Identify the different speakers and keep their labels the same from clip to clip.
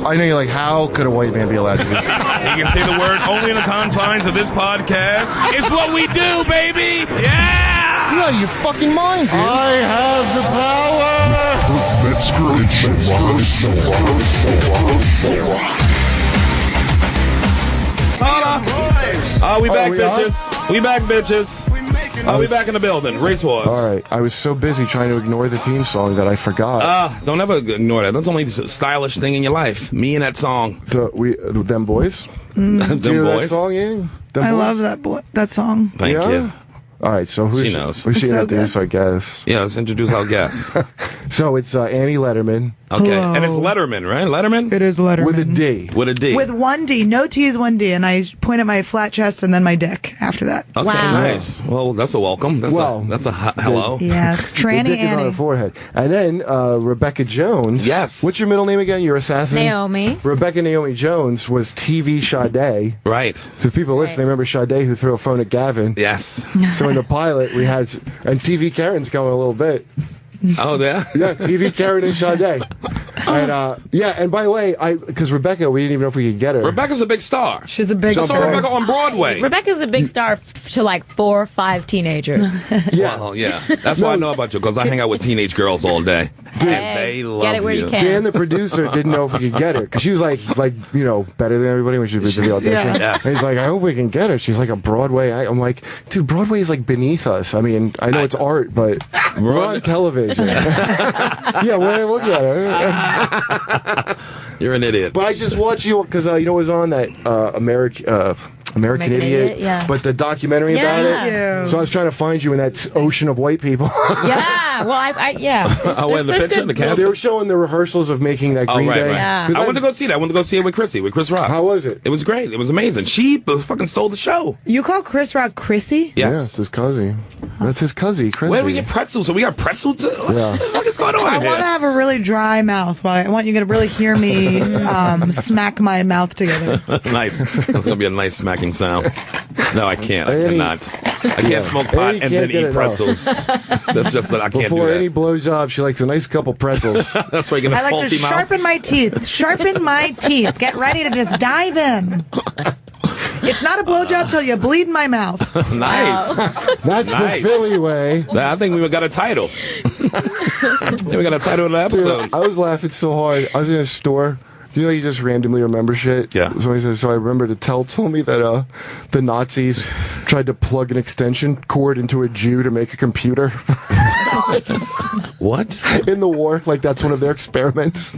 Speaker 1: I know you're like, how could a white man be allowed to be?
Speaker 2: You can say the word only in the confines of this podcast. It's what we do, baby. Yeah.
Speaker 1: You're out of your fucking mind, dude.
Speaker 3: I have the power.
Speaker 2: We back, bitches. We back, bitches. We back in the building. Race Wars.
Speaker 1: All right. I was so busy trying to ignore the theme song that I forgot.
Speaker 2: Don't ever ignore that. That's the only stylish thing in your life. Me and that song.
Speaker 1: Them boys?
Speaker 2: Them
Speaker 1: Do you know
Speaker 2: boys.
Speaker 1: that song, Ian?
Speaker 4: I love that song.
Speaker 2: Thank you.
Speaker 1: All right, so
Speaker 2: She knows.
Speaker 1: Who's she
Speaker 4: It's
Speaker 1: going
Speaker 4: so
Speaker 1: to do this, I guess?
Speaker 2: Yeah, let's introduce our guest.
Speaker 1: So it's Annie Lederman.
Speaker 2: Okay.
Speaker 4: Hello.
Speaker 2: And it's Letterman, right? Letterman?
Speaker 4: It is Lederman.
Speaker 1: With a D.
Speaker 2: With a D.
Speaker 4: With one D. No T's, one D. And I point at my flat chest and then my dick after that.
Speaker 2: Okay, nice. Well, that's a welcome. That's a hello.
Speaker 4: Yes,
Speaker 1: The
Speaker 4: tranny
Speaker 1: dick is on
Speaker 4: Annie.
Speaker 1: her forehead. And then Rebecca Jones.
Speaker 2: Yes.
Speaker 1: What's your middle name again? Your assassin?
Speaker 5: Naomi.
Speaker 1: Rebecca Naomi Jones was TV Sade.
Speaker 2: Right.
Speaker 1: So if people listen, they remember Sade who threw a phone at Gavin.
Speaker 2: Yes.
Speaker 1: So in the pilot, we had... And TV Karen's going a little bit.
Speaker 2: Oh, yeah?
Speaker 1: Yeah, TV Keren and Sade. And and by the way, because Rebecca, we didn't even know if we could get her.
Speaker 2: Rebecca's a big star.
Speaker 4: She's a big
Speaker 2: I saw
Speaker 4: star.
Speaker 2: Rebecca on Broadway.
Speaker 5: Rebecca's a big star to like 4 or 5 teenagers.
Speaker 1: Yeah.
Speaker 2: Well, yeah. That's why I know about you, because I hang out with teenage girls all day. And they love
Speaker 5: get it where you can.
Speaker 1: Dan, the producer, didn't know if we could get her because she was like better than everybody when she did the audition.
Speaker 4: Yeah.
Speaker 2: Yes.
Speaker 1: And he's like, I hope we can get her. She's like a Broadway. I'm like, dude, Broadway is like beneath us. I mean, I know it's art, but we're on television. Yeah, we'll get her.
Speaker 2: You're an idiot.
Speaker 1: But I just watched you because you know it was on that American Idiot,
Speaker 5: yeah.
Speaker 1: but the documentary about it.
Speaker 4: Yeah.
Speaker 1: So I was trying to find you in that ocean of white people.
Speaker 5: Yeah, well, yeah.
Speaker 2: In the picture, the cast.
Speaker 1: They were showing the rehearsals of making that Green Day.
Speaker 2: Right.
Speaker 5: Yeah.
Speaker 1: 'Cause
Speaker 2: I went to go see that. I went to go see it with Chrissy, with Chris Rock.
Speaker 1: How was it?
Speaker 2: It was great. It was amazing. She fucking stole the show.
Speaker 4: You call Chris Rock Chrissy?
Speaker 1: Yeah,
Speaker 2: Yes.
Speaker 1: it's his cousin. That's his cousin, Chris.
Speaker 2: Where do we get pretzels? So we got pretzels? What the fuck is going on
Speaker 4: I
Speaker 2: in
Speaker 4: want to
Speaker 2: here?
Speaker 4: have a really dry mouth. I want you to really hear me smack my mouth together.
Speaker 2: Nice. That's going to be a nice smacking sound. No, I can't. I cannot. I can't smoke pot
Speaker 1: Annie
Speaker 2: and
Speaker 1: can't
Speaker 2: then
Speaker 1: get
Speaker 2: eat pretzels. That's just that I can't
Speaker 1: Before
Speaker 2: do
Speaker 1: any
Speaker 2: that.
Speaker 1: blowjob, she likes a nice couple pretzels.
Speaker 2: That's why you're going
Speaker 4: I like to
Speaker 2: faulty mouth.
Speaker 4: sharpen my teeth. Sharpen my teeth. Get ready to just dive in. It's not a blowjob till you bleed in my mouth.
Speaker 2: Nice.
Speaker 1: That's
Speaker 2: Nice.
Speaker 1: the Philly way.
Speaker 2: I think we got a title. We got a title of the episode.
Speaker 1: Dude, I was laughing so hard. I was in a store. You know, you just randomly remember shit.
Speaker 2: Yeah.
Speaker 1: So I remember told me that the Nazis tried to plug an extension cord into a Jew to make a computer.
Speaker 2: What?
Speaker 1: In the war, like that's one of their experiments.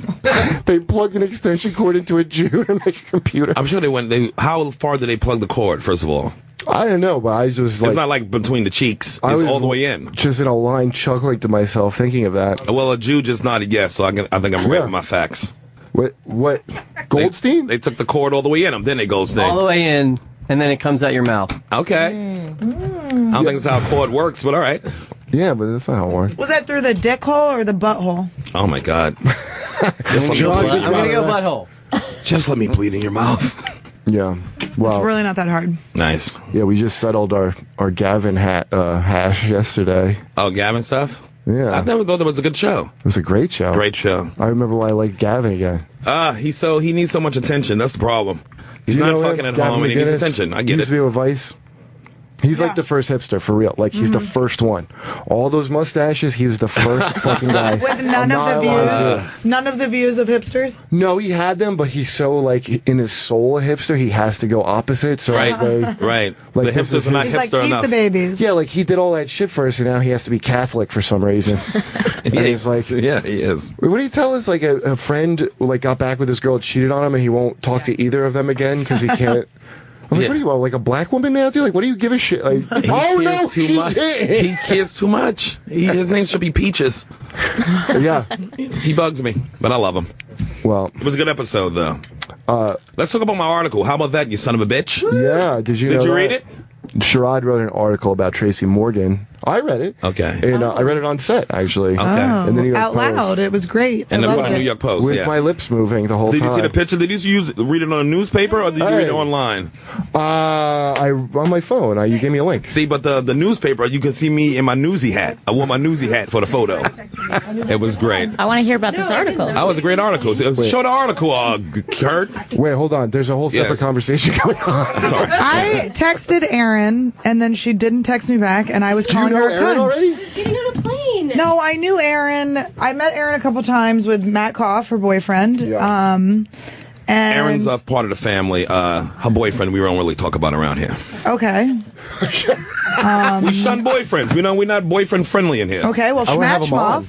Speaker 1: They plugged an extension cord into a Jew to make a computer.
Speaker 2: I'm sure they went. How far did they plug the cord? First of all,
Speaker 1: I don't know, but I just like
Speaker 2: it's not like between the cheeks.
Speaker 1: I
Speaker 2: It's
Speaker 1: was
Speaker 2: all the way in.
Speaker 1: Just in a line, chuckling to myself, thinking of that.
Speaker 2: Well, a Jew just nodded yes, so I think I'm right with my facts.
Speaker 1: What? Goldstein?
Speaker 2: They took the cord all the way in them, then they Goldstein.
Speaker 6: All the way in, and then it comes out your mouth.
Speaker 2: Okay. I don't think that's how a cord works, but all right.
Speaker 1: Yeah, but that's not how it works.
Speaker 4: Was that through the dick hole or the butthole?
Speaker 2: Oh my God.
Speaker 6: I'm gonna go butthole.
Speaker 2: Just let me bleed in your mouth.
Speaker 1: Yeah. Well,
Speaker 4: It's really not that hard.
Speaker 2: Nice.
Speaker 1: yeah, we just settled our Gavin hash yesterday.
Speaker 2: Oh, Gavin stuff?
Speaker 1: Yeah.
Speaker 2: I never thought that was a good show.
Speaker 1: It was a great show.
Speaker 2: Great show.
Speaker 1: I remember why I liked Gavin again.
Speaker 2: He needs so much attention. That's the problem. He's
Speaker 1: You
Speaker 2: not
Speaker 1: know him?
Speaker 2: fucking at
Speaker 1: Gavin
Speaker 2: home and he needs
Speaker 1: McGinnis?
Speaker 2: attention. I
Speaker 1: He
Speaker 2: get
Speaker 1: used to
Speaker 2: it.
Speaker 1: be with Vice. He's like the first hipster, for real. Like, he's the first one. All those mustaches, he was the first fucking guy.
Speaker 4: With none of the views of hipsters?
Speaker 1: No, he had them, but he's so, like, in his soul a hipster, he has to go opposite. So
Speaker 2: Right.
Speaker 1: as they,
Speaker 2: Right.
Speaker 1: Like,
Speaker 2: The
Speaker 1: this is
Speaker 2: hipsters are not
Speaker 1: his-
Speaker 4: He's like,
Speaker 2: hipster
Speaker 4: keep
Speaker 2: enough.
Speaker 4: the babies.
Speaker 1: yeah, like, he did all that shit first, and now he has to be Catholic for some reason. And he's like,
Speaker 2: Yeah, he is.
Speaker 1: what do you tell us? Like, a friend, like, got back with this girl, cheated on him, and he won't talk to either of them again because he can't. I'm like,
Speaker 2: Yeah.
Speaker 1: what do you want? Like a black woman now, dude? Like, what do you give a shit? Like,
Speaker 2: He
Speaker 1: oh
Speaker 2: cares
Speaker 1: no,
Speaker 2: too
Speaker 1: she
Speaker 2: much.
Speaker 1: did.
Speaker 2: He cares too much. His name should be Peaches.
Speaker 1: Yeah.
Speaker 2: He bugs me, but I love him.
Speaker 1: Well,
Speaker 2: It was a good episode, though. Let's talk about my article. How about that, you son of a bitch?
Speaker 1: yeah. Did you
Speaker 2: Did
Speaker 1: know
Speaker 2: you
Speaker 1: that?
Speaker 2: read it?
Speaker 1: Sherrod wrote an article about Tracy Morgan. I read it.
Speaker 2: Okay.
Speaker 1: And I read it on set, actually.
Speaker 2: Okay.
Speaker 1: And the New York
Speaker 4: Out
Speaker 1: Post.
Speaker 4: loud. It was great.
Speaker 2: And
Speaker 4: I
Speaker 2: the
Speaker 4: loved
Speaker 2: New
Speaker 4: it.
Speaker 2: York Post,
Speaker 1: With my lips moving the whole
Speaker 2: Did
Speaker 1: time.
Speaker 2: you see the picture? Did you read it on a newspaper or did you read it online?
Speaker 1: On my phone. You gave me a link.
Speaker 2: See, but the newspaper, you can see me in my newsy hat. I wore my newsy hat for the photo. It was great.
Speaker 5: I want to hear about this article.
Speaker 2: That was a great article. Show the article, Kurt.
Speaker 1: Wait, hold on. There's a whole separate conversation going on.
Speaker 2: Sorry.
Speaker 4: I texted Erin, and then she didn't text me back, and I was
Speaker 1: Do you
Speaker 4: calling
Speaker 1: know
Speaker 4: her a
Speaker 1: Erin
Speaker 4: cunt.
Speaker 1: already?
Speaker 7: Getting on a plane.
Speaker 4: No, I knew Erin. I met Erin a couple times with Matt Koff, her boyfriend.
Speaker 1: Yeah.
Speaker 4: And
Speaker 2: Erin's a part of the family. Her boyfriend, we don't really talk about around here.
Speaker 4: Okay.
Speaker 2: We shun boyfriends. We're not boyfriend friendly in here.
Speaker 4: Okay, well,
Speaker 1: I would have
Speaker 4: schmatch
Speaker 1: them on.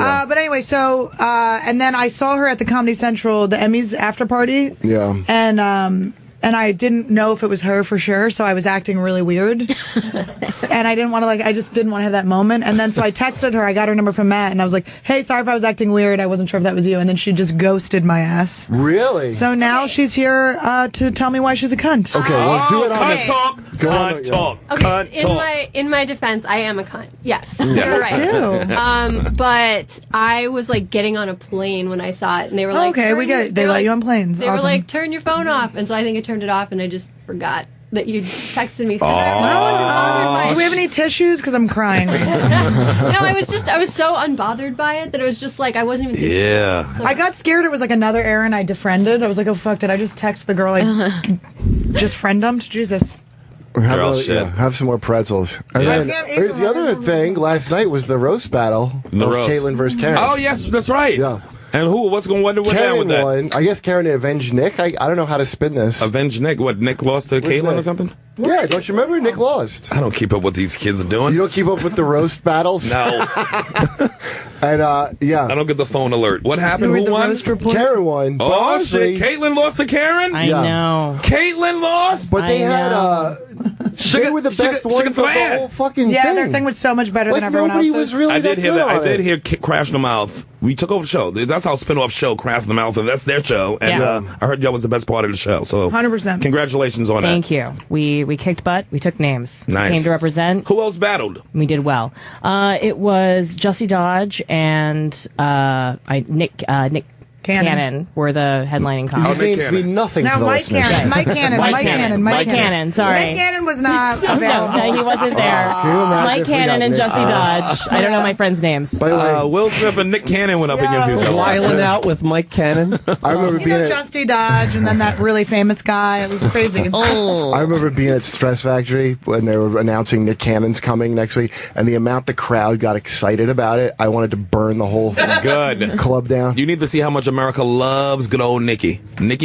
Speaker 4: off. But anyway, so, and then I saw her at the Comedy Central, the Emmys after party.
Speaker 1: Yeah.
Speaker 4: And I didn't know if it was her for sure, so I was acting really weird. And I didn't want to, I just didn't want to have that moment. And then so I texted her, I got her number from Matt, and I was like, hey, sorry if I was acting weird, I wasn't sure if that was you. And then she just ghosted my ass.
Speaker 1: Really?
Speaker 4: So now she's here to tell me why she's a cunt.
Speaker 1: Okay, well, do it on
Speaker 2: Cunt
Speaker 1: the
Speaker 2: talk.
Speaker 1: Go on,
Speaker 2: Cunt
Speaker 1: yeah.
Speaker 2: talk.
Speaker 7: Okay,
Speaker 2: Cunt talk.
Speaker 7: in my defense, I am a cunt. Yes,
Speaker 2: Yeah.
Speaker 7: you're right.
Speaker 4: Too.
Speaker 7: But I was getting on a plane when I saw it, and they were like,
Speaker 4: Okay, we get it. They let you on planes.
Speaker 7: They
Speaker 4: Awesome.
Speaker 7: were like, turn your phone off, and so I think I turned it off, and I just forgot that you texted me. 'Cause I wasn't bothered by
Speaker 4: Do we
Speaker 7: it.
Speaker 4: have any tissues? Because I'm crying right now.
Speaker 7: No, I was so unbothered by it that it was just I wasn't even.
Speaker 2: Yeah.
Speaker 4: I got scared it was another Erin I defriended. I was like, oh, fuck, did I just text the girl I just friend dumped? Jesus.
Speaker 1: Have some more pretzels. And
Speaker 2: Yeah.
Speaker 1: then here's the other thing. Last night was the roast battle of
Speaker 2: roast.
Speaker 1: Caitlyn versus Karen.
Speaker 2: Oh, yes, that's right.
Speaker 1: Yeah.
Speaker 2: And what down
Speaker 1: Karen
Speaker 2: with that?
Speaker 1: won. I guess Karen avenged Nick. I don't know how to spin this.
Speaker 2: Avenge Nick. What, Nick lost to Caitlyn or
Speaker 1: Nick?
Speaker 2: something?
Speaker 1: Yeah, don't you remember? Nick lost.
Speaker 2: I don't keep up what these kids are doing.
Speaker 1: You don't keep up with the roast battles?
Speaker 2: No.
Speaker 1: And, yeah.
Speaker 2: I don't get the phone alert. What happened?
Speaker 4: Read
Speaker 2: Who
Speaker 4: the
Speaker 2: won?
Speaker 4: roast report.
Speaker 1: Karen won. but
Speaker 2: Oh,
Speaker 1: honestly-
Speaker 2: shit. Caitlyn lost to Karen?
Speaker 5: I
Speaker 1: Yeah.
Speaker 5: know.
Speaker 2: Caitlyn lost?
Speaker 1: But they
Speaker 5: I
Speaker 1: had,
Speaker 5: know.
Speaker 1: they were the best ones of the whole fucking
Speaker 4: Yeah,
Speaker 1: thing.
Speaker 4: their thing was so much better than everyone
Speaker 1: nobody
Speaker 4: else's.
Speaker 1: was really
Speaker 2: I did
Speaker 1: that
Speaker 2: hear
Speaker 1: good
Speaker 2: that. I
Speaker 1: on
Speaker 2: did
Speaker 1: it.
Speaker 2: hear Crash in the Mouth. We took over the show. That's our spin-off show, Crash in the Mouth, and that's their show. And
Speaker 5: Yeah.
Speaker 2: I heard y'all was the best part of the show. So
Speaker 4: 100%.
Speaker 2: Congratulations on
Speaker 5: Thank
Speaker 2: that.
Speaker 5: you. We kicked butt. We took names.
Speaker 2: Nice.
Speaker 5: Came to represent.
Speaker 2: Who else battled?
Speaker 5: We did well. It was Jussie Dodge and Nick Cannon were the headlining
Speaker 1: These
Speaker 5: comics.
Speaker 2: Nick
Speaker 1: names
Speaker 2: Cannon.
Speaker 1: mean nothing
Speaker 4: No,
Speaker 1: to the
Speaker 4: Mike
Speaker 1: listeners.
Speaker 4: Cannon. Mike Cannon.
Speaker 2: Mike
Speaker 4: Mike
Speaker 2: Cannon.
Speaker 4: Cannon.
Speaker 5: Mike Cannon, sorry.
Speaker 4: Mike Cannon was not available.
Speaker 5: No, he wasn't there.
Speaker 1: Can you imagine
Speaker 5: Mike
Speaker 1: if we
Speaker 5: Cannon
Speaker 1: got
Speaker 5: and
Speaker 1: Nick?
Speaker 5: Jussie Dodge. I don't know my friends' names.
Speaker 1: By the way,
Speaker 2: Will Smith and Nick Cannon went up against each other.
Speaker 6: Wiling out with Mike Cannon.
Speaker 1: I remember
Speaker 4: You
Speaker 1: being
Speaker 4: know,
Speaker 1: at,
Speaker 4: Justy Dodge, and then that really famous guy. It was crazy.
Speaker 1: I remember being at Stress Factory when they were announcing Nick Cannon's coming next week, and the amount the crowd got excited about it, I wanted to burn the whole
Speaker 2: Good.
Speaker 1: club down.
Speaker 2: You need to see how much America loves good old Nicky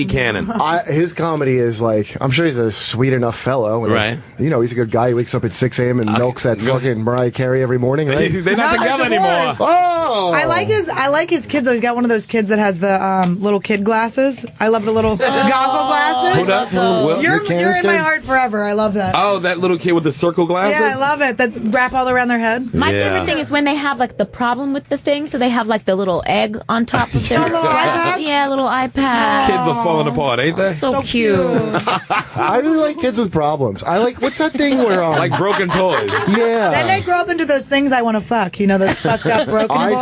Speaker 2: Cannon.
Speaker 1: His comedy is I'm sure he's a sweet enough fellow. And
Speaker 2: Right.
Speaker 1: He's a good guy. He wakes up at 6 a.m. and milks that fucking Mariah Carey every morning, right?
Speaker 2: They're not
Speaker 4: No,
Speaker 2: together
Speaker 4: they're
Speaker 2: anymore.
Speaker 4: divorced.
Speaker 1: Oh!
Speaker 4: I like his kids. He's got one of those kids that has the little kid glasses. I love the little goggle glasses.
Speaker 2: Who does? Will?
Speaker 4: You're
Speaker 1: Nick Cannon's
Speaker 4: in my
Speaker 1: kid?
Speaker 4: heart forever. I love that.
Speaker 2: Oh, that little kid with the circle glasses?
Speaker 4: Yeah, I love it. That wrap all around their head.
Speaker 5: My
Speaker 2: Yeah.
Speaker 5: favorite thing is when they have the problem with the thing, so they have the little egg on top of their
Speaker 4: little iPad?
Speaker 5: Yeah, little iPad.
Speaker 2: Kids are falling apart, ain't they?
Speaker 5: So cute.
Speaker 1: I really like kids with problems. what's that thing where,
Speaker 2: Like broken toys.
Speaker 1: yeah.
Speaker 4: Then they grow up into those things I want to fuck. You know, those fucked up broken boys.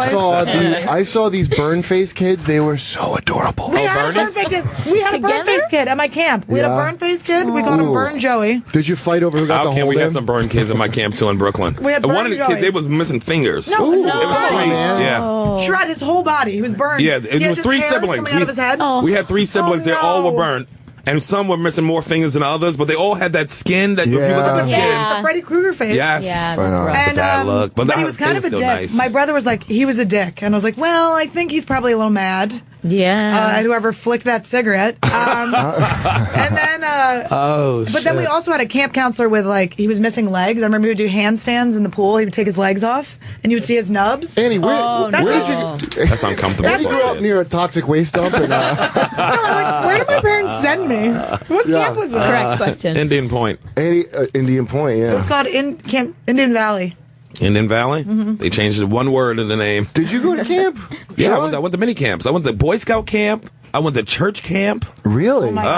Speaker 1: I saw these burn-faced kids. They were so adorable.
Speaker 4: We had a
Speaker 2: Burners?
Speaker 4: burn-faced kid. We had a
Speaker 5: Together?
Speaker 4: burn-faced kid at my camp. We had a
Speaker 1: Yeah.
Speaker 4: burn-faced kid. We called him
Speaker 1: Ooh.
Speaker 4: Burn Joey.
Speaker 1: Did you fight over who got
Speaker 2: How
Speaker 1: to
Speaker 2: can
Speaker 1: hold
Speaker 2: we
Speaker 1: him?
Speaker 2: had some burn kids in my camp too in Brooklyn?
Speaker 4: We had
Speaker 2: One
Speaker 4: burn
Speaker 2: of the
Speaker 4: Joey.
Speaker 2: kids, they was missing fingers.
Speaker 4: No,
Speaker 2: It
Speaker 4: no,
Speaker 2: was three.
Speaker 1: man.
Speaker 2: Yeah.
Speaker 4: Shred his whole body. He was burned.
Speaker 2: Yeah,
Speaker 4: He
Speaker 2: it
Speaker 4: had
Speaker 2: was
Speaker 4: just
Speaker 2: three
Speaker 4: hairs
Speaker 2: siblings.
Speaker 4: coming out of his head.
Speaker 2: We had three siblings.
Speaker 4: Oh,
Speaker 2: They all
Speaker 4: no.
Speaker 2: were burnt. And some were missing more fingers than others, but they all had that skin that if you look at the
Speaker 1: Yeah.
Speaker 2: skin.
Speaker 5: Yeah.
Speaker 4: The Freddy Krueger face.
Speaker 2: Yes.
Speaker 5: Yeah,
Speaker 1: I
Speaker 5: that's
Speaker 1: know.
Speaker 5: rough.
Speaker 2: That's a bad look. But
Speaker 4: he was kind of a
Speaker 2: still
Speaker 4: dick.
Speaker 2: nice.
Speaker 4: My brother was like, he was a dick. And I was like, well, I think he's probably a little mad
Speaker 5: Yeah.
Speaker 4: at whoever flicked that cigarette. And then, but then we also had a camp counselor with he was missing legs. I remember he would do handstands in the pool. He would take his legs off and you would see his nubs.
Speaker 1: Annie, where did you...
Speaker 2: That's uncomfortable.
Speaker 1: Did you grow up near a toxic waste dump? And,
Speaker 4: I'm like, where did my parents send me? What camp was that?
Speaker 5: Correct question.
Speaker 2: Indian Point.
Speaker 1: Indian Point, yeah.
Speaker 4: It's called Indian Valley.
Speaker 2: Indian Valley? They changed one word in the name.
Speaker 1: Did you go to camp?
Speaker 2: Yeah,
Speaker 1: Sean?
Speaker 2: I went to many camps. I went to Boy Scout camp. I went to church camp.
Speaker 1: Really?
Speaker 4: Oh my God.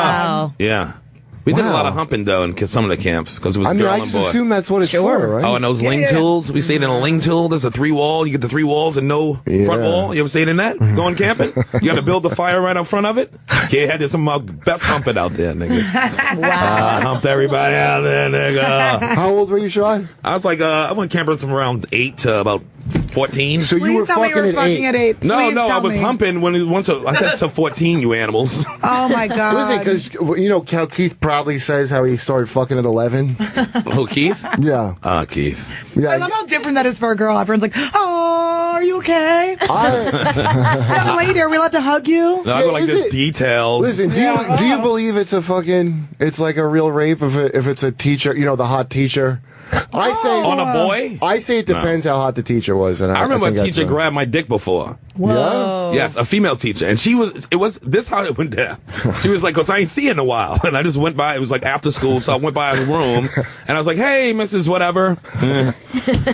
Speaker 5: Wow.
Speaker 2: Yeah. We did a lot of humping, though, in some of the camps, because it was girl
Speaker 1: I
Speaker 2: and
Speaker 1: just
Speaker 2: boy.
Speaker 1: assume that's what it's for, right?
Speaker 2: Oh, and those ling tools. We stayed in a ling tool. There's a 3-wall. You get the 3 walls and no front wall. You ever stayed in that? Going camping? You got to build the fire right up front of it? Yeah, had some best humping out there, nigga.
Speaker 5: Wow.
Speaker 2: Humped everybody out there, nigga.
Speaker 1: How old were you, Sean?
Speaker 2: I was like, I went camping from around 8 to about 14.
Speaker 1: So you were
Speaker 4: Please tell me you were fucking at 8.
Speaker 2: No,
Speaker 4: Please
Speaker 2: I
Speaker 4: tell
Speaker 2: was
Speaker 4: me.
Speaker 2: humping once I said to 14, you animals.
Speaker 4: Oh my god.
Speaker 1: Listen, because you know how Keith probably says how he started fucking at 11.
Speaker 2: Who, Keith?
Speaker 1: Yeah.
Speaker 2: Keith.
Speaker 1: Yeah.
Speaker 4: I love how different that is for a girl. Everyone's like, "Oh, are you okay? Young lady, are we allowed to hug you?"
Speaker 2: No, I go like
Speaker 1: Is
Speaker 2: this
Speaker 1: it-
Speaker 2: details.
Speaker 1: Listen, do you believe it's it's like a real rape if it's a teacher, you know, the hot teacher? I say
Speaker 2: On a boy?
Speaker 1: I say it depends how hot the teacher was. And
Speaker 2: I remember a
Speaker 1: think that's
Speaker 2: teacher grabbed my dick before.
Speaker 5: Whoa.
Speaker 2: Yes, a female teacher. And this how it went down. She was like, 'cause I ain't seen in a while. And I just went by, it was like after school, so I went by her room, and I was like, hey, Mrs. Whatever.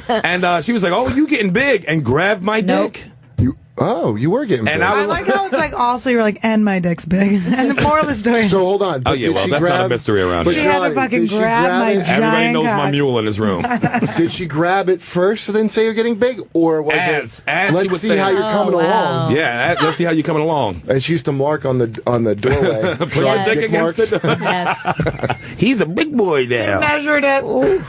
Speaker 2: And she was like, oh, you getting big, and grabbed my dick.
Speaker 1: You were getting
Speaker 2: And
Speaker 1: big.
Speaker 4: I like how it's like also you're like, "And my dick's big." And the moral of the story.
Speaker 1: So hold on.
Speaker 2: Oh,
Speaker 1: but
Speaker 2: yeah,
Speaker 1: did
Speaker 2: well,
Speaker 1: she
Speaker 2: that's not a mystery around
Speaker 1: but
Speaker 2: here.
Speaker 4: She had to
Speaker 1: Johnny,
Speaker 4: fucking
Speaker 1: did she
Speaker 4: grab my
Speaker 1: it?
Speaker 4: giant
Speaker 2: Everybody knows my
Speaker 4: cock.
Speaker 2: mule in this room.
Speaker 1: Did she grab it first and then say you're getting big, or was
Speaker 2: As
Speaker 1: it?
Speaker 2: she
Speaker 1: Let's
Speaker 2: was
Speaker 1: see
Speaker 2: saying.
Speaker 1: how you're coming
Speaker 5: wow.
Speaker 1: along.
Speaker 2: Yeah, let's see how you're coming along.
Speaker 1: And she used to mark on the doorway.
Speaker 2: Put
Speaker 1: Sean's
Speaker 2: your dick against
Speaker 1: marks.
Speaker 2: the door.
Speaker 5: Yes.
Speaker 2: He's a big boy now.
Speaker 4: Measured it.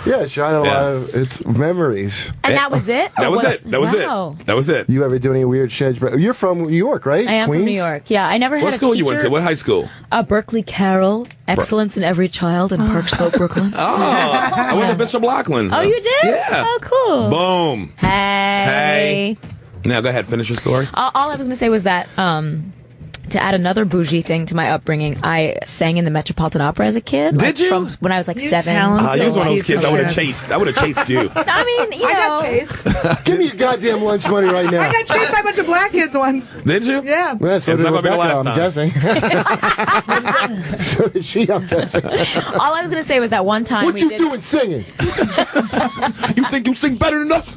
Speaker 1: Yeah, Sean had a
Speaker 2: Yeah.
Speaker 1: lot of it's memories.
Speaker 5: And that was it?
Speaker 2: That
Speaker 5: Or
Speaker 2: was it. That was
Speaker 5: wow.
Speaker 2: it. That was it.
Speaker 1: You ever do any weird shit? You're from New York, right?
Speaker 5: I am from
Speaker 1: Queens?
Speaker 5: New York. Yeah, I never had
Speaker 2: What
Speaker 5: a
Speaker 2: school
Speaker 5: teacher.
Speaker 2: you went to? What high school?
Speaker 5: Berkeley Carroll. Excellence in Every Child in Park Slope, Brooklyn.
Speaker 2: Oh, I went to Bishop Lachlan.
Speaker 5: Oh, you did?
Speaker 2: Yeah.
Speaker 5: Oh, cool.
Speaker 2: Boom.
Speaker 5: Hey.
Speaker 2: Now go ahead, finish your story.
Speaker 5: All I was going to say was that to add another bougie thing to my upbringing, I sang in the Metropolitan Opera as a kid.
Speaker 2: Did
Speaker 5: like,
Speaker 2: you?
Speaker 5: From when I was like
Speaker 4: You
Speaker 5: 7.
Speaker 4: talented.
Speaker 2: You was one of those
Speaker 4: Piece
Speaker 2: kids
Speaker 4: of
Speaker 2: I would have
Speaker 4: shit.
Speaker 2: chased. I would have chased you.
Speaker 5: I mean, you
Speaker 4: I got
Speaker 5: know.
Speaker 4: chased.
Speaker 1: Give me your goddamn lunch money right now.
Speaker 4: I got chased by a bunch of black kids once.
Speaker 2: Did you?
Speaker 4: Yeah.
Speaker 1: Yeah, so
Speaker 2: It's
Speaker 1: did
Speaker 2: not gonna be the
Speaker 1: Rebecca,
Speaker 2: last
Speaker 1: I'm
Speaker 2: time.
Speaker 1: guessing. So did she, I'm guessing.
Speaker 5: All I was going to say was that one time
Speaker 1: What
Speaker 5: we
Speaker 1: you
Speaker 5: did.
Speaker 1: doing singing?
Speaker 2: You think you sing better than us?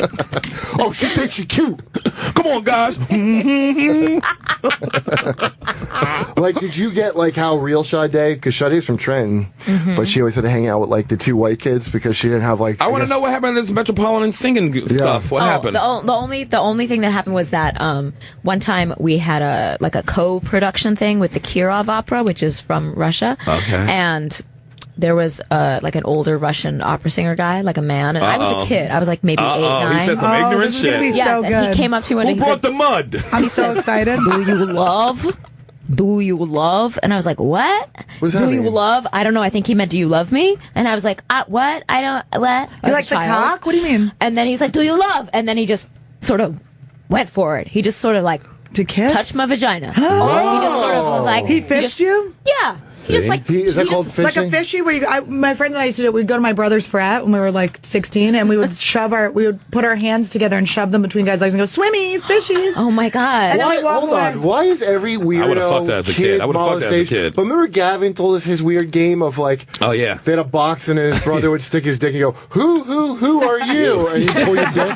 Speaker 1: Oh, she thinks she cute.
Speaker 2: Come on, guys.
Speaker 1: Like, did you get, like, how real Sade, because Sade's from Trenton, but she always had to hang out with, like, the 2 white kids because she didn't have, like...
Speaker 2: I want to
Speaker 1: guess-
Speaker 2: know what happened to this Metropolitan singing stuff. What happened?
Speaker 5: The only thing that happened was that one time we had a co-production thing with the Kirov Opera, which is from Russia.
Speaker 2: Okay.
Speaker 5: And there was like an older Russian opera singer guy, like a man, and I was a kid. I was like maybe 8, 9.
Speaker 2: He said some
Speaker 4: Oh,
Speaker 2: ignorant
Speaker 4: this is gonna
Speaker 2: shit.
Speaker 4: be
Speaker 5: Yes,
Speaker 4: so
Speaker 5: and
Speaker 4: good.
Speaker 5: he came up to me and
Speaker 2: Who
Speaker 5: he
Speaker 2: brought
Speaker 5: said,
Speaker 2: the mud?
Speaker 4: I'm so excited.
Speaker 5: "Do you love? Do you love?" And I was like, "What?
Speaker 1: What does that
Speaker 5: Do you
Speaker 1: mean?
Speaker 5: love?" I don't know. I think he meant, "Do you love me?" And I was like, "What? I don't. What?" I
Speaker 4: You
Speaker 5: was
Speaker 4: like
Speaker 5: a
Speaker 4: the
Speaker 5: child.
Speaker 4: cock? What do you mean?
Speaker 5: And then he was like, "Do you love?" And then he just sort of went for it. He just sort of like
Speaker 4: To kiss?
Speaker 5: touched my vagina. He just sort of was like,
Speaker 4: He fished you?
Speaker 5: Yeah. He just like
Speaker 1: Is that
Speaker 5: he
Speaker 1: called
Speaker 5: just-
Speaker 1: fishing?
Speaker 4: Like a fishy where my friends and I used to do it. We'd go to my brother's frat when we were like 16 and we would we would put our hands together and shove them between guys' legs and go, swimmies, fishies.
Speaker 5: Oh my god.
Speaker 4: And then
Speaker 1: Why,
Speaker 4: we walk
Speaker 1: hold
Speaker 4: away.
Speaker 1: on. Why is every weirdo
Speaker 2: I would've fucked that as a kid. I would've fucked that as a
Speaker 1: molestation-
Speaker 2: kid.
Speaker 1: But remember Gavin told us his weird game of like...
Speaker 2: Oh, yeah.
Speaker 1: They had a box and his brother would stick his dick and go, who are you? And he'd pull your dick.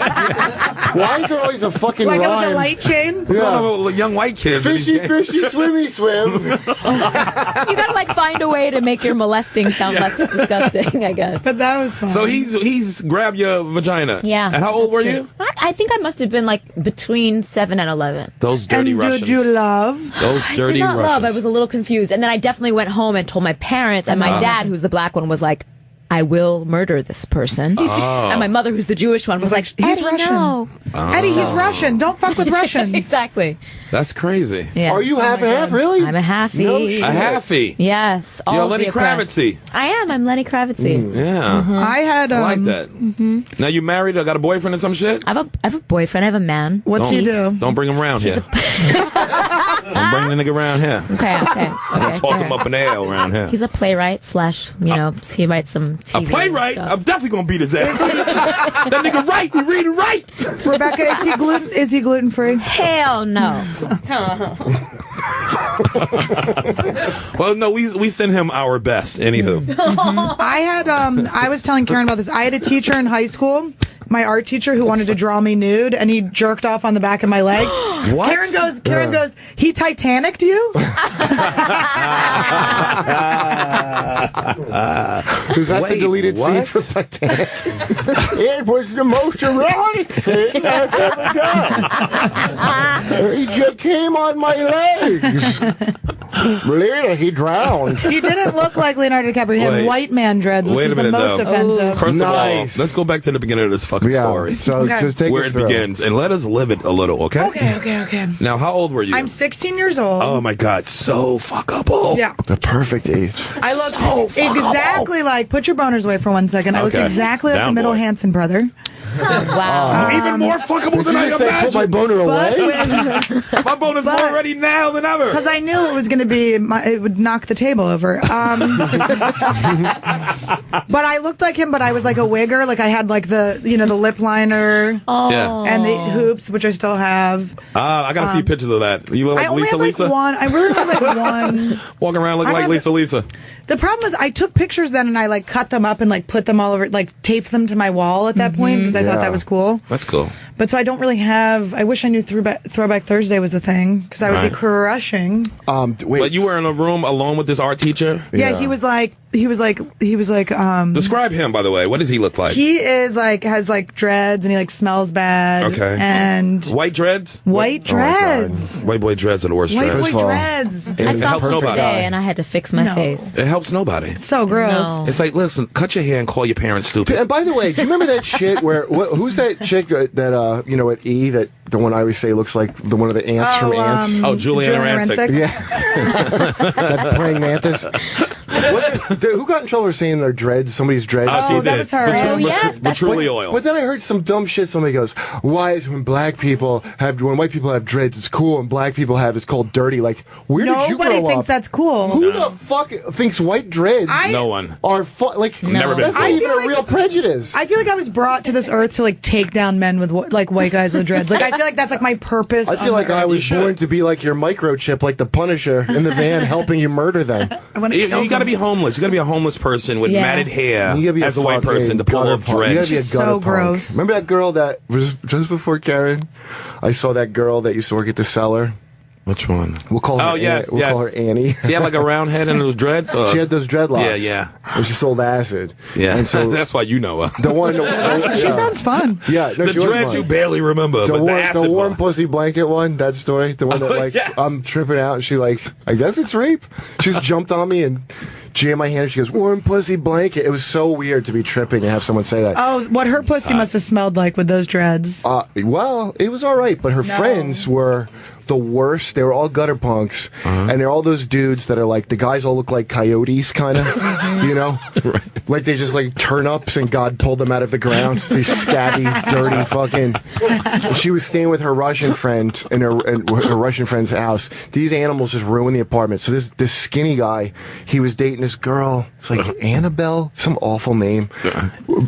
Speaker 1: Why is there always a fucking
Speaker 4: Like it was
Speaker 1: rhyme?
Speaker 4: a light chain.
Speaker 2: What's going on with young white kids? in these
Speaker 1: Fishy,
Speaker 2: games?
Speaker 1: fishy, swimmy, swim.
Speaker 5: You gotta like find a way to make your molesting sound less disgusting, I guess.
Speaker 4: But that was fun.
Speaker 2: So he's grabbed your vagina.
Speaker 5: Yeah.
Speaker 2: And how old
Speaker 5: that's
Speaker 2: were
Speaker 5: true.
Speaker 2: you?
Speaker 5: I think I must have been like between 7 and 11.
Speaker 2: Those
Speaker 4: And
Speaker 2: dirty Russians.
Speaker 4: did you love?
Speaker 2: Those
Speaker 5: I
Speaker 2: dirty
Speaker 5: did not
Speaker 2: Russians.
Speaker 5: love. I was a little confused. And then I definitely went home and told my parents, and my dad, who's the black one, was like, "I will murder this person." And my mother, who's the Jewish one, was like,
Speaker 4: He's
Speaker 5: "Eddie,
Speaker 4: Russian.
Speaker 5: no."
Speaker 4: Eddie, he's Russian. Don't fuck with Russians.
Speaker 5: Exactly.
Speaker 2: That's crazy.
Speaker 5: Yeah.
Speaker 1: Are you half and half, really?
Speaker 5: I'm a halfie.
Speaker 1: No shit.
Speaker 2: A halfie.
Speaker 5: Yes. All
Speaker 2: You're
Speaker 5: of
Speaker 2: Lenny
Speaker 5: the oppressed.
Speaker 2: Kravitzy.
Speaker 5: I am. I'm Lenny Kravitzy.
Speaker 2: Yeah.
Speaker 4: I had
Speaker 2: I like that. Now you married or got a boyfriend or some shit?
Speaker 5: I have a boyfriend. I have a man.
Speaker 4: What's he do?
Speaker 2: Don't bring him around here. Don't bring the nigga around here.
Speaker 5: Okay.
Speaker 2: Toss him up in the air around here.
Speaker 5: He's a playwright slash, he writes some TV
Speaker 2: A playwright?
Speaker 5: stuff.
Speaker 2: I'm definitely gonna beat his ass. That nigga right. He read it right.
Speaker 4: Rebecca, is he gluten free?
Speaker 5: Hell no.
Speaker 2: Well, no, we send him our best. Anywho.
Speaker 4: I had I was telling Karen about this. I had a teacher in high school my art teacher who wanted to draw me nude, and he jerked off on the back of my leg.
Speaker 1: What?
Speaker 4: Karen goes, he Titanicked you?
Speaker 1: Is that
Speaker 2: Wait,
Speaker 1: the deleted scene
Speaker 2: what?
Speaker 1: from Titanic? It was the most erotic thing I've ever done. He just came on my legs. Later, he drowned.
Speaker 4: He didn't look like Leonardo DiCaprio. He had
Speaker 2: Wait.
Speaker 4: white man dreads, which
Speaker 2: Wait a
Speaker 4: is the
Speaker 2: minute,
Speaker 4: most
Speaker 2: though.
Speaker 4: offensive.
Speaker 2: First
Speaker 1: Nice.
Speaker 2: of all, let's go back to the beginning of this fucking story.
Speaker 1: So
Speaker 4: Okay.
Speaker 1: just take
Speaker 2: Where
Speaker 1: us
Speaker 2: it
Speaker 1: through.
Speaker 2: begins, and let us live it a little, okay?
Speaker 4: Okay.
Speaker 2: Now, how old were you?
Speaker 4: I'm 16 years old.
Speaker 2: Oh my God, so fuckable.
Speaker 4: Yeah.
Speaker 1: The perfect age.
Speaker 4: I look
Speaker 2: So
Speaker 4: exactly like, put your boners away for 1 second. I look
Speaker 2: Okay.
Speaker 4: exactly like
Speaker 2: Down,
Speaker 4: the middle
Speaker 2: boy.
Speaker 4: Hanson brother.
Speaker 5: Wow.
Speaker 2: Even more fuckable
Speaker 1: Did
Speaker 2: than
Speaker 1: you
Speaker 2: I
Speaker 1: just say put my
Speaker 2: imagined.
Speaker 1: boner away?
Speaker 2: My bonus
Speaker 4: But-
Speaker 2: more ready now than ever.
Speaker 4: Because I knew it was going to be, it would knock the table over. But I looked like him, but I was like a wigger. Like I had like the lip liner
Speaker 2: Yeah.
Speaker 4: and the hoops, which I still have.
Speaker 2: I gotta see pictures of that. You look like
Speaker 4: I only
Speaker 2: Lisa
Speaker 4: have like
Speaker 2: Lisa?
Speaker 4: one. I really have like one.
Speaker 2: Walking around looking
Speaker 4: I
Speaker 2: like
Speaker 4: have-
Speaker 2: Lisa Lisa.
Speaker 4: The problem is I took pictures then and I like cut them up and like put them all over, like taped them to my wall at that point because I thought
Speaker 1: Yeah.
Speaker 4: that was cool.
Speaker 2: That's cool.
Speaker 4: But so I don't really have. I wish I knew Throwback Thursday was a thing because I would
Speaker 2: Right.
Speaker 4: be crushing.
Speaker 1: Wait.
Speaker 2: But you were in a room alone with this art teacher?
Speaker 4: Yeah,
Speaker 1: Yeah.
Speaker 4: he was like.
Speaker 2: Describe him, by the way. What does he look like?
Speaker 4: He is like has like dreads and he like smells bad.
Speaker 2: Okay.
Speaker 4: And
Speaker 2: White dreads?
Speaker 4: white dreads.
Speaker 2: White boy dreads are the worst
Speaker 4: White
Speaker 2: dreads.
Speaker 4: boy
Speaker 1: all,
Speaker 4: dreads.
Speaker 5: I
Speaker 2: It
Speaker 5: saw
Speaker 2: helps
Speaker 5: one
Speaker 2: nobody.
Speaker 5: today and I had to fix my
Speaker 4: No.
Speaker 5: face.
Speaker 2: It helps nobody.
Speaker 4: So gross.
Speaker 5: No.
Speaker 2: It's like, listen, cut your hair and call your parents stupid.
Speaker 1: And by the way, do you remember that shit where who's that chick that at E that the one I always say looks like the one of the ants from Ants?
Speaker 2: Oh, Juliana Rancic.
Speaker 1: Yeah, that praying mantis. Who got in trouble for saying their dreads? Somebody's dreads.
Speaker 2: She
Speaker 4: Oh, that
Speaker 2: did.
Speaker 4: was her.
Speaker 2: Patru-
Speaker 4: Oh,
Speaker 5: yes, that's
Speaker 2: Patchouli oil.
Speaker 1: But then I heard some dumb shit. Somebody goes, "Why is when white people have dreads, it's cool, and black people have it's called dirty." Like, where did you
Speaker 4: Nobody
Speaker 1: grow
Speaker 4: thinks
Speaker 1: up?
Speaker 4: that's cool.
Speaker 1: Who the fuck thinks white dreads
Speaker 2: No one.
Speaker 1: are like?
Speaker 2: Never been
Speaker 1: That's not
Speaker 2: cool.
Speaker 1: even a real prejudice.
Speaker 4: I feel like I was brought to this earth to like take down men with like white guys with dreads. Like I feel like that's like my purpose.
Speaker 1: I feel like I was born to be like your microchip, like the Punisher in the van, helping you murder them.
Speaker 2: You got to be homeless. You got to be a homeless person with
Speaker 5: Yeah.
Speaker 2: matted hair
Speaker 1: You gotta be
Speaker 2: as a white
Speaker 1: fucking
Speaker 2: person to pull
Speaker 1: gutter
Speaker 2: off
Speaker 1: punk. You gotta
Speaker 2: dreads.
Speaker 1: be a
Speaker 4: So
Speaker 1: gutter punk.
Speaker 4: gross.
Speaker 1: Remember that girl that was just before Karen? I saw that girl that used to work at the cellar.
Speaker 2: Which one?
Speaker 1: We'll call her.
Speaker 2: Oh, yes,
Speaker 1: We'll call her
Speaker 2: yes.
Speaker 1: Annie.
Speaker 2: She had like a round head and those dreads?
Speaker 1: She had those dreadlocks.
Speaker 2: Yeah.
Speaker 1: And she sold acid.
Speaker 2: Yeah.
Speaker 1: And so
Speaker 2: that's why you know her.
Speaker 1: the one.
Speaker 4: She sounds fun.
Speaker 1: Yeah. No,
Speaker 2: The
Speaker 1: she was
Speaker 2: dreads
Speaker 1: fun.
Speaker 2: you barely remember, but the acid
Speaker 1: the warm
Speaker 2: one.
Speaker 1: pussy blanket one, that story, the one that like
Speaker 2: yes.
Speaker 1: I'm tripping out and she like, I guess it's rape. She just jumped on me and jammed my hand and she goes, warm pussy blanket. It was so weird to be tripping and have someone say that.
Speaker 4: Oh, what her pussy must have smelled like with those dreads.
Speaker 1: Well, it was all right, but her friends were the worst. They were all gutter punks, and they're all those dudes that are like, the guys all look like coyotes, kind of, you know? Like they just like turn ups and God pulled them out of the ground. These scabby, dirty fucking. She was staying with her Russian friend in her Russian friend's house. These animals just ruined the apartment. So this skinny guy, he was dating this girl. It's like Annabelle, some awful name.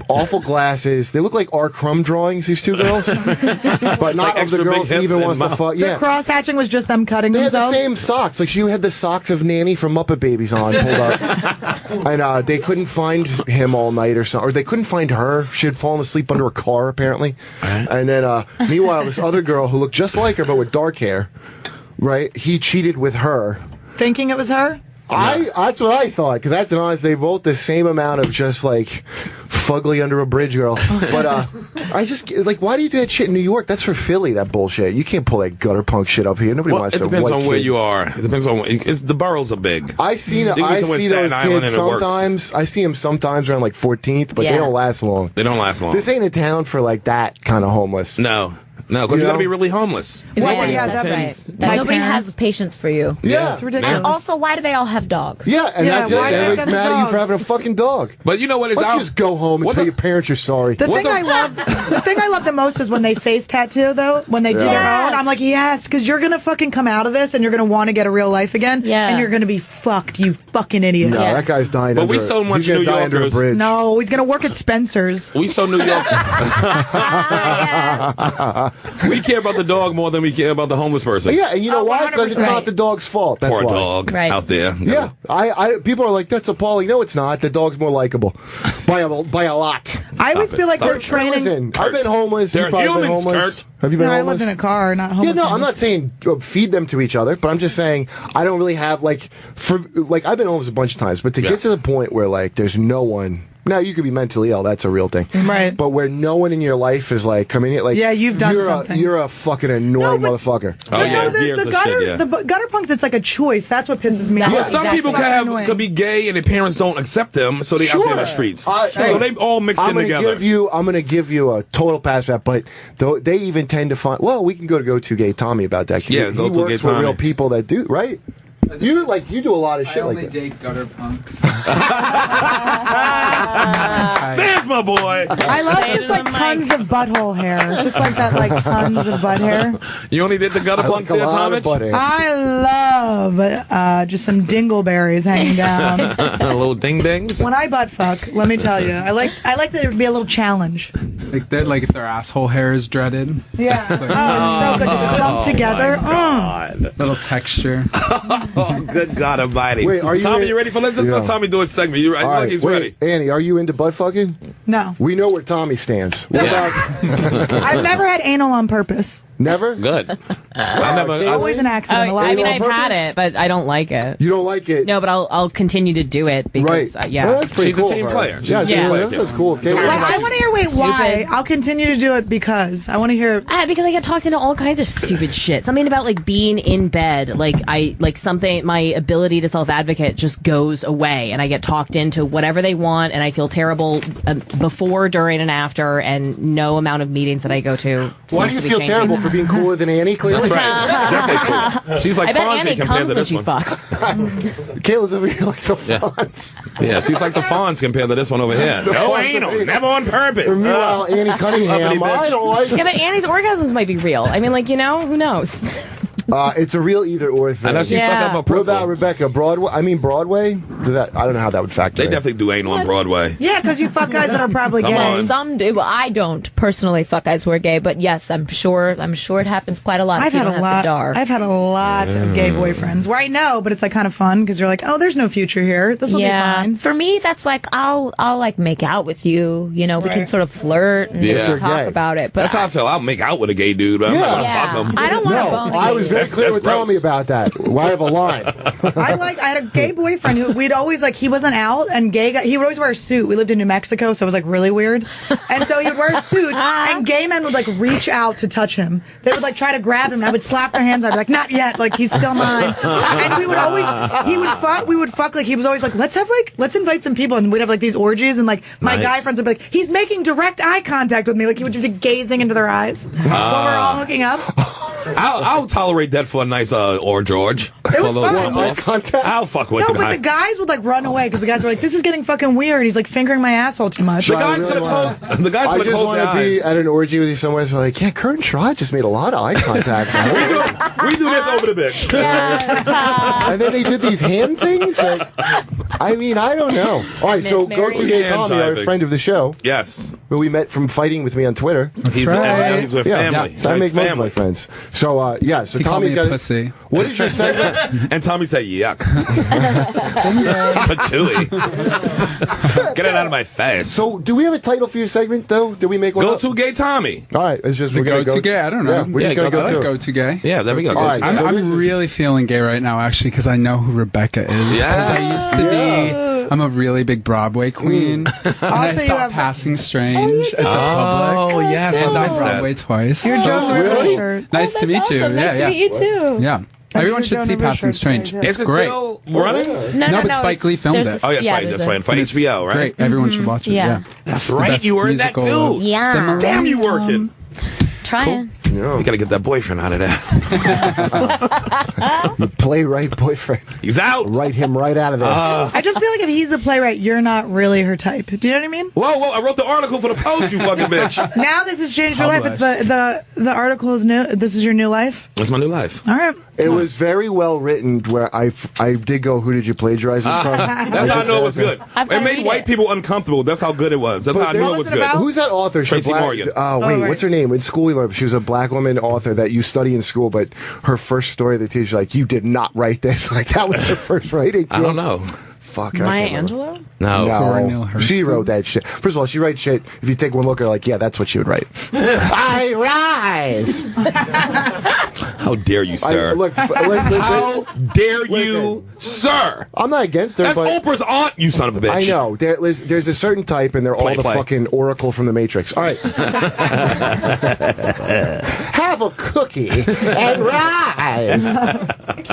Speaker 1: Awful glasses. They look like R. Crumb drawings, these two girls. But not
Speaker 2: Like
Speaker 1: of the
Speaker 2: extra big
Speaker 1: girls he
Speaker 2: hips
Speaker 1: even
Speaker 2: and
Speaker 1: wants to
Speaker 2: mouth.
Speaker 1: fuck.
Speaker 4: The
Speaker 1: Yeah.
Speaker 4: cross hatching was just them cutting
Speaker 1: They had the
Speaker 4: themselves.
Speaker 1: same socks. Like she had the socks of Nanny from Muppet Babies on pulled up. And they couldn't find him all night or something. Or they couldn't find her. She had fallen asleep under a car, apparently. And then, meanwhile, this other girl who looked just like her but with dark hair, right? He cheated with her.
Speaker 4: Thinking it was her.
Speaker 1: That's what I thought, because that's an honest. They both the same amount of just like fugly under a bridge girl. But I just like, why do you do that shit in New York? That's for Philly. That bullshit. You can't pull that gutter punk shit up here. Nobody
Speaker 2: Well,
Speaker 1: wants
Speaker 2: it
Speaker 1: to.
Speaker 2: depends
Speaker 1: white
Speaker 2: on where
Speaker 1: kid.
Speaker 2: you are. It depends on the boroughs are big.
Speaker 1: I see
Speaker 2: You can
Speaker 1: I
Speaker 2: somewhere
Speaker 1: see
Speaker 2: in
Speaker 1: those
Speaker 2: Staten Island
Speaker 1: kids
Speaker 2: and it works.
Speaker 1: sometimes. I see them sometimes around like 14th, but
Speaker 5: Yeah.
Speaker 1: they don't last long.
Speaker 2: They don't last long.
Speaker 1: This ain't a town for like that kind of homeless.
Speaker 2: No, because you
Speaker 1: know?
Speaker 2: got to be really homeless.
Speaker 4: yeah,
Speaker 5: that's
Speaker 4: that's
Speaker 5: right.
Speaker 4: My
Speaker 5: Nobody
Speaker 4: parents-
Speaker 5: has patience for you.
Speaker 1: Yeah,
Speaker 4: It's ridiculous.
Speaker 5: And also, why do they all have dogs?
Speaker 1: yeah, and
Speaker 4: Yeah,
Speaker 1: that's it.
Speaker 4: why do they
Speaker 1: Everybody's
Speaker 4: have
Speaker 1: mad at you for
Speaker 4: dogs?
Speaker 1: having a fucking dog.
Speaker 2: But you know what is
Speaker 1: Why don't
Speaker 2: out?
Speaker 1: you just go home and
Speaker 2: What
Speaker 1: tell
Speaker 2: the-
Speaker 1: your parents you're sorry?
Speaker 4: The thing I love the most is when they face tattoo though. When they do their
Speaker 5: Yes.
Speaker 4: own, I'm like, yes, because you're gonna fucking come out of this and you're gonna want to get a real life again.
Speaker 5: Yeah.
Speaker 4: And you're gonna be fucked, you fucking idiot.
Speaker 1: No,
Speaker 5: Yeah.
Speaker 1: that guy's dying.
Speaker 2: But
Speaker 1: under
Speaker 2: we so much
Speaker 1: he's gonna
Speaker 2: New
Speaker 1: die under a
Speaker 2: Yorkers-
Speaker 1: bridge.
Speaker 4: No, he's gonna work at Spencer's.
Speaker 2: We so New York. We care about the dog more than we care about the homeless person.
Speaker 1: Yeah, and you know why? Because it's not the dog's fault. That's
Speaker 2: Poor
Speaker 1: why.
Speaker 2: dog out there.
Speaker 1: Yeah, people are like, that's appalling. No, it's not. The dog's more likable by a lot.
Speaker 4: I always feel like they're training.
Speaker 1: Listen, I've been homeless.
Speaker 2: They're
Speaker 1: You've probably been
Speaker 2: humans,
Speaker 1: homeless.
Speaker 2: Kurt.
Speaker 1: Have you been
Speaker 4: No, I
Speaker 1: homeless?
Speaker 4: lived in a car, not homeless.
Speaker 1: Yeah, no, I'm not saying feed them to each other, but I'm just saying I don't really have I've been homeless a bunch of times, but to get to the point where there's no one. Now you could be mentally ill, that's a real thing,
Speaker 4: right?
Speaker 1: But where no one in your life is coming in,
Speaker 4: yeah, you've done something.
Speaker 1: You're a fucking annoying motherfucker.
Speaker 2: Oh yeah,
Speaker 4: the gutter punks. It's like a choice. That's what pisses me off.
Speaker 2: But some people could be gay and their parents don't accept them, so they out there in the streets. So they all mixed in together.
Speaker 1: I'm going to give you a total pass for that, but they even tend to find. Well, we can go to Gay Tommy about that.
Speaker 2: Yeah,
Speaker 1: he works with real people that do right. You do a lot of shit like that. I
Speaker 8: only date gutter punks.
Speaker 2: There's my boy.
Speaker 4: I love just tons of butthole hair, just like that, tons of butt hair.
Speaker 2: You only did the gutter punks there, Tommy?
Speaker 4: I love just some dingleberries hanging down.
Speaker 2: Little ding dings.
Speaker 4: When I butt fuck, let me tell you, I like that there would be a little challenge.
Speaker 8: Like that, if their asshole hair is dreaded.
Speaker 4: Yeah. It's so good. Just clumped together.
Speaker 8: Little texture.
Speaker 2: Oh, good God Almighty!
Speaker 1: Wait, are you
Speaker 2: Tommy? You ready for this? Let's let Tommy do his segment. You right? He's ready.
Speaker 1: Annie, are you into butt fucking?
Speaker 4: No.
Speaker 1: We know where Tommy stands. What about?
Speaker 4: I've never had anal on purpose.
Speaker 1: Never?
Speaker 2: Good.
Speaker 4: Always an accident.
Speaker 5: I mean, I've had it, but I don't like it.
Speaker 1: You don't like it?
Speaker 5: No, but I'll continue to do it because, yeah.
Speaker 1: Well, that's pretty
Speaker 2: She's
Speaker 1: cool
Speaker 2: a team player.
Speaker 1: That's cool.
Speaker 4: I want to hear, why? I'll continue to do it because I want to hear.
Speaker 5: Because I get talked into all kinds of stupid shit. Something about being in bed, something, my ability to self-advocate just goes away, and I get talked into whatever they want, and I feel terrible before, during, and after, and no amount of meetings that I go to.
Speaker 1: Why do you feel terrible for being cooler than Annie? Clearly,
Speaker 2: that's right. Definitely cool. She's like Fonzie compared to this one.
Speaker 1: Kayla's over here like the Fonz.
Speaker 2: Yeah, she's like the Fonz compared to this one over here. No anal, never on purpose.
Speaker 1: Meanwhile, Annie Cunningham, I don't like it.
Speaker 5: Yeah, but Annie's orgasms might be real. I mean, who knows?
Speaker 1: It's a real either-or thing.
Speaker 2: I know she fucked up a
Speaker 1: What
Speaker 2: pretzel.
Speaker 1: about Rebecca? Broadway? I don't know how that would factor
Speaker 2: They
Speaker 1: in.
Speaker 2: definitely do anal on Broadway.
Speaker 4: Yeah, because you fuck guys that are probably
Speaker 2: Come
Speaker 4: gay.
Speaker 2: on.
Speaker 5: Some do. Well, I don't personally fuck guys who are gay, but yes, I'm sure it happens quite a lot.
Speaker 4: I've had a lot of gay boyfriends where I know, but it's kind of fun because you're like, oh, there's no future here. This will be fine.
Speaker 5: For me, that's I'll make out with you. We can sort of flirt and talk about it. But
Speaker 2: that's how I feel. I'll make out with a gay dude, but I'm not gonna fuck him.
Speaker 5: I don't want to bone.
Speaker 1: I was very clear with Tommy about that. Well, I have a line.
Speaker 4: I had a gay boyfriend who we'd always he wasn't out, and he would always wear a suit. We lived in New Mexico, so it was really weird. And so he would wear a suit, and gay men would reach out to touch him. They would try to grab him, and I would slap their hands. I'd be like, not yet, he's still mine. And we would fuck. He was always let's invite some people, and we'd have these orgies, and my guy friends would be like, he's making direct eye contact with me, he would just be gazing into their eyes while we're all hooking up.
Speaker 2: I'll tolerate that for a nice or George.
Speaker 4: It was fun.
Speaker 2: I'll fuck with
Speaker 4: No, but the guys would run away because the guys were like, "This is getting fucking weird." He's fingering my asshole too much.
Speaker 2: The guy's gonna close. The guy's gonna close. I just want to be
Speaker 1: at an orgy with you somewhere. So yeah, Kurt and Sherrod just made a lot of eye contact.
Speaker 2: we do this over the bitch.
Speaker 1: And then they did these hand things. I don't know. All right, so go to Gay Tommy, our friend of the show.
Speaker 2: Yes,
Speaker 1: who we met from fighting with me on Twitter.
Speaker 2: He's with family.
Speaker 1: I make most of my friends. So so Tommy's got
Speaker 8: pussy.
Speaker 1: What is your segment?
Speaker 2: And Tommy said, yuck. Patooey. Get it out of my face.
Speaker 1: So, do we have a title for your segment, though? Did we make one?
Speaker 2: Go to Gay Tommy.
Speaker 1: All right, it's just
Speaker 8: we're going to go gay. I don't know.
Speaker 1: Yeah, we're just going to
Speaker 8: go to gay.
Speaker 2: Yeah, there we go.
Speaker 1: All right,
Speaker 8: I'm really feeling gay right now, actually, because I know who Rebecca is.
Speaker 2: Yeah.
Speaker 8: I used to be. I'm a really big Broadway queen. And I saw Passing Strange at the Public.
Speaker 2: Oh, yes,
Speaker 8: and
Speaker 2: I missed
Speaker 8: Broadway
Speaker 2: that.
Speaker 8: twice.
Speaker 4: You're Joan Rivers.
Speaker 8: Nice to meet you.
Speaker 5: Nice to meet you too.
Speaker 8: Yeah. Everyone should see Passing Strange. It's great.
Speaker 2: Still running?
Speaker 8: No, but Spike Lee filmed it.
Speaker 2: Oh, yeah, that's right. For HBO, right?
Speaker 8: Great. Everyone should watch it. Yeah.
Speaker 2: That's right. You were in that too.
Speaker 5: Yeah.
Speaker 2: Damn, you working.
Speaker 5: Trying.
Speaker 2: You gotta get that boyfriend out of there.
Speaker 1: You playwright boyfriend.
Speaker 2: He's out.
Speaker 1: Write him right out of there.
Speaker 4: I just feel like if he's a playwright, you're not really her type. Do you know what I mean?
Speaker 2: Whoa! I wrote the article for the Post. You fucking bitch.
Speaker 4: Now this has changed your life. It's the article is new. This is your new life.
Speaker 2: That's my new life.
Speaker 4: All right.
Speaker 1: It was very well written. Where I did go, who did you plagiarize this from?
Speaker 2: That's how I know it was good. It made white people uncomfortable. That's how good it was. That's how I knew it was good.
Speaker 1: Who's that author?
Speaker 2: Tracy Morgan.
Speaker 1: Wait, what's her name? In school, she was a black woman author that you study in school, but her first story, the teacher's like, you did not write this. Like, that was her first writing.
Speaker 2: I don't know.
Speaker 1: Fuck.
Speaker 5: Maya Angelou?
Speaker 1: No. She wrote that shit. First of all, she writes shit. If you take one look at her, like, yeah, that's what she would write. I rise.
Speaker 2: How dare you, sir? How dare you, sir?
Speaker 1: I'm not against her.
Speaker 2: That's Oprah's aunt, you son of a bitch.
Speaker 1: I know. There's a certain type, and they're all the fucking Oracle from the Matrix. All right. Have a cookie and rise.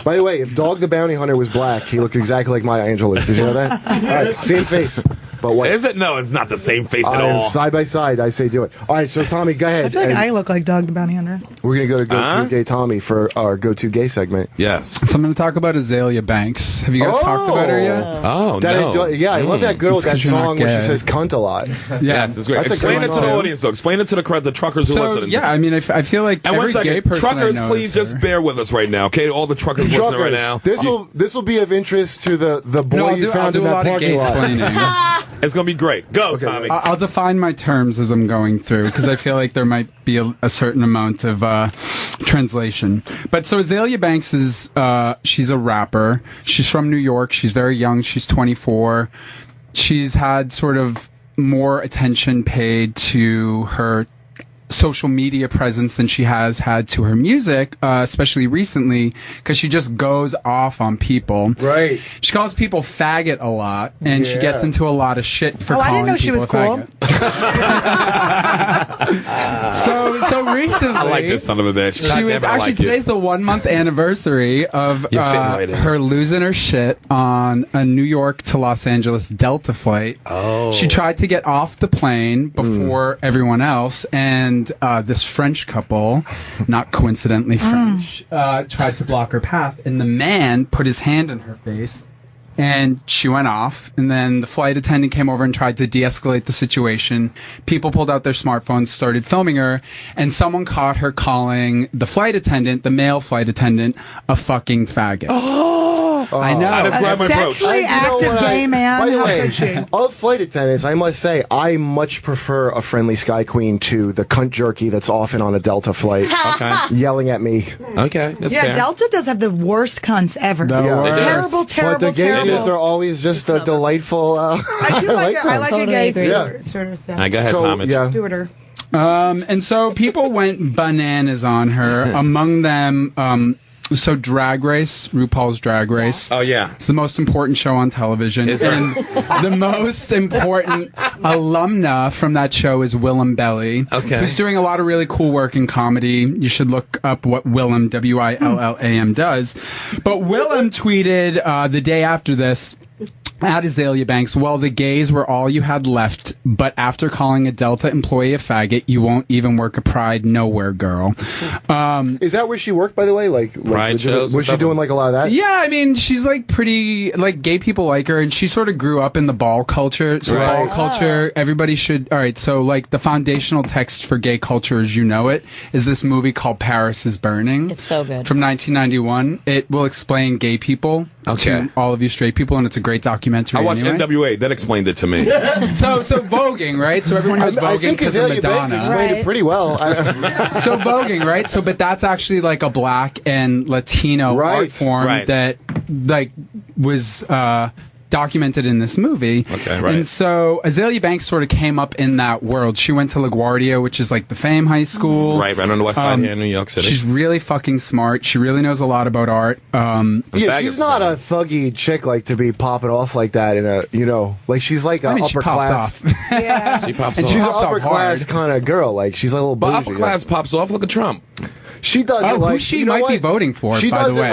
Speaker 1: By the way, if Dog the Bounty Hunter was black, he looked exactly like Maya Angelou. Did you know that? All right, same face. But what?
Speaker 2: Is it? No, it's not the same face at all.
Speaker 1: Side by side, I say do it. All right, so Tommy, go ahead.
Speaker 4: I feel like I look like Dog the Bounty Hunter.
Speaker 1: We're going to go to Go-To Gay Tommy for our Go-To Gay segment.
Speaker 2: Yes.
Speaker 8: So I'm going to talk about Azealia Banks. Have you guys talked about her yet?
Speaker 2: Oh, no.
Speaker 1: I love that girl with that song where she says cunt a lot.
Speaker 2: Yes, it's great. Explain it to the audience, though. Explain it to the truckers who listen.
Speaker 8: Yeah, I mean, I feel like
Speaker 2: and
Speaker 8: every gay person
Speaker 2: truckers,
Speaker 8: I know
Speaker 2: please just bear with us right now, okay? All the truckers listening right now.
Speaker 1: This will be of interest to the boy you found in that parking lot.
Speaker 2: It's going to be great. Go, Tommy.
Speaker 8: I'll define my terms as I'm going through because I feel like there might be a certain amount of translation. But so Azealia Banks is she's a rapper. She's from New York. She's very young. She's 24. She's had sort of more attention paid to her social media presence than she has had to her music, especially recently, because she just goes off on people.
Speaker 1: Right.
Speaker 8: She calls people faggot a lot, and she gets into a lot of shit for calling people
Speaker 4: I didn't know she was cool.
Speaker 8: So recently,
Speaker 2: I like this son of a bitch.
Speaker 8: She was actually today's the 1 month anniversary of her losing her shit on a New York to Los Angeles Delta flight.
Speaker 2: Oh.
Speaker 8: She tried to get off the plane before everyone else, and this French couple, not coincidentally French, tried to block her path, and the man put his hand in her face, and she went off, and then the flight attendant came over and tried to de-escalate the situation. People pulled out their smartphones, started filming her, and someone caught her calling the flight attendant, the male flight attendant, a fucking faggot. I know.
Speaker 2: I just grabbed my brooch.
Speaker 4: Sexually active gay man.
Speaker 1: By the way, of flight attendants, I must say, I much prefer a friendly Sky Queen to the cunt jerky that's often on a Delta flight yelling at me.
Speaker 2: Okay, that's fair.
Speaker 4: Delta does have the worst cunts ever.
Speaker 1: Terrible.
Speaker 4: Terrible.
Speaker 1: But the gay dudes are always just a delightful.
Speaker 4: I do like I like a gay sort of stuff.
Speaker 2: I go ahead, Thomas.
Speaker 4: Stewarder.
Speaker 8: And so people went bananas on her. Among them, so Drag Race, RuPaul's Drag Race.
Speaker 2: Oh, yeah.
Speaker 8: It's the most important show on television. And the most important alumna from that show is Willem Belly.
Speaker 2: Okay.
Speaker 8: Who's doing a lot of really cool work in comedy. You should look up what Willem, Willam, does. But Willem tweeted the day after this, at Azealia Banks, well, the gays were all you had left, but after calling a Delta employee a faggot, you won't even work a Pride Nowhere girl.
Speaker 1: Is that where she worked, by the way? Like
Speaker 2: Pride shows?
Speaker 1: Was she doing like a lot of that?
Speaker 8: Yeah, I mean, she's like pretty, like gay people like her, and she sort of grew up in the ball culture. So ball culture, everybody should, all right, so like the foundational text for gay culture as you know it is this movie called Paris is Burning.
Speaker 5: It's so good.
Speaker 8: From 1991. It will explain gay people to all of you straight people, and it's a great documentary.
Speaker 2: I watched
Speaker 8: anyway.
Speaker 2: NWA. That explained it to me.
Speaker 8: So voguing, right? So everyone knows voguing because of Madonna.
Speaker 1: Banks explained it pretty well.
Speaker 8: So voguing, right? So, but that's actually like a black and Latino art form that like was documented in this movie.
Speaker 2: Okay, right.
Speaker 8: And so Azealia Banks sort of came up in that world. She went to LaGuardia, which is like the Fame High School.
Speaker 2: Right on the west side here in New York City.
Speaker 8: She's really fucking smart. She really knows a lot about art.
Speaker 1: She's not a thuggy chick like to be popping off like that in a, like she's like an upper class.
Speaker 4: Yeah.
Speaker 2: She pops off.
Speaker 1: She's an upper class kind of girl. Like she's a little bougie.
Speaker 2: But upper class pops off. Look at Trump.
Speaker 1: She does it like
Speaker 8: who she might be voting for, by the way.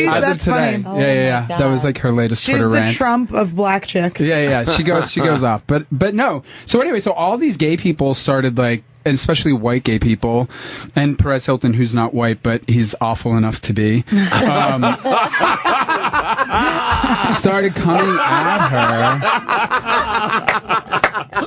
Speaker 4: That's
Speaker 8: today.
Speaker 4: funny.
Speaker 8: Yeah. That was like her latest Twitter rant.
Speaker 4: She's the Trump of black chicks.
Speaker 8: Yeah. She goes off. But no. So anyway, so all these gay people started like, and especially white gay people, and Perez Hilton, who's not white, but he's awful enough to be, started coming at her.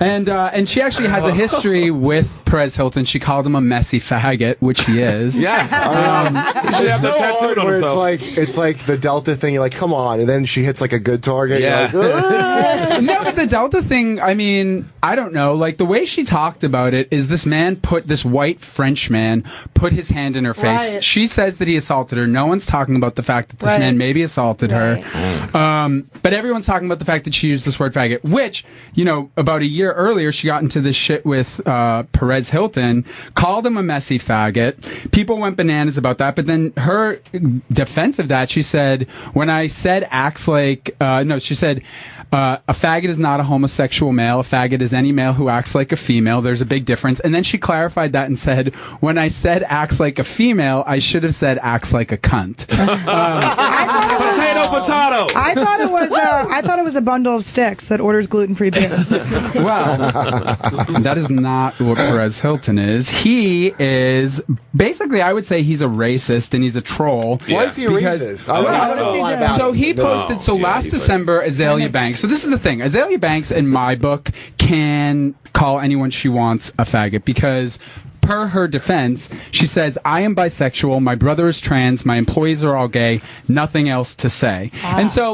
Speaker 8: And she actually has a history with Perez Hilton. She called him a messy faggot, which he is.
Speaker 2: Yes. He should have the tattooed on himself.
Speaker 1: It's like the Delta thing. You're like, come on, and then she hits like a good target.
Speaker 2: Yeah.
Speaker 1: You're like,
Speaker 8: No, but the Delta thing, I mean, I don't know. Like, the way she talked about it is this white French man put his hand in her face.
Speaker 4: Right.
Speaker 8: She says that he assaulted her. No one's talking about the fact that this man maybe assaulted her. But everyone's talking about the fact that she used this word faggot, which, about a year earlier, she got into this shit with Perez Hilton, called him a messy faggot. People went bananas about that, but then her defense of that, she said, when I said acts like, she said, a faggot is not a homosexual male. A faggot is any male who acts like a female. There's a big difference. And then she clarified that and said, when I said acts like a female, I should have said acts like a cunt.
Speaker 2: Potato.
Speaker 4: I thought it was a bundle of sticks that orders gluten-free beer.
Speaker 8: Well, that is not what Perez Hilton is. He is basically, I would say, he's a racist and he's a troll.
Speaker 1: why is he a racist? I don't know a lot about
Speaker 8: So
Speaker 1: it.
Speaker 8: he posted. Last December, Azealia Banks. So this is the thing. Azealia Banks, in my book, can call anyone she wants a faggot because, per her defense, she says, I am bisexual, my brother is trans, my employees are all gay, nothing else to say. And so,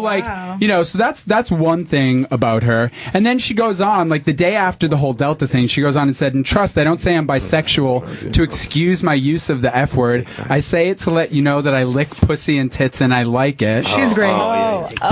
Speaker 8: so that's one thing about her. And then she goes on, like the day after the whole Delta thing, she goes on and said, and trust, I don't say I'm bisexual to excuse my use of the F word. I say it to let you know that I lick pussy and tits and I like it.
Speaker 4: She's great.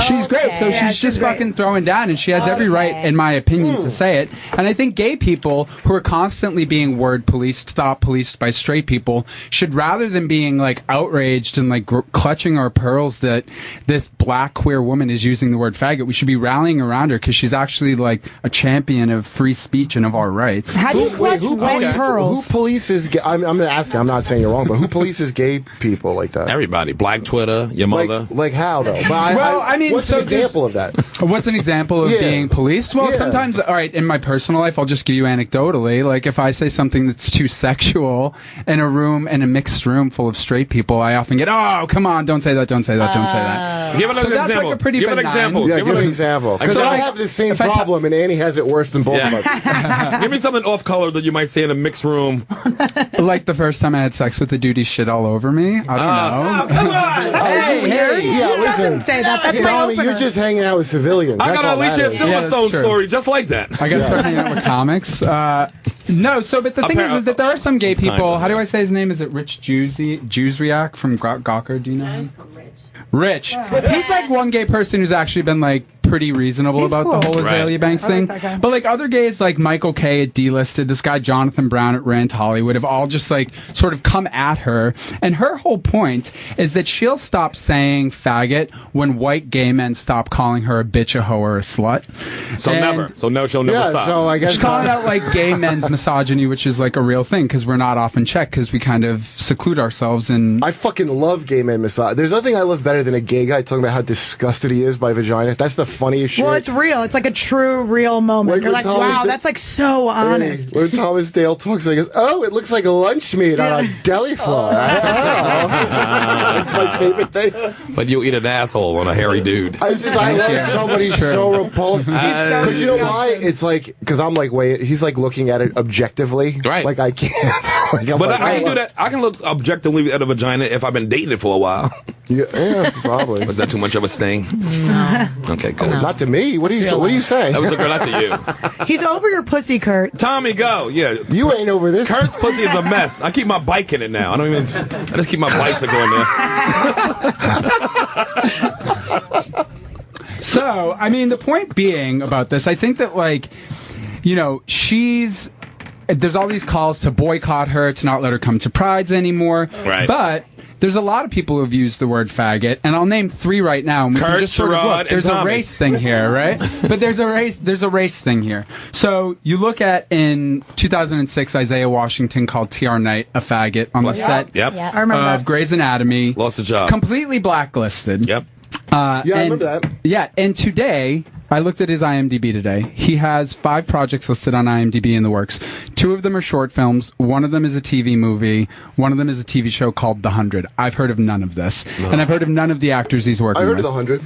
Speaker 8: She's great. So she's just fucking throwing down, and she has every right, in my opinion, to say it. And I think gay people who are constantly being word policed, thought policed by straight people, should, rather than being like outraged and like clutching our pearls that this black queer woman is using the word faggot, we should be rallying around her because she's actually like a champion of free speech and of our rights.
Speaker 4: How do you clutch white pearls?
Speaker 1: Who polices? I'm going to ask you. I'm not saying you're wrong, but who polices gay people like that?
Speaker 2: Everybody. Black Twitter, your mother.
Speaker 1: Like how though? But
Speaker 8: I mean,
Speaker 1: what's
Speaker 8: so
Speaker 1: an example of that?
Speaker 8: What's an example of being policed? Well, sometimes, all right, in my personal life, I'll just give you anecdotally. Like, if I say something that's too sexual in a mixed room full of straight people, I often get, oh, come on, don't say that, don't say that, don't say that.
Speaker 2: Give another example.
Speaker 8: That's like a pretty
Speaker 2: give
Speaker 8: benign.
Speaker 2: an example.
Speaker 1: Yeah, give an example. Because I have the same problem, and Annie has it worse than both of us.
Speaker 2: Give me something off color that you might say in a mixed room.
Speaker 8: Like the first time I had sex with the dude, he shit all over me. I don't know.
Speaker 2: Oh, come on.
Speaker 1: Yeah,
Speaker 4: Doesn't say that. That's my
Speaker 1: Tommy,
Speaker 4: opener.
Speaker 1: you're just hanging out with civilians.
Speaker 2: I
Speaker 1: That's
Speaker 2: got
Speaker 1: all
Speaker 2: Alicia
Speaker 1: that is.
Speaker 2: Silverstone
Speaker 8: true.
Speaker 2: story just like that.
Speaker 8: I gotta start hanging out with comics. But the thing is that there are some gay people. How do I say his name? Is it Rich Juzwiak from Gawker? Do you know him? Rich. He's like one gay person who's actually been like pretty reasonable about the whole Azealia Banks thing. But like other gays like Michael K at D-Listed, this guy Jonathan Brown at Rant Hollywood have all just like sort of come at her. And her whole point is that she'll stop saying faggot when white gay men stop calling her a bitch, a hoe, or a slut.
Speaker 2: So she'll never stop.
Speaker 1: So I guess
Speaker 8: She's calling out like gay men's misogyny, which is like a real thing because we're not often checked because we kind of seclude ourselves. And
Speaker 1: I fucking love gay men misogyny. There's nothing I love better than a gay guy talking about how disgusted he is by vagina. That's the funniest shit.
Speaker 4: Well, it's real. It's like a true, real moment. You're like, wow, that's like so honest.
Speaker 1: When Thomas Dale talks, he goes, "Oh, it looks like lunch meat on a deli floor." That's my favorite thing.
Speaker 2: But you'll eat an asshole on a hairy dude.
Speaker 1: I love somebody so repulsed. Because you know why? It's like, because I'm like, he's like looking at it objectively.
Speaker 2: Right.
Speaker 1: Like I can't.
Speaker 2: I can do that. I can look objectively at a vagina if I've been dating it for a while.
Speaker 1: Yeah, probably.
Speaker 2: Was that too much of a sting? No. Okay, good.
Speaker 1: Not to me. What are you saying?
Speaker 2: That was a girl, not to you.
Speaker 4: He's over your pussy, Kurt.
Speaker 2: Tommy, go. Yeah.
Speaker 1: You ain't over this.
Speaker 2: Kurt's pussy is a mess. I keep my bike in it now. I just keep my bicycle in there.
Speaker 8: So, I mean, the point being about this, I think that, like, there's all these calls to boycott her, to not let her come to Prides anymore.
Speaker 2: Right.
Speaker 8: But there's a lot of people who've used the word faggot, and I'll name 3 right now. And we can
Speaker 2: Kurt,
Speaker 8: just sort of
Speaker 2: Sherrod,
Speaker 8: look. There's
Speaker 2: and
Speaker 8: a
Speaker 2: Tommy.
Speaker 8: race thing here, right? But there's a race thing here. So you look at, in 2006, Isaiah Washington called T.R. Knight a faggot on the set
Speaker 4: I remember
Speaker 8: of
Speaker 4: that.
Speaker 8: Grey's Anatomy.
Speaker 2: Lost a job.
Speaker 8: Completely blacklisted.
Speaker 2: Yep.
Speaker 1: I remember that.
Speaker 8: Yeah, and today, I looked at his IMDb today. He has 5 projects listed on IMDb in the works. 2 2 of them are short films. 1 of them is a TV movie. 1 of them is a TV show called The 100. I've heard of none of this. And I've heard of none of the actors he's working
Speaker 1: I heard
Speaker 8: with.
Speaker 1: of The 100.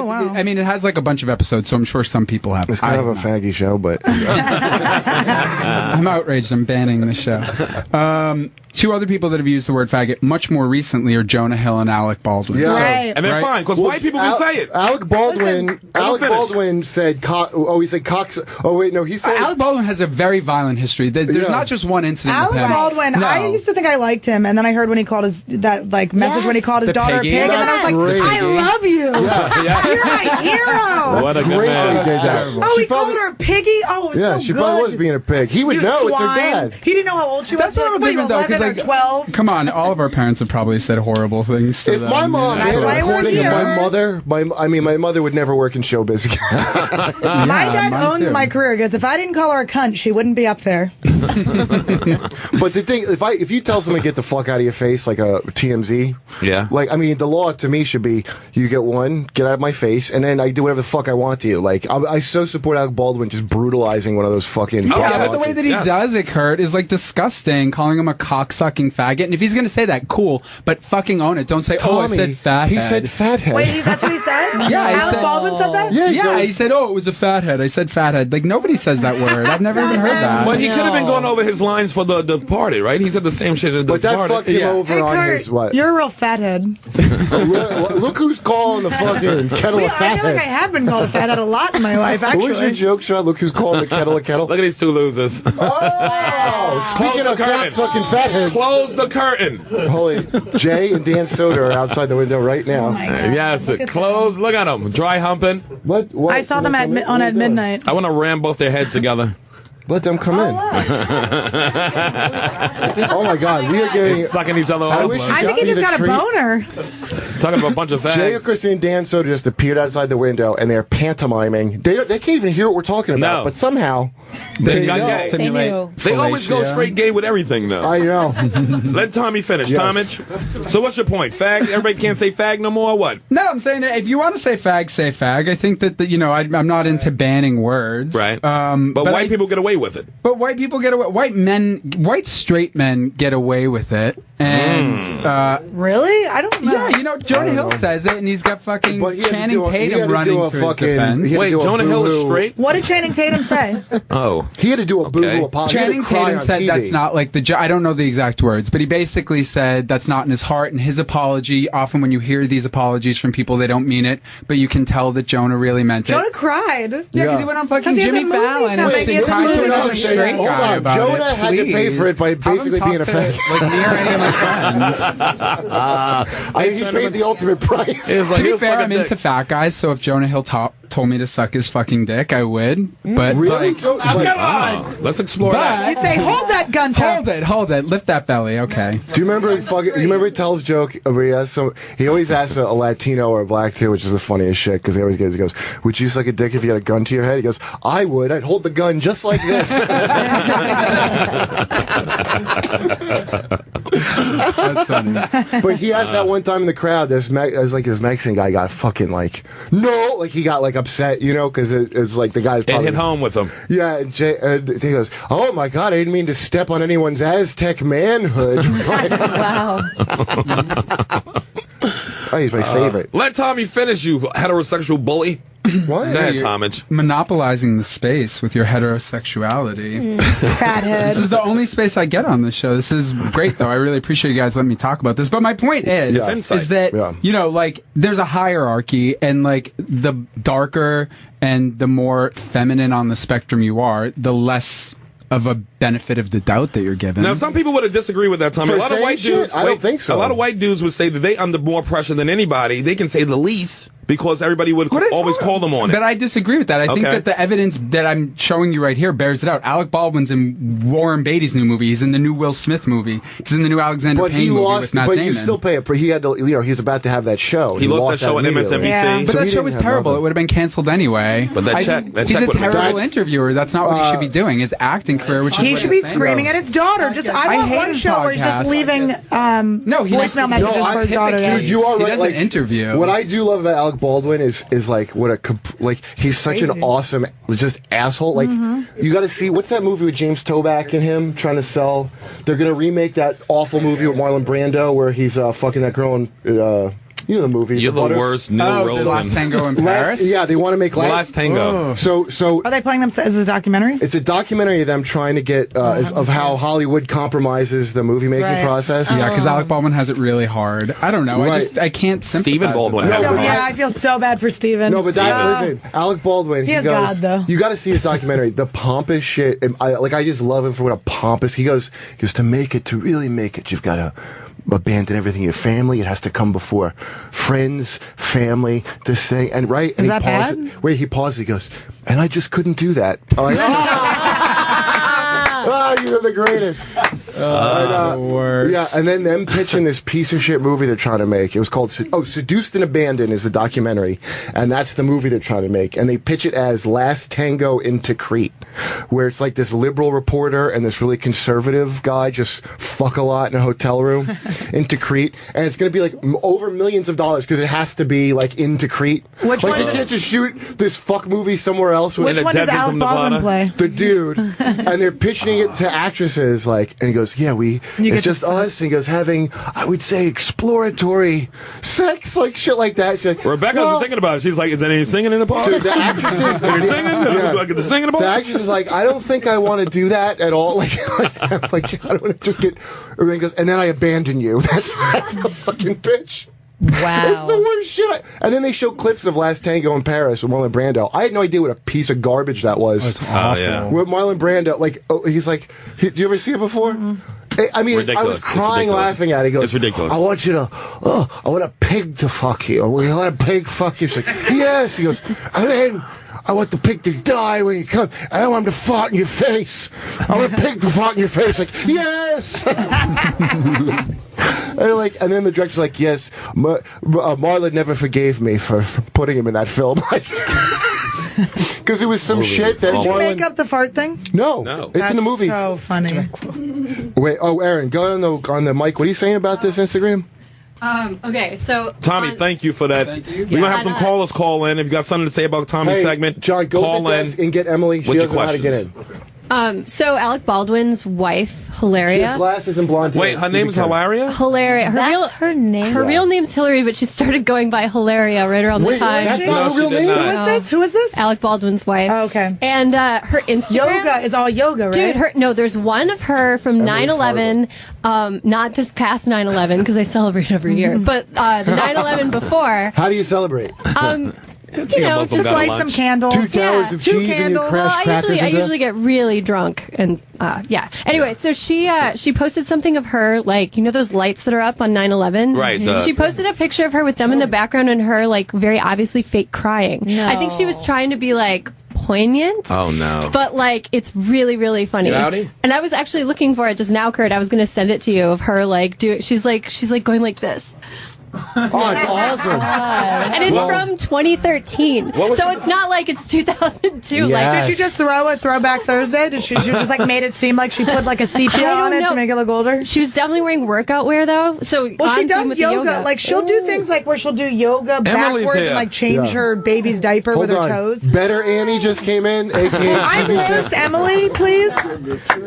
Speaker 4: Wow.
Speaker 8: I mean, it has like a bunch of episodes, so I'm sure some people have.
Speaker 1: It's kind of a faggy show, but...
Speaker 8: I'm outraged. I'm banning the show. 2 other people that have used the word faggot much more recently are Jonah Hill and Alec Baldwin.
Speaker 1: Yeah.
Speaker 4: Right.
Speaker 2: And they're fine, because white people can say it.
Speaker 1: Alec Baldwin
Speaker 2: finish.
Speaker 1: said he said cocks. Oh, wait, no, he said...
Speaker 8: Alec Baldwin has a very violent history. There's not just one incident with
Speaker 4: Alec
Speaker 8: him.
Speaker 4: Baldwin,
Speaker 8: No.
Speaker 4: I used to think I liked him, and then I heard when he called his message when he called his
Speaker 8: The
Speaker 4: daughter
Speaker 8: piggy?
Speaker 4: a pig, and then I was like,
Speaker 1: Great.
Speaker 4: I love you. You're my hero.
Speaker 2: What a good
Speaker 1: Great
Speaker 2: man.
Speaker 1: that he did that.
Speaker 4: Oh,
Speaker 1: She
Speaker 4: he called
Speaker 1: probably-
Speaker 4: her a piggy? Oh, it was
Speaker 1: Yeah,
Speaker 4: so
Speaker 1: she
Speaker 4: good.
Speaker 1: probably was being a pig. He would
Speaker 4: You
Speaker 1: know. It's her
Speaker 4: swine.
Speaker 1: dad.
Speaker 4: He didn't know how old she was.
Speaker 8: That's a little
Speaker 4: What are you,
Speaker 8: different though,
Speaker 4: 11 or 12?
Speaker 8: come on, all of our parents have probably said horrible things to
Speaker 1: If
Speaker 8: them.
Speaker 1: my mom
Speaker 4: That's
Speaker 1: had a
Speaker 4: why we're
Speaker 1: recording of
Speaker 4: here.
Speaker 1: my mother, my mother would never work in showbiz again.
Speaker 4: My dad
Speaker 8: mine
Speaker 4: owns
Speaker 8: too.
Speaker 4: my career because if I didn't call her a cunt, she wouldn't be up there.
Speaker 1: But the thing, if you tell someone to get the fuck out of your face, like a TMZ,
Speaker 2: Yeah.
Speaker 1: like, I mean, the law to me should be, you get one, get out of my face, and then I do whatever the fuck I want to you. Like, I so support Alec Baldwin just brutalizing one of those fucking...
Speaker 8: Yeah, but the
Speaker 1: podcasts.
Speaker 8: way that he
Speaker 2: Yes.
Speaker 8: does it, Kurt, is like disgusting, calling him a cocksucking faggot. And if he's going to say that, cool, but fucking own it. Don't say, oh, I
Speaker 1: Tommy,
Speaker 8: said fathead.
Speaker 1: he said fathead.
Speaker 4: Wait, that's what he said?
Speaker 8: Yeah, he
Speaker 4: Alec
Speaker 8: said-
Speaker 4: Baldwin said that?
Speaker 1: Yeah,
Speaker 8: Yeah,
Speaker 1: does.
Speaker 8: he said, oh, it was a fathead. I said fathead. Like, nobody says that word. I've never even heard that.
Speaker 2: But he could have been going over his lines for the Departed, right? He said the same shit in the
Speaker 1: But that
Speaker 2: Departed.
Speaker 1: fucked him over
Speaker 4: Hey,
Speaker 1: on
Speaker 4: Kurt,
Speaker 1: his, what?
Speaker 4: you're a real fathead.
Speaker 1: Look who's calling the fucking kettle
Speaker 4: I
Speaker 1: a
Speaker 4: feel like I
Speaker 1: fathead.
Speaker 4: have been called a fathead a lot in my life,
Speaker 1: What was your
Speaker 4: actually.
Speaker 1: joke, Sean? Look who's calling the kettle a kettle.
Speaker 2: Look at these 2 losers.
Speaker 1: Oh, speaking
Speaker 2: Close
Speaker 1: of
Speaker 2: the curtain.
Speaker 1: cock-sucking fatheads.
Speaker 2: Close the curtain.
Speaker 1: Holy, Jay and Dan Soder are outside the window right now.
Speaker 4: Oh my God.
Speaker 2: Yes,
Speaker 4: Look at
Speaker 2: close. Look at them. Dry humping.
Speaker 1: What?
Speaker 4: I saw them at midnight.
Speaker 2: I want to ram both their heads together.
Speaker 1: Let them come in. Oh my God, we are getting.
Speaker 2: Sucking each other
Speaker 1: I
Speaker 2: off.
Speaker 1: wish you
Speaker 4: I
Speaker 1: could
Speaker 4: think he
Speaker 1: see
Speaker 4: just
Speaker 1: the
Speaker 4: got a
Speaker 1: treat.
Speaker 4: boner.
Speaker 2: Talking about a bunch of
Speaker 1: Jay,
Speaker 2: fags.
Speaker 1: Christine, and Dan Soder just appeared outside the window, and they're pantomiming. They can't even hear what we're talking about,
Speaker 2: No.
Speaker 1: but somehow
Speaker 2: They got
Speaker 1: know.
Speaker 2: gay.
Speaker 8: Simulate
Speaker 5: knew.
Speaker 2: They always go
Speaker 8: fellatio.
Speaker 2: straight gay with everything, though.
Speaker 1: I know.
Speaker 2: Let Tommy finish.
Speaker 1: Yes.
Speaker 2: Tomich. So what's your point? Fag? Everybody can't say fag no more or what?
Speaker 8: No, I'm saying that if you want to say fag, say fag. I think that, I'm not into banning words.
Speaker 2: Right. But white people get away with it.
Speaker 8: But white people get away. White straight men get away with it. And,
Speaker 4: Really? I don't know.
Speaker 8: yeah, Jonah Hill says it, and he's got fucking
Speaker 1: But he had to
Speaker 8: Channing
Speaker 1: do a- he had
Speaker 8: Tatum
Speaker 1: to
Speaker 8: running
Speaker 1: do a
Speaker 8: to his
Speaker 1: fucking-
Speaker 8: defense.
Speaker 1: he had to
Speaker 2: Wait,
Speaker 1: do a
Speaker 2: Jonah Hill is
Speaker 1: boo-hoo.
Speaker 2: straight?
Speaker 4: What did Channing Tatum say?
Speaker 2: Oh.
Speaker 1: He had to do a boo-boo
Speaker 2: Okay.
Speaker 1: apology. He had to
Speaker 8: Channing
Speaker 1: cry
Speaker 8: Tatum
Speaker 1: on
Speaker 8: said
Speaker 1: TV.
Speaker 8: that's not like I don't know the exact words, but he basically said that's not in his heart. And his apology, often when you hear these apologies from people, they don't mean it, but you can tell that Jonah really meant it.
Speaker 4: Jonah cried.
Speaker 8: Yeah, because he went on fucking
Speaker 4: 'Cause he has
Speaker 8: Jimmy
Speaker 4: a movie
Speaker 8: Fallon and
Speaker 4: coming. He has a
Speaker 8: cried to
Speaker 4: movie
Speaker 8: another
Speaker 4: coming.
Speaker 8: straight
Speaker 1: Hold
Speaker 8: guy
Speaker 1: on,
Speaker 8: about
Speaker 1: Jonah
Speaker 8: it.
Speaker 1: had to pay
Speaker 8: Please.
Speaker 1: for it by
Speaker 8: Have him
Speaker 1: basically
Speaker 8: talk
Speaker 1: being a
Speaker 8: to,
Speaker 1: fag.
Speaker 8: like near any of my friends.
Speaker 1: He paid the ultimate price.
Speaker 2: It was like,
Speaker 8: To be
Speaker 2: he'll
Speaker 8: fair,
Speaker 2: suck a
Speaker 8: I'm
Speaker 2: dick.
Speaker 8: into fat guys, so if Jonah Hill told me to suck his fucking dick, I would. But
Speaker 1: Really?
Speaker 8: like,
Speaker 1: Joe-
Speaker 2: Oh, let's explore that.
Speaker 4: He'd say, hold that gun top.
Speaker 8: hold it, lift that belly, okay.
Speaker 1: Do you remember? You remember he tells joke where he has he always asks a Latino or a black too, which is the funniest shit because he always he goes, "Would you suck a dick if you had a gun to your head?" He goes, "I would. I'd hold the gun just like this."
Speaker 8: That's funny.
Speaker 1: But he asked that one time in the crowd. This Mexican guy got fucking he got upset, because it's like the guy's
Speaker 2: It
Speaker 1: probably
Speaker 2: hit home with him.
Speaker 1: Yeah, and he goes, "Oh my God, I didn't mean to step on anyone's Aztec manhood."
Speaker 5: Wow.
Speaker 1: Oh, he's my favorite.
Speaker 2: Let Tommy finish, you heterosexual bully.
Speaker 1: What?
Speaker 2: Go ahead, Tomich.
Speaker 8: Monopolizing the space with your heterosexuality.
Speaker 4: Fathead.
Speaker 8: This is the only space I get on this show. This is great, though. I really appreciate you guys letting me talk about this. But my point is,
Speaker 1: Yeah.
Speaker 2: Insight.
Speaker 8: is that,
Speaker 1: Yeah.
Speaker 8: there's a hierarchy, and, the darker and the more feminine on the spectrum you are, the less of a benefit of the doubt that you're given.
Speaker 2: Now, some people would disagree with that, Tommy.
Speaker 1: For
Speaker 2: A lot of
Speaker 1: saying
Speaker 2: white
Speaker 1: shit?
Speaker 2: dudes.
Speaker 1: I don't think so.
Speaker 2: A lot of white dudes would say that they under more pressure than anybody. They can say the least because everybody would
Speaker 8: What is
Speaker 2: always
Speaker 8: wrong?
Speaker 2: call them on it.
Speaker 8: But I disagree with that. I think
Speaker 2: Okay.
Speaker 8: that the evidence that I'm showing you right here bears it out. Alec Baldwin's in Warren Beatty's new movie. He's in the new Will Smith movie. He's in the new Alexander
Speaker 1: But
Speaker 8: Payne
Speaker 1: he
Speaker 8: movie
Speaker 1: lost.
Speaker 8: with Matt
Speaker 1: But
Speaker 8: Damon.
Speaker 1: you still pay he had to. He's about to have that show.
Speaker 2: He lost that show on
Speaker 1: immediately.
Speaker 2: MSNBC.
Speaker 4: Yeah.
Speaker 8: But
Speaker 1: So
Speaker 8: that
Speaker 1: he
Speaker 8: show
Speaker 1: didn't
Speaker 8: was
Speaker 1: have
Speaker 8: terrible.
Speaker 1: nothing.
Speaker 8: It would have been canceled anyway.
Speaker 2: But that
Speaker 8: I
Speaker 2: check-
Speaker 8: think
Speaker 2: that
Speaker 8: he's
Speaker 2: check
Speaker 8: a
Speaker 2: would have been
Speaker 8: terrible
Speaker 1: bad.
Speaker 8: interviewer. That's not what he should be doing. His acting career, which is
Speaker 4: He
Speaker 8: what
Speaker 4: should
Speaker 8: he's
Speaker 4: be
Speaker 8: saying.
Speaker 4: screaming at his daughter.
Speaker 8: I
Speaker 4: want
Speaker 8: hate
Speaker 4: one
Speaker 8: his
Speaker 4: show where he's
Speaker 8: podcast.
Speaker 4: just leaving
Speaker 8: No, he
Speaker 4: voicemail
Speaker 8: doesn't-
Speaker 4: messages
Speaker 1: No,
Speaker 4: for his daughter.
Speaker 1: Dude, you are
Speaker 8: He
Speaker 1: right.
Speaker 8: doesn't interview.
Speaker 1: What I do love about Alec Baldwin is like he's such an awesome just asshole. Like you got to see what's that movie with James Toback and him trying to sell. They're gonna remake that awful movie with Marlon Brando where he's fucking that girl in. You know the movie.
Speaker 2: You're the worst, Neil Rosen.
Speaker 8: Last Tango in Paris?
Speaker 1: They want to make
Speaker 2: Last Tango.
Speaker 1: So
Speaker 4: are they playing them as a documentary?
Speaker 1: It's a documentary of them trying to get of how Hollywood compromises the movie making process.
Speaker 8: Yeah, because Alec Baldwin has it really hard. I don't know. I can't.
Speaker 2: Stephen Baldwin.
Speaker 4: I feel so bad for Stephen.
Speaker 1: No, but listen, Alec Baldwin.
Speaker 4: He has God though.
Speaker 1: You got to see his documentary. The pompous shit. I just love him for what a pompous. He goes to really make it. You've got to abandon everything. Your family, it has to come before friends, family, this thing, and right. And
Speaker 4: Is that bad?
Speaker 1: Wait, he pauses. He goes, and I just couldn't do that. I'm like, you're the greatest.
Speaker 8: The worst.
Speaker 1: Yeah, and then them pitching this piece of shit movie they're trying to make. It was called Seduced and Abandoned is the documentary, and that's the movie they're trying to make. And they pitch it as Last Tango into Crete, where it's like this liberal reporter and this really conservative guy just fuck a lot in a hotel room into Crete, and it's going to be like over millions of dollars because it has to be like into Crete.
Speaker 4: Which one?
Speaker 1: They can't just shoot this fuck movie somewhere else.
Speaker 4: Which one does Alec Baldwin play?
Speaker 1: The dude, and they're pitching it to actresses, and he goes, "Yeah, it's just us." And he goes, having, I would say, exploratory sex, like shit like that. She's like,
Speaker 2: Rebecca's thinking about it. She's like, "Is any singing in the part?"
Speaker 1: Dude, the actresses,
Speaker 2: are you singing?
Speaker 1: Yeah.
Speaker 2: The singing in the part?
Speaker 1: The actress is like, "I don't think I want to do that at all." Like I don't want to just get. Everything goes, and then I abandon you. That's the fucking pitch.
Speaker 5: Wow.
Speaker 1: It's the worst shit. And then they show clips of Last Tango in Paris with Marlon Brando. I had no idea what a piece of garbage that was.
Speaker 8: It's awful.
Speaker 2: Yeah.
Speaker 1: With Marlon Brando, he's like, do you ever see it before? I mean, I was crying laughing at it. He goes,
Speaker 2: it's ridiculous.
Speaker 1: I want you to, I want a pig to fuck you. I want a pig fuck you. She's like, yes. He goes, and then I want the pig to die when you come. I don't want him to fart in your face. I want a pig to fart in your face. Like, yes. And then the director's like, yes, Marlon never forgave me for putting him in that film. Because it was some shit that
Speaker 4: Did you
Speaker 1: Marlon...
Speaker 4: make up the fart thing?
Speaker 1: No. It's in the movie.
Speaker 4: So funny.
Speaker 1: Wait, Erin, go on the mic. What are you saying about this Instagram?
Speaker 7: Okay, so
Speaker 2: Tommy, thank you for that.
Speaker 8: Thank you.
Speaker 2: We're gonna have some callers call in. If you got something to say about Tommy's segment,
Speaker 1: John, go
Speaker 2: call
Speaker 1: to the desk and get Emily. She doesn't know how to get in.
Speaker 7: So Alec Baldwin's wife, Hilaria.
Speaker 1: She has glasses and blonde hair.
Speaker 2: Wait, her name is Hilaria?
Speaker 7: Hilaria.
Speaker 5: Her name.
Speaker 7: Her real name's Hillary, but she started going by Hilaria right around the time.
Speaker 1: That's not her real name?
Speaker 4: Who is this?
Speaker 7: Alec Baldwin's wife.
Speaker 4: Oh, okay.
Speaker 7: And her Instagram.
Speaker 4: Yoga is all yoga, right?
Speaker 7: Dude, there's one of her from 9/11. Not this past 9/11 because I celebrate every year, but the 9/11 before.
Speaker 1: How do you celebrate?
Speaker 7: Just
Speaker 4: light some candles.
Speaker 1: 2 towers of cheese and you crash crackers.
Speaker 7: I usually get really drunk and yeah. Anyway, so she posted something of her, like, you know those lights that are up on 9/11?
Speaker 2: Right.
Speaker 7: She posted a picture of her with them in the background and her like very obviously fake crying.
Speaker 5: No.
Speaker 7: I think she was trying to be like poignant.
Speaker 2: Oh no.
Speaker 7: But like it's really, really funny.
Speaker 2: Rowdy?
Speaker 7: And I was actually looking for it just now, Kurt. I was gonna send it to you of her like she's like going like this.
Speaker 1: Oh, it's awesome.
Speaker 7: And it's from 2013. So it's not like it's 2002.
Speaker 1: Yes.
Speaker 7: Like,
Speaker 4: Did she just throw a Throwback Thursday? Did she just like made it seem like she put like a sepia on it to make it look older?
Speaker 7: She was definitely wearing workout wear though. So
Speaker 4: Well, she
Speaker 7: on theme
Speaker 4: does
Speaker 7: with the
Speaker 4: yoga. Like she'll do things like where she'll do yoga backwards
Speaker 2: here.
Speaker 4: and like change her baby's diaper
Speaker 1: Hold
Speaker 4: with her
Speaker 1: on.
Speaker 4: toes.
Speaker 1: Better Annie just came in, aka
Speaker 4: I'm
Speaker 1: TV
Speaker 4: worse, Emily, please.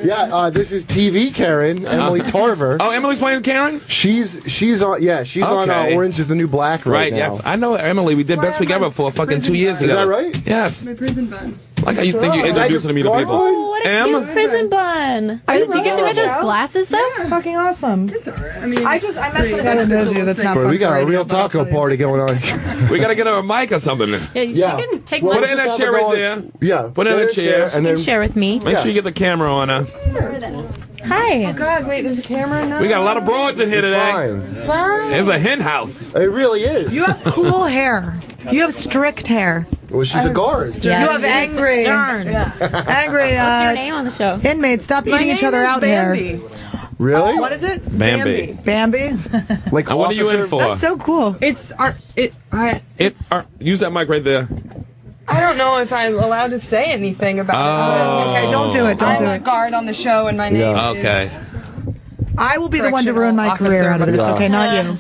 Speaker 1: Yeah, this is TV Karen, Emily Tarver.
Speaker 2: Oh, Emily's playing Karen?
Speaker 1: She's on. Yeah, she's on
Speaker 2: Okay.
Speaker 1: Orange is the New Black right now.
Speaker 2: Yes. I know Emily. We did Best Week Ever for fucking 2 years ago.
Speaker 1: Is that right?
Speaker 2: Yes.
Speaker 9: My prison bun.
Speaker 2: Like how you think you're
Speaker 1: is that
Speaker 2: introducing me
Speaker 1: your
Speaker 2: to people.
Speaker 1: gargoyle?
Speaker 5: Oh, what a
Speaker 2: Em?
Speaker 5: cute prison bun.
Speaker 7: do you get to wear those glasses though?
Speaker 4: It's fucking awesome.
Speaker 9: It's alright. I mean,
Speaker 4: I mess with guys knows you. That's not
Speaker 1: Boy,
Speaker 4: fun
Speaker 1: we got
Speaker 4: for
Speaker 1: a
Speaker 4: radio,
Speaker 1: real
Speaker 4: but I'll
Speaker 1: taco
Speaker 4: tell you.
Speaker 1: party going on.
Speaker 2: We gotta get her a mic or something.
Speaker 7: Yeah, she can take
Speaker 1: Well,
Speaker 2: Put
Speaker 7: one.
Speaker 2: her in that
Speaker 1: just
Speaker 2: chair
Speaker 1: have
Speaker 2: right
Speaker 1: it
Speaker 2: there.
Speaker 1: going- Yeah,
Speaker 2: Put her in a chair.
Speaker 1: and then
Speaker 5: Share with me.
Speaker 2: Make sure you get the camera on her.
Speaker 5: Hi.
Speaker 9: God, wait, there's a camera now?
Speaker 2: We got a lot of broads in here
Speaker 1: it's
Speaker 2: today.
Speaker 1: fine.
Speaker 9: It's fine.
Speaker 2: It's a hen house.
Speaker 1: It really is.
Speaker 4: You have cool hair. You have strict hair.
Speaker 1: Well, she's a guard.
Speaker 5: Yes.
Speaker 4: You have angry,
Speaker 5: Stern.
Speaker 4: angry
Speaker 5: What's your name on the show?
Speaker 4: inmates. Stop
Speaker 9: My
Speaker 4: eating each
Speaker 9: name
Speaker 4: other
Speaker 9: is
Speaker 4: out
Speaker 9: Bambi.
Speaker 4: here.
Speaker 1: Really?
Speaker 4: What is it?
Speaker 2: Bambi.
Speaker 4: Bambi.
Speaker 1: Like
Speaker 2: Now, what are you in for?
Speaker 4: That's so cool.
Speaker 9: It's
Speaker 2: Use that mic right there.
Speaker 9: I don't know if I'm allowed to say anything about it.
Speaker 4: Okay, don't do it. Don't
Speaker 9: I'm
Speaker 4: do
Speaker 9: a
Speaker 4: it.
Speaker 9: guard on the show, and my name
Speaker 2: Okay.
Speaker 9: is...
Speaker 4: I will be the one to ruin my
Speaker 9: Correctional
Speaker 4: career out of this.
Speaker 1: officer.
Speaker 4: Okay, not you.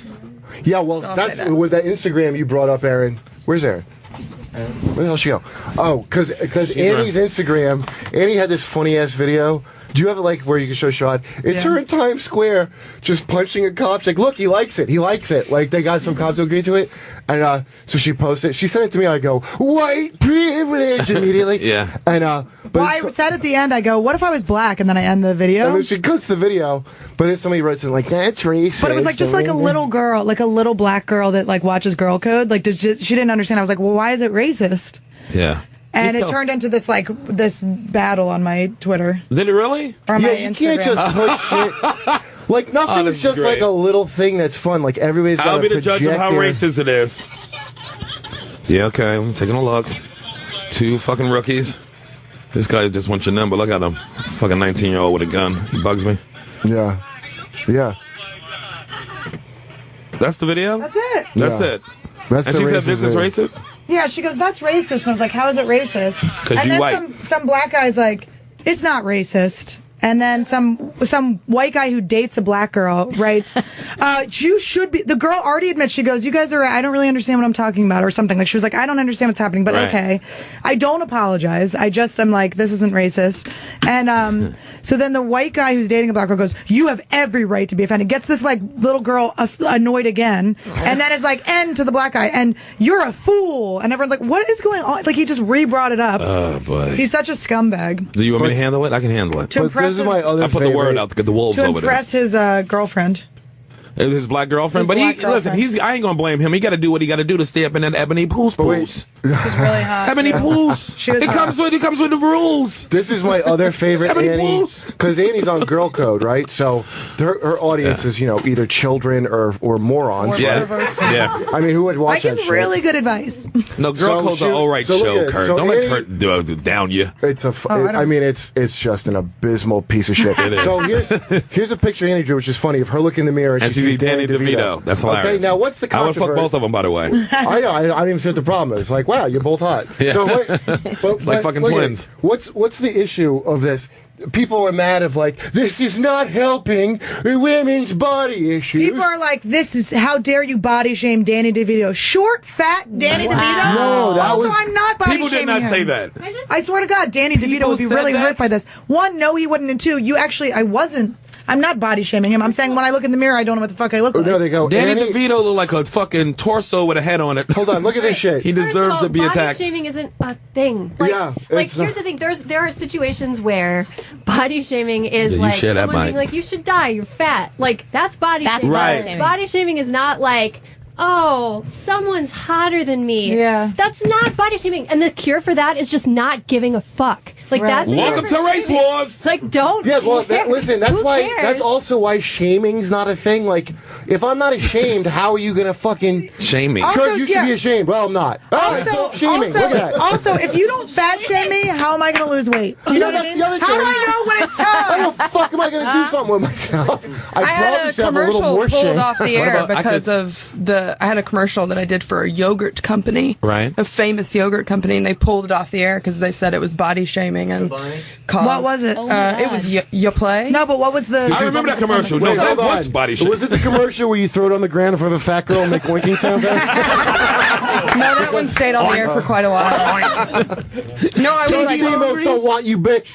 Speaker 1: Yeah, well,
Speaker 9: So I'll
Speaker 1: that's
Speaker 9: say that.
Speaker 1: with that Instagram you brought up, Erin. Where's Erin? Where the hell she go? Oh, because Annie's Instagram. Annie had this funny ass video. Do you have it like where you can show Sherrod? It's her in Times Square just punching a cop. She's like, look, he likes it. He likes it. Like they got some cops to agree to it, and so she posted it. She sent it to me. I go, white privilege immediately.
Speaker 2: Yeah.
Speaker 1: And
Speaker 4: well, I said at the end, I go, what if I was black? And then I end the video.
Speaker 1: And then she cuts the video, but then somebody writes it like, that's racist.
Speaker 4: But it was like just like a little girl, like a little black girl that like watches Girl Code. Like she didn't understand. I was like, well, why is it racist?
Speaker 2: Yeah.
Speaker 4: And it turned into this this battle on my Twitter.
Speaker 2: Did it really?
Speaker 4: Or my
Speaker 1: you
Speaker 4: Instagram.
Speaker 1: can't just push shit. Like nothing is just like a little thing that's fun. Like everybody's got to project.
Speaker 2: I'll be the judge of how racist it is. Yeah, okay. I'm taking a look. 2 fucking rookies. This guy just wants your number. Look at him. Fucking 19-year-old with a gun. He bugs me.
Speaker 1: Yeah. Yeah.
Speaker 2: That's the video?
Speaker 4: That's it.
Speaker 2: That's it.
Speaker 1: That's
Speaker 2: and she said this is racist?
Speaker 4: Yeah, she goes, that's racist. And I was like, how is it racist?
Speaker 2: Because
Speaker 4: and
Speaker 2: you
Speaker 4: then
Speaker 2: white.
Speaker 4: some black guy's like, it's not racist. And then some white guy who dates a black girl writes, you should be, the girl already admits, she goes, you guys are, I don't really understand what I'm talking about or something. Like she was like, I don't understand what's happening, but okay. I don't apologize. I'm like, this isn't racist. And so then the white guy who's dating a black girl goes, you have every right to be offended. Gets this like little girl annoyed again. And then is like, end to the black guy. And you're a fool. And everyone's like, what is going on? Like he just re-brought it up.
Speaker 2: Oh boy.
Speaker 4: He's such a scumbag.
Speaker 2: Do you want me to handle it? I can handle it.
Speaker 4: To impress
Speaker 1: is my other
Speaker 2: I put the word out to get the wolves over there.
Speaker 4: To impress his girlfriend.
Speaker 2: His black girlfriend. But listen, I ain't gonna blame him. He got to do what he got to do to stay up in that ebony poos.
Speaker 4: She's really hot.
Speaker 2: Ebony poos. It comes with the rules.
Speaker 1: This is my other favorite Annie, because Annie's on Girl Code, right? So her audience is either children or morons.
Speaker 2: Yeah.
Speaker 1: Right?
Speaker 2: Yeah.
Speaker 1: I mean, who would watch that
Speaker 4: I give
Speaker 1: shit?
Speaker 4: really good advice.
Speaker 2: No, Girl Code's an all right show, Kurt. Don't let Kurt down you.
Speaker 1: It's it's just an abysmal piece of shit.
Speaker 2: It is.
Speaker 1: So here's a picture Annie drew, which is funny. Of her looking in the mirror and she sees
Speaker 2: Danny DeVito. That's hilarious.
Speaker 1: Okay, now what's the controversy?
Speaker 2: I would fuck both of them, by the way.
Speaker 1: I know. I didn't even see what the problem is. Like, wow, you're both hot.
Speaker 2: Yeah.
Speaker 1: So
Speaker 2: it's like fucking twins.
Speaker 1: What's the issue of this? People are mad of like, this is not helping women's body issues.
Speaker 4: People are like, this is, how dare you body shame Danny DeVito? Short, fat Danny DeVito?
Speaker 1: No, that
Speaker 4: also, I'm not body shaming
Speaker 2: People did not
Speaker 4: him.
Speaker 2: say that.
Speaker 4: I swear to God, Danny DeVito would be really hurt by this. One, no, he wouldn't. And two, I'm not body shaming him. I'm saying when I look in the mirror, I don't know what the fuck I look like.
Speaker 1: No, they go,
Speaker 2: Danny DeVito look like a fucking torso with a head on it.
Speaker 1: Hold on, look at this shit.
Speaker 2: He deserves to be
Speaker 7: body
Speaker 2: attacked.
Speaker 7: Body shaming isn't a thing. Here's the thing. There are situations where body shaming is like someone being like, you should die, you're fat. Like, that's body shaming.
Speaker 2: Right.
Speaker 7: Body shaming is not like, oh, someone's hotter than me.
Speaker 4: Yeah.
Speaker 7: That's not body shaming. And the cure for that is just not giving a fuck. Like, that's
Speaker 2: Welcome to Race Wars.
Speaker 7: Like, don't.
Speaker 1: Yeah, well, listen, that's
Speaker 7: Who
Speaker 1: why.
Speaker 7: cares?
Speaker 1: That's also why shaming's not a thing. Like, if I'm not ashamed, how are you gonna fucking
Speaker 2: shame me?
Speaker 1: Kurt, you should be ashamed. Well, I'm not. Self-shaming. Look at that.
Speaker 4: Also, if you don't fat shame me, how am I going to lose weight? Do you know what I mean?
Speaker 1: The other
Speaker 4: How
Speaker 1: thing.
Speaker 4: do I know when it's time?
Speaker 1: How the fuck am I gonna do something with myself?
Speaker 9: I had a commercial pulled off the air because I had a commercial that I did for a yogurt company,
Speaker 2: right?
Speaker 9: A famous yogurt company, and they pulled it off the air because they said it was body shaming and.
Speaker 4: What was it?
Speaker 9: It was You Play.
Speaker 4: No, but what was the?
Speaker 2: I remember that commercial. No, that was body shaming.
Speaker 1: Was it the commercial where you throw it on the ground in front of a fat girl and make winking sounds?
Speaker 9: No, that one stayed on the air for quite a while. No, I was like,
Speaker 1: don't want you, bitch.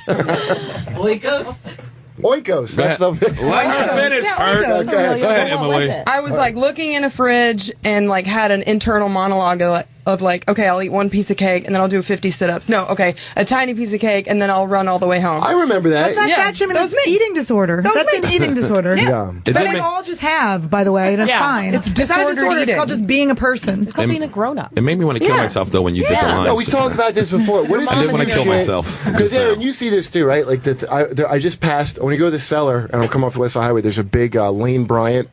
Speaker 6: Oikos?
Speaker 1: Oikos. That's the.
Speaker 2: Let her finish, Kurt.
Speaker 1: Okay.
Speaker 2: Go ahead, Emily.
Speaker 9: I was like looking in a fridge and like had an internal monologue of like, okay, I'll eat one piece of cake and then I'll do 50 sit-ups. No, okay, a tiny piece of cake and then I'll run all the way home.
Speaker 1: I remember that.
Speaker 4: That's not fat shaming. That's eating disorder. That's an eating disorder.
Speaker 1: Yeah.
Speaker 4: That we all just have, by the way, and it's fine. It's not a
Speaker 9: disordered
Speaker 4: disorder. It's
Speaker 9: eating.
Speaker 4: called just being a person.
Speaker 5: It's called being a grown-up.
Speaker 2: It made me want to kill myself though when you did the lines.
Speaker 1: No, we talked about this before. What is
Speaker 2: I
Speaker 1: this
Speaker 2: did want to kill myself.
Speaker 1: Because Erin, you see this too, right? Like I just passed when you go to the cellar and I'm coming off the West Side Highway. There's a big Lane Bryant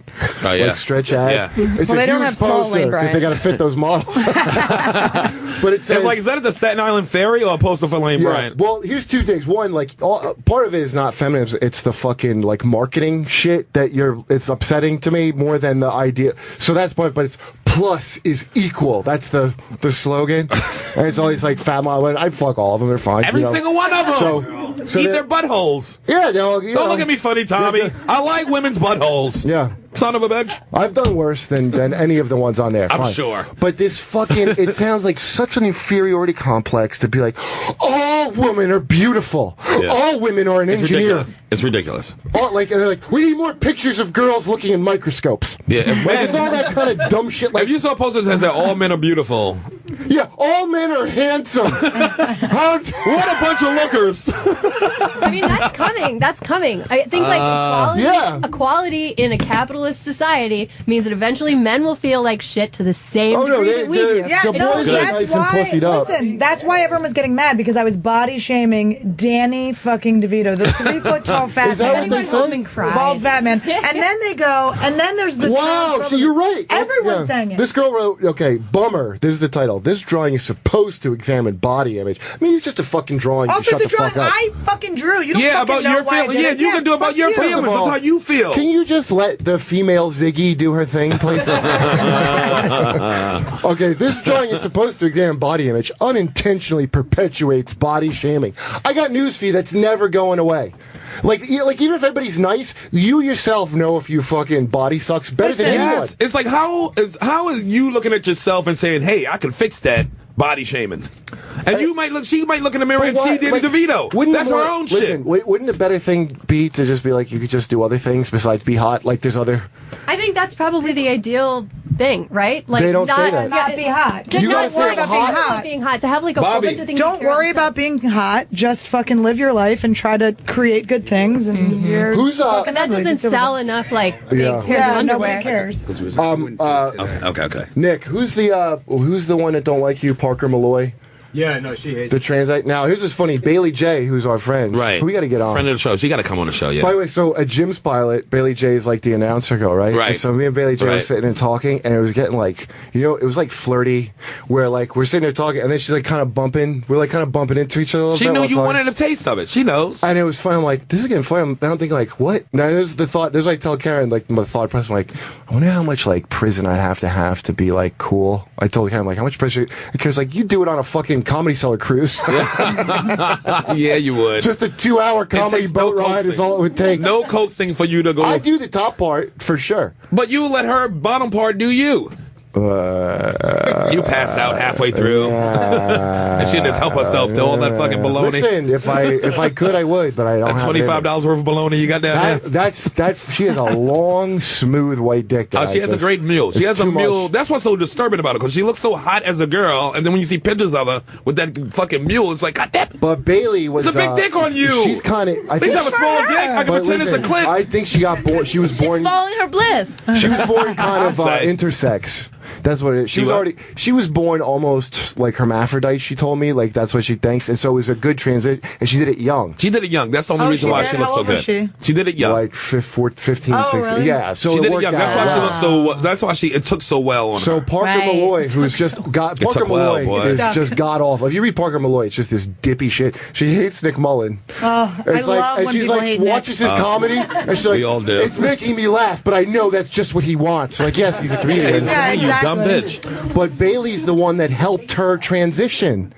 Speaker 1: stretch ad.
Speaker 2: Yeah.
Speaker 1: It's
Speaker 9: Well,
Speaker 1: a
Speaker 9: they don't
Speaker 1: huge
Speaker 9: have small
Speaker 1: poster
Speaker 9: Lane
Speaker 1: because they got to fit those models. But it says,
Speaker 2: It's like, is that at the Staten Island Ferry or a poster for Lane Bryant?
Speaker 1: Well, here's two things. One, like part of it is not feminine. It's the fucking like marketing shit that it's upsetting to me more than the idea. So that's part. But it's plus is equal. That's the slogan. And it's always like fat model. I'd fuck all of them. They're fine.
Speaker 2: Every single one of them.
Speaker 1: So
Speaker 2: eat their buttholes.
Speaker 1: Yeah.
Speaker 2: Don't look at me funny, Tommy. I like women's buttholes.
Speaker 1: Yeah.
Speaker 2: That's son of a bitch.
Speaker 1: I've done worse than any of the ones on there.
Speaker 2: I'm
Speaker 1: Fine.
Speaker 2: sure.
Speaker 1: But this fucking, it sounds like such an inferiority complex to be like, all women are beautiful.
Speaker 2: Yeah.
Speaker 1: All women are an engineer.
Speaker 2: Ridiculous. It's ridiculous.
Speaker 1: And they're like, we need more pictures of girls looking in microscopes.
Speaker 2: Yeah,
Speaker 1: it's all that kind of dumb shit. Like,
Speaker 2: if you saw posters that said all men are beautiful.
Speaker 1: Yeah, all men are handsome.
Speaker 2: What a bunch of lookers.
Speaker 7: I mean, that's coming. That's coming. I think equality in a capitalist society means that eventually men will feel like shit to the same degree that we do.
Speaker 4: Yeah, listen, that's why everyone was getting mad, because I was body shaming Danny fucking DeVito, the 3 foot tall fat
Speaker 1: Is that
Speaker 4: man.
Speaker 1: what they say?
Speaker 4: Bald fat man. And then they go, and then there's the
Speaker 1: wow, so you're right.
Speaker 4: Everyone's saying it.
Speaker 1: This girl wrote, okay, bummer. This is the title. This drawing is supposed to examine body image. I mean, it's just a fucking drawing.
Speaker 4: Also,
Speaker 1: Shut
Speaker 4: it's a
Speaker 1: the fuck
Speaker 4: drawing
Speaker 1: up.
Speaker 4: I fucking drew. You don't
Speaker 2: about
Speaker 4: fucking know
Speaker 2: your
Speaker 4: why I
Speaker 2: feelings.
Speaker 4: did
Speaker 2: Yeah,
Speaker 4: it.
Speaker 2: you can do about your feelings. That's how you feel.
Speaker 1: Can you just let the female Ziggy do her thing, please? Okay, this drawing is supposed to examine body image, unintentionally perpetuates body shaming. I got news for you that's never going away. Like even if everybody's nice, you yourself know if your fucking body sucks better than anyone.
Speaker 2: It's like how is you looking at yourself and saying, "Hey, I can fix that." Body shaming, and she might look in the mirror and see Danny DeVito. That's her own shit.
Speaker 1: Wouldn't a better thing be to just be like, you could just do other things besides be hot? Like there's other.
Speaker 7: I think that's probably the ideal thing, right? Like
Speaker 1: they don't say that.
Speaker 4: Not be hot.
Speaker 1: You gotta say
Speaker 4: about
Speaker 7: being hot. To have like a whole bunch of things.
Speaker 4: Don't worry about being hot. Just fucking live your life and try to create good things. And you're
Speaker 7: but that doesn't sell enough like big pairs of underwear.
Speaker 4: Nobody cares.
Speaker 2: Okay.
Speaker 1: Nick, who's the one that don't like you? Parker Malloy.
Speaker 10: Yeah, no, she hates
Speaker 1: the translate. Now, here's what's funny. Bailey J, who's our friend,
Speaker 2: right?
Speaker 1: Who we got to get on.
Speaker 2: Friend of the show. She got to come on the show. Yeah.
Speaker 1: By the way, so at Jim's pilot, Bailey J is like the announcer girl, right?
Speaker 2: Right.
Speaker 1: And so me and Bailey J were sitting and talking, and it was getting like, it was like flirty, where like we're sitting there talking, and then she's like kind of bumping. We're like kind of bumping into each other. A little
Speaker 2: she
Speaker 1: bit
Speaker 2: knew
Speaker 1: while
Speaker 2: you
Speaker 1: talking.
Speaker 2: wanted a taste of it. She knows.
Speaker 1: And it was fun. I'm like, this is getting fun. I don't think like what. Now there's the thought. There's like tell Karen like my thought process. I'm like, I wonder how much like prison I'd have to be like cool. I told Karen like how much pressure. And Karen's like, you do it on a fucking Comedy Cellar cruise.
Speaker 2: Yeah, you would.
Speaker 1: Just a 2-hour comedy boat ride is all it would take.
Speaker 2: No coaxing for you to go.
Speaker 1: I do the top part for sure,
Speaker 2: but you let her bottom part do you. You pass out halfway through, and she just help herself to all that fucking baloney.
Speaker 1: Listen, if I could, I would, but I don't.
Speaker 2: $25 worth of baloney you got down there.
Speaker 1: She has a long, smooth white dick.
Speaker 2: She has a great mule. She has a mule. That's what's so disturbing about her, because she looks so hot as a girl, and then when you see pictures of her with that fucking mule, it's like, God damn.
Speaker 1: But Bailey was.
Speaker 2: It's a big dick on you.
Speaker 1: She's kind of.
Speaker 2: Please have a small dick. I can pretend it's a clit.
Speaker 1: I think she got born. She was born.
Speaker 5: She's following her bliss.
Speaker 1: She was born kind of intersex. That's what it is. She was born almost like hermaphrodite, she told me. Like, that's what she thinks. And so it was a good transit. And she did it young.
Speaker 2: She did it young. That's the only reason why she looks so good. She did it young.
Speaker 1: Like 15, 16.
Speaker 4: Really?
Speaker 1: Yeah. So
Speaker 2: she
Speaker 1: it
Speaker 2: did it
Speaker 1: worked
Speaker 2: young.
Speaker 1: out.
Speaker 2: That's why she looked so. That's why it took so well on her.
Speaker 1: So Parker Malloy, who's just got Parker Malloy is just god awful. If you read Parker Malloy, it's just this dippy shit. She hates Nick Mullen.
Speaker 4: Oh,
Speaker 1: it's
Speaker 4: I love when
Speaker 1: she's
Speaker 4: people
Speaker 1: like
Speaker 4: hate
Speaker 1: watches
Speaker 4: Nick.
Speaker 1: his comedy, and she's like,
Speaker 2: we all do.
Speaker 1: It's making me laugh, but I know that's just what he wants. Like, yes, he's a comedian.
Speaker 4: Yeah, exactly.
Speaker 2: You dumb bitch.
Speaker 1: But Bailey's the one that helped her transition.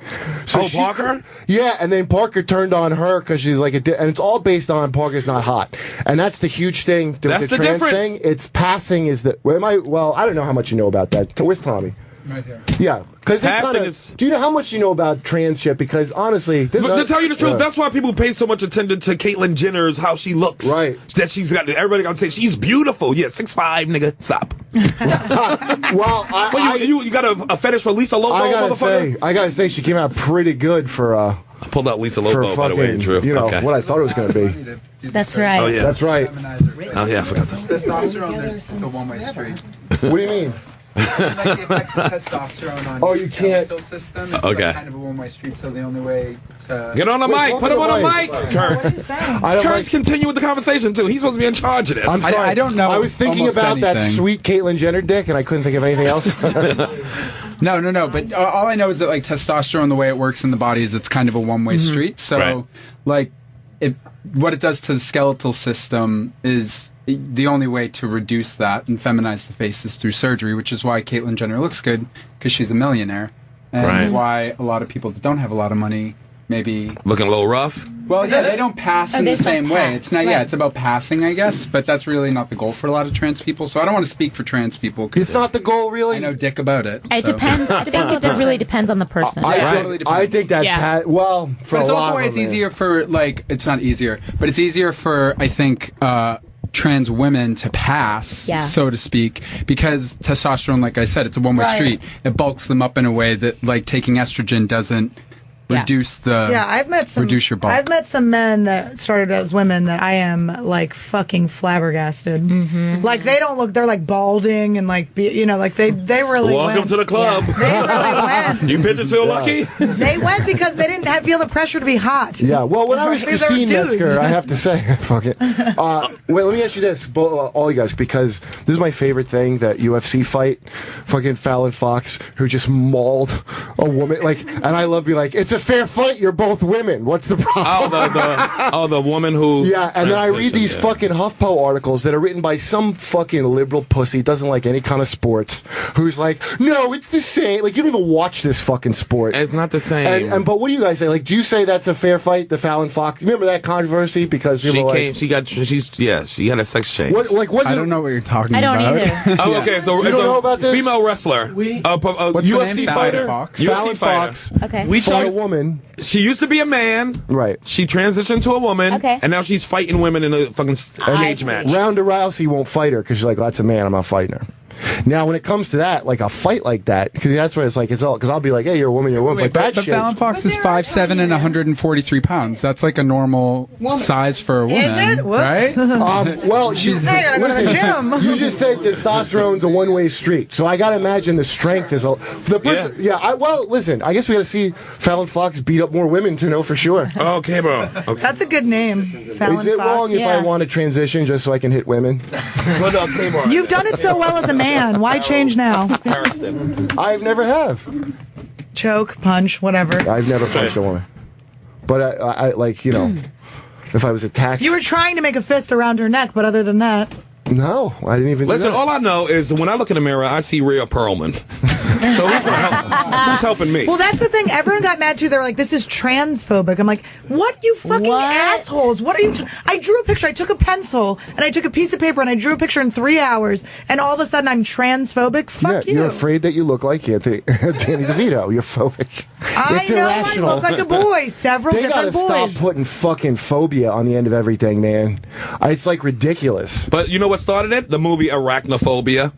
Speaker 1: So
Speaker 2: Parker?
Speaker 1: Yeah, and then Parker turned on her because she's like, and it's all based on Parker's not hot, and that's the huge thing.
Speaker 2: That's
Speaker 1: the
Speaker 2: the
Speaker 1: trans
Speaker 2: difference.
Speaker 1: thing. It's passing is the. Well, I don't know how much you know about that. Where's Tommy?
Speaker 10: Right here.
Speaker 1: Yeah, because
Speaker 2: is.
Speaker 1: Do you know how much you know about trans shit? Because honestly,
Speaker 2: to tell you the truth, that's why people pay so much attention to Caitlyn Jenner's how she looks.
Speaker 1: Right.
Speaker 2: That she's got. Everybody got to say she's beautiful. Yeah, 6'5", nigga. Stop.
Speaker 1: Well,
Speaker 2: you got a fetish for Lisa Lobo, motherfucker?
Speaker 1: I gotta say, she came out pretty good for.
Speaker 2: I pulled out Lisa Lobo, by the way, Drew.
Speaker 1: You know
Speaker 2: okay.
Speaker 1: what I thought it was going to be.
Speaker 5: That's right.
Speaker 2: Oh yeah,
Speaker 1: that's right.
Speaker 2: Oh yeah, I forgot that.
Speaker 8: Testosterone, it's a one-way street.
Speaker 1: What do you mean?
Speaker 8: Like the effects of testosterone on your skeletal system. It's
Speaker 2: okay.
Speaker 8: like kind of a one-way street, so the only way to...
Speaker 2: Get on the mic. Put him on the mic. Kurt. Kurt's continue with the conversation, too. He's supposed to be in charge of this.
Speaker 1: I'm sorry.
Speaker 8: I don't know.
Speaker 1: I was thinking about that sweet Caitlyn Jenner dick, and I couldn't think of anything else.
Speaker 8: No. But all I know is that, like, testosterone, the way it works in the body is it's kind of a one-way street. So, like, what it does to the skeletal system is... The only way to reduce that and feminize the face is through surgery, which is why Caitlyn Jenner looks good, because she's a millionaire. And why a lot of people that don't have a lot of money maybe...
Speaker 2: Looking a little rough?
Speaker 8: Well, yeah, they don't pass in
Speaker 5: they
Speaker 8: the
Speaker 5: don't
Speaker 8: same way.
Speaker 5: pass,
Speaker 8: It's not.
Speaker 5: right.
Speaker 8: Yeah, it's about passing, I guess. But that's really not the goal for a lot of trans people. So I don't want to speak for trans people.
Speaker 1: It's not the goal, really.
Speaker 8: I know dick about it.
Speaker 10: It
Speaker 8: so.
Speaker 10: depends. I think it really depends on the person.
Speaker 1: I think that.
Speaker 5: Yeah.
Speaker 1: Well, for
Speaker 8: But it's
Speaker 1: a
Speaker 8: also
Speaker 1: lot
Speaker 8: why
Speaker 1: of
Speaker 8: it's
Speaker 1: them,
Speaker 8: easier for it's not easier, but it's easier for I think trans women to pass,
Speaker 5: Yeah.
Speaker 8: so to speak, because testosterone, like I said, it's a one-way
Speaker 4: Right.
Speaker 8: street. It bulks them up in a way that like taking estrogen doesn't reduce the
Speaker 4: I've met some.
Speaker 8: reduce your bulk.
Speaker 4: I've met some men that started as women that I am like fucking flabbergasted.
Speaker 5: Mm-hmm.
Speaker 4: Like they don't look. They're like balding and like like they really.
Speaker 2: Welcome
Speaker 4: went.
Speaker 2: to the club.
Speaker 4: They really went.
Speaker 2: You bitches feel lucky?
Speaker 4: They went because they didn't feel the pressure to be hot.
Speaker 1: Yeah, well, when I was
Speaker 4: Because they were
Speaker 1: Christine
Speaker 4: dudes.
Speaker 1: Metzger, I have to say, fuck it. Wait, let me ask you this, all you guys, because this is my favorite thing, that UFC fight, fucking Fallon Fox, who just mauled a woman, and I love being like, it's a fair fight, you're both women, what's the problem?
Speaker 2: The woman who...
Speaker 1: Yeah, and then I read these fucking HuffPo articles that are written by some fucking liberal pussy, doesn't like any kind of sports, who's like, no, it's the same, like, you don't even watch this fucking sport.
Speaker 2: It's not the same.
Speaker 1: But what do you guys say? Like, do you say that's a fair fight, the Fallon Fox? Remember that controversy? Because people
Speaker 2: she had a sex change.
Speaker 1: I
Speaker 8: don't know what you're talking
Speaker 10: I
Speaker 8: about.
Speaker 10: don't either.
Speaker 2: Oh, okay, so
Speaker 1: You
Speaker 2: it's
Speaker 1: don't
Speaker 2: a
Speaker 1: know about this?
Speaker 2: female wrestler,
Speaker 8: What's the
Speaker 2: UFC
Speaker 8: name?
Speaker 2: fighter,
Speaker 8: Fallon Fox?
Speaker 2: UFC
Speaker 1: Fallon
Speaker 2: fighter.
Speaker 1: Fox.
Speaker 10: Okay.
Speaker 2: We
Speaker 1: fought a
Speaker 2: chose
Speaker 1: woman.
Speaker 2: She used to be a man.
Speaker 1: Right.
Speaker 2: She transitioned to a woman.
Speaker 10: Okay.
Speaker 2: And now she's fighting women in a fucking cage
Speaker 10: see.
Speaker 2: match.
Speaker 1: Ronda Rousey won't fight her because she's like, well, that's a man, I'm not fighting her. Now, when it comes to that, like a fight like that, because that's where it's like, it's all, because I'll be like, hey, you're a woman, you're a woman.
Speaker 8: Wait,
Speaker 1: But that
Speaker 8: but
Speaker 1: shit.
Speaker 8: Fallon Fox is 5'7" and 143 pounds. That's like a normal size for a woman,
Speaker 4: Is it? Whoops.
Speaker 8: right?
Speaker 1: Well, she's.
Speaker 4: I gotta go to the gym.
Speaker 1: You just said testosterone's a one-way street, so I gotta imagine the strength is a. The person, listen, I guess we gotta see Fallon Fox beat up more women to know for sure.
Speaker 2: Okay, bro. Okay.
Speaker 4: That's a good name. Fallon
Speaker 1: Is it
Speaker 4: Fox.
Speaker 1: wrong if I
Speaker 10: Yeah.
Speaker 1: want to transition just so I can hit women?
Speaker 2: Okay, bro.
Speaker 4: You've done it so well as a man. Why change now?
Speaker 1: I've never have.
Speaker 4: Choke, punch, whatever.
Speaker 1: I've never punched a woman. But I like, if I was attacked.
Speaker 4: You were trying to make a fist around her neck, but other than that,
Speaker 1: No, I didn't even
Speaker 2: Listen,
Speaker 1: do that.
Speaker 2: all I know is when I look in the mirror, I see Rhea Perlman. So who's gonna help? Who's helping me?
Speaker 4: well, that's the thing. Everyone got mad too. They were like, "This is transphobic." I'm like, "What, you fucking
Speaker 10: What?
Speaker 4: assholes? What are you?" I drew a picture. I took a pencil and I took a piece of paper and I drew a picture in 3 hours. And all of a sudden, I'm transphobic. Fuck you.
Speaker 1: You're afraid that you look like Danny DeVito. You're phobic.
Speaker 4: I
Speaker 1: It's
Speaker 4: know.
Speaker 1: irrational.
Speaker 4: I look like a boy. Several
Speaker 1: They gotta
Speaker 4: different
Speaker 1: stop
Speaker 4: boys.
Speaker 1: putting fucking phobia on the end of everything, man. It's like ridiculous.
Speaker 2: But you know what started it? The movie Arachnophobia.